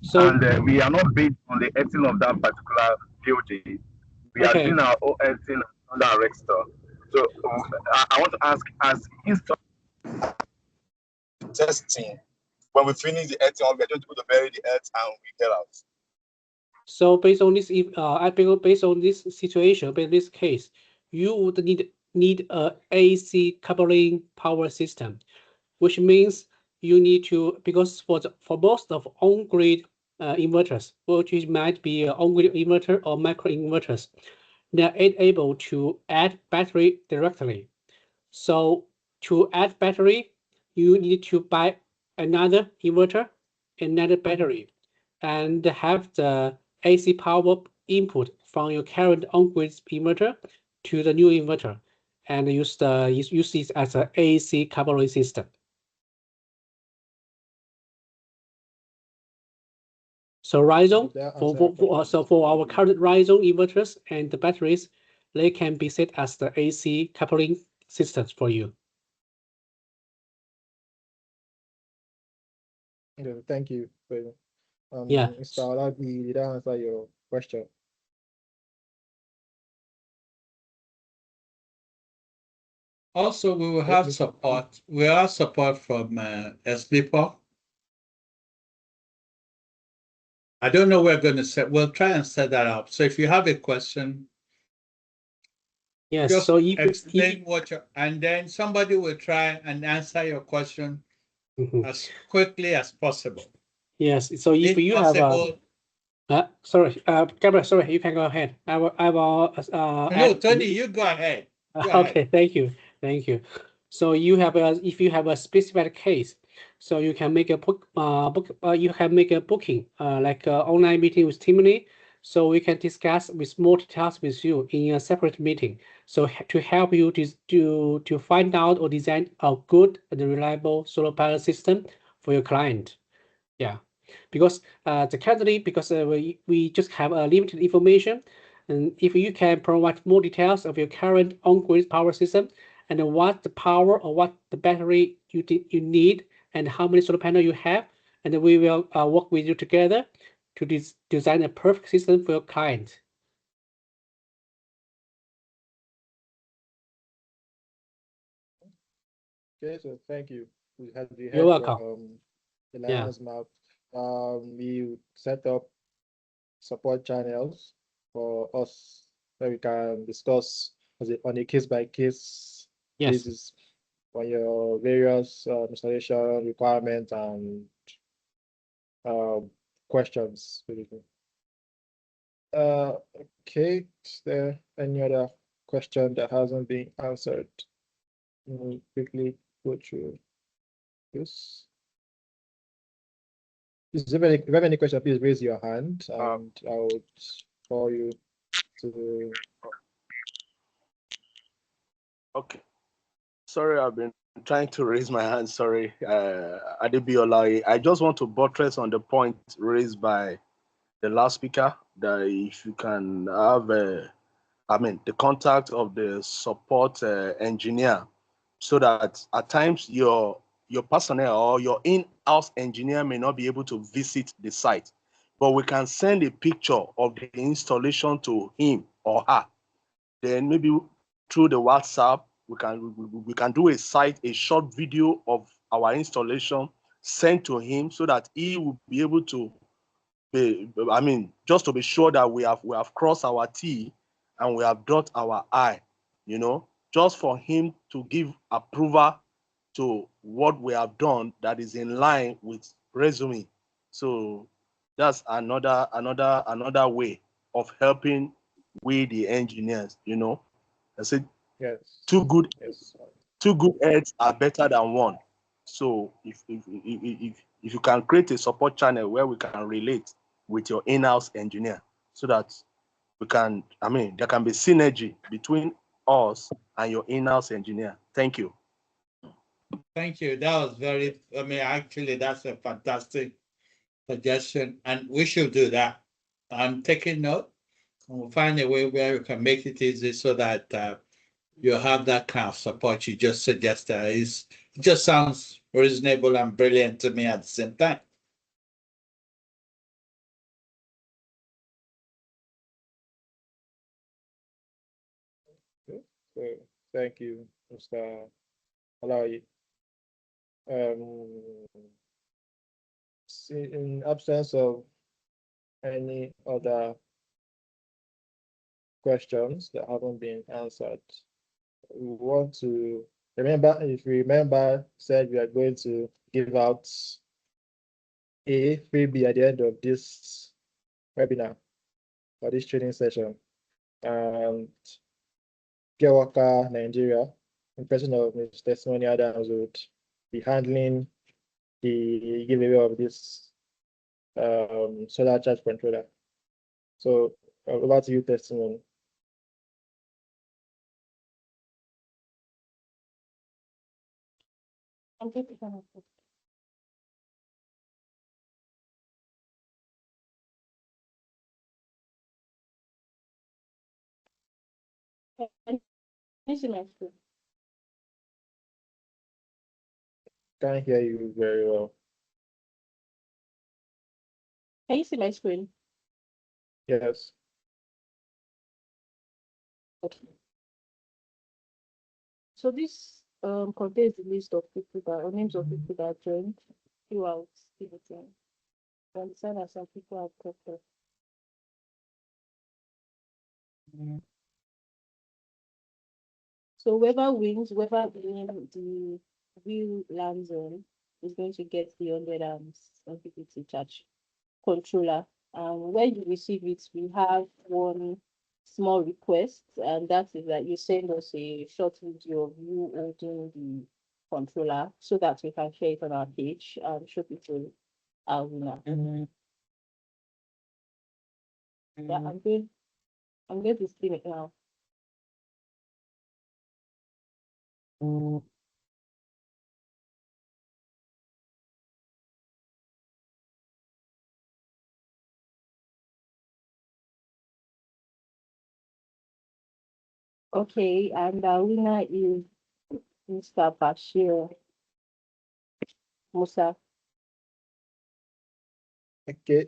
so and we are not based on the earthing of that particular building. We are okay, doing our own earthing under our store. So I want to ask, as install testing, when we finish the earthing, we are going to put the bury the earth and we get out. so based on this, based on this situation, based on this case, you would need a AC coupling power system, which means you need to, because for most of on-grid inverters, which might be on-grid inverter or micro inverters, they are able to add battery directly. So to add battery, you need to buy another inverter, another battery, and have the AC power input from your current on-grid inverter to the new inverter, and use this as an AC coupling system. So Rhizome, for our current Rhizome inverters and the batteries, they can be set as the AC coupling systems for you. Okay, thank you. Yeah. Mr. Olabi, did I answer your question? Also, we will have support. We have support from SBPO. I don't know we're going to set. We'll try and set that up. So if you have a question, Yes. just So if explain what you, and then somebody will try and answer your question as quickly as possible. Yes. So if you have sorry, Gabriel, sorry, you can go ahead. I will. No, Tony, you go ahead. Go okay. ahead. Thank you. Thank you. So you have if you have a specific case, so you can make a you can make a booking, like an online meeting with Timony, so we can discuss with more details with you in a separate meeting. So to help you to find out or design a good and reliable solar panel system for your client. Yeah, because we just have a limited information, and if you can provide more details of your current on-grid power system and what the power or what the battery you need and how many solar panel you have, and we will work with you together to design a perfect system for your client. Okay, so thank you. We had the You're welcome. from the Lion's Mouth. We set up support channels for us where we can discuss on a case-by-case basis on your various installation requirements and questions. Okay, is there any other question that hasn't been answered? Let me quickly go through this. If you have any question, please raise your hand and I'll call you to. Okay. Sorry, I've been trying to raise my hand. Sorry, Adebiola. I just want to buttress on the point raised by the last speaker that if you can have, the contact of the support engineer, so that at times your personnel or your in-house engineer may not be able to visit the site, but we can send a picture of the installation to him or her. Then maybe through the WhatsApp, we can do a short video of our installation sent to him so that he will be able to just to be sure that we have crossed our T and we have dot our I, just for him to give approval to what we have done that is in line with Rhizome. So that's another way of helping we the engineers, I said Yes. two good heads are better than one. So if you can create a support channel where we can relate with your in-house engineer so that there can be synergy between us and your in-house engineer. Thank you. Thank you. That was very, I mean, actually, that's a fantastic suggestion, and we should do that. I'm taking note. We'll find a way where we can make it easy so that you have that kind of support you just suggested. It just sounds reasonable and brilliant to me at the same time. So thank you, Mr. Alawi. In absence of any other questions that haven't been answered, we want to remember, if you remember, said we are going to give out a freebie at the end of this webinar for this training session. And Care Worker Nigeria, in person of Mr. Testimony Adams, would be handling the giveaway of this solar charge controller. So over to you, Testimony. Can't hear you very well. Can you see my screen? Yes. Okay. So this contains the list of people that, or names of people that joined throughout the meeting. I understand that some people have dropped off. So whoever wins, whoever the real land zone is going to get the 100 MPPT charge controller. When you receive it, we have one small request, and that is that you send us a short video of you holding the controller so that we can share it on our page and show people our winner. Yeah, I'm going to stream it now. Okay, and our winner is Mr. Bashir Musa. Okay.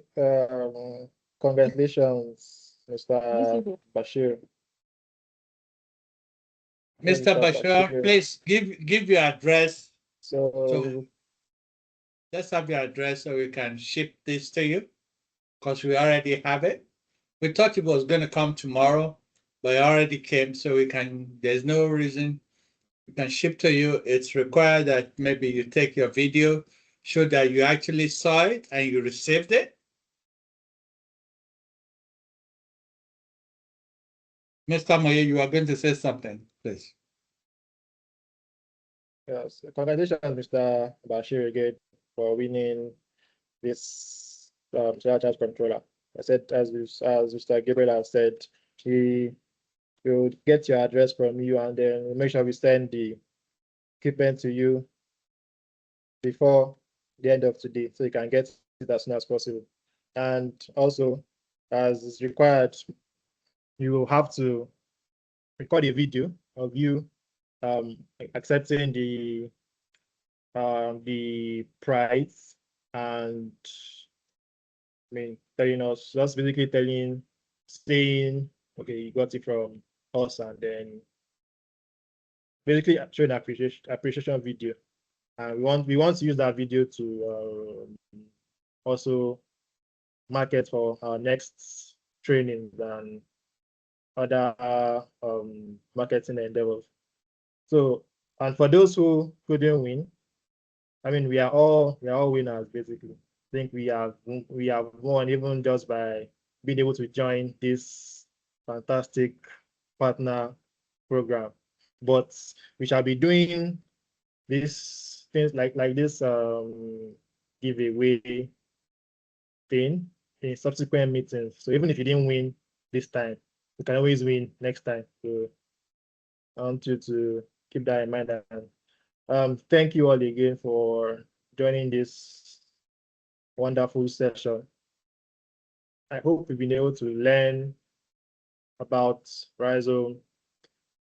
Congratulations, Mr. Bashir. Mr. Bashir, please give your address. So let's have your address so we can ship this to you, because we already have it. We thought it was going to come tomorrow, but it already came, so there's no reason we can ship to you. It's required that maybe you take your video, show that you actually saw it and you received it. Mr. Moye, you are going to say something, please. Yes, congratulations, Mr. Bashir, again, for winning this solar charge controller. I said, as Mr. Gabriel has said, he will get your address from you, and then we'll make sure we send the equipment to you before the end of today, so you can get it as soon as possible. And also, as is required, you will have to record a video of you accepting the price, and I mean, telling us, just basically saying, okay, you got it from us, and then basically showing appreciation video. And we want to use that video to also market for our next trainings and other marketing endeavors. So, and for those who couldn't win, I mean, we are all winners basically. I think we have won even just by being able to join this fantastic partner program. But we shall be doing these things like this giveaway thing in subsequent meetings. So even if you didn't win this time, you can always win next time. So I want you to keep that in mind. And thank you all again for joining this wonderful session. I hope we've been able to learn about Rhizome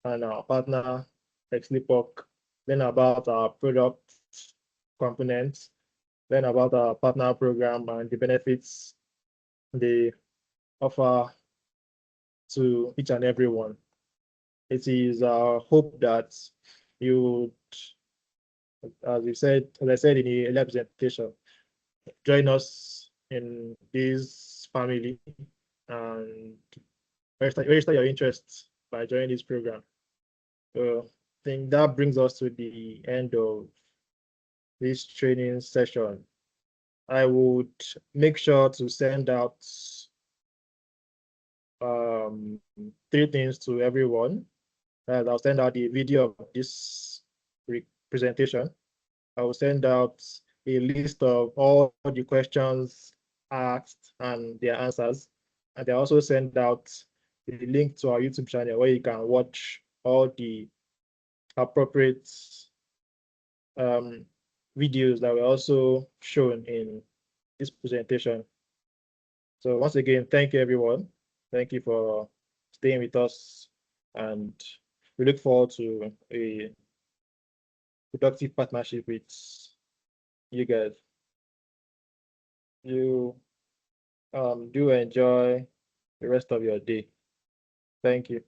and our partner, Exlipok, learn about our product components, learn about our partner program and the benefits they offer to each and everyone. It is our hope that you, as I said in the earlier presentation, join us in this family and register your interest by joining this program. So I think that brings us to the end of this training session. I would make sure to send out 3 things to everyone. I'll send out the video of this presentation. I will send out a list of all the questions asked and their answers. And I also send out a link to our YouTube channel where you can watch all the appropriate videos that were also shown in this presentation. So once again, thank you everyone. Thank you for staying with us, and we look forward to a productive partnership with you guys. You do enjoy the rest of your day. Thank you.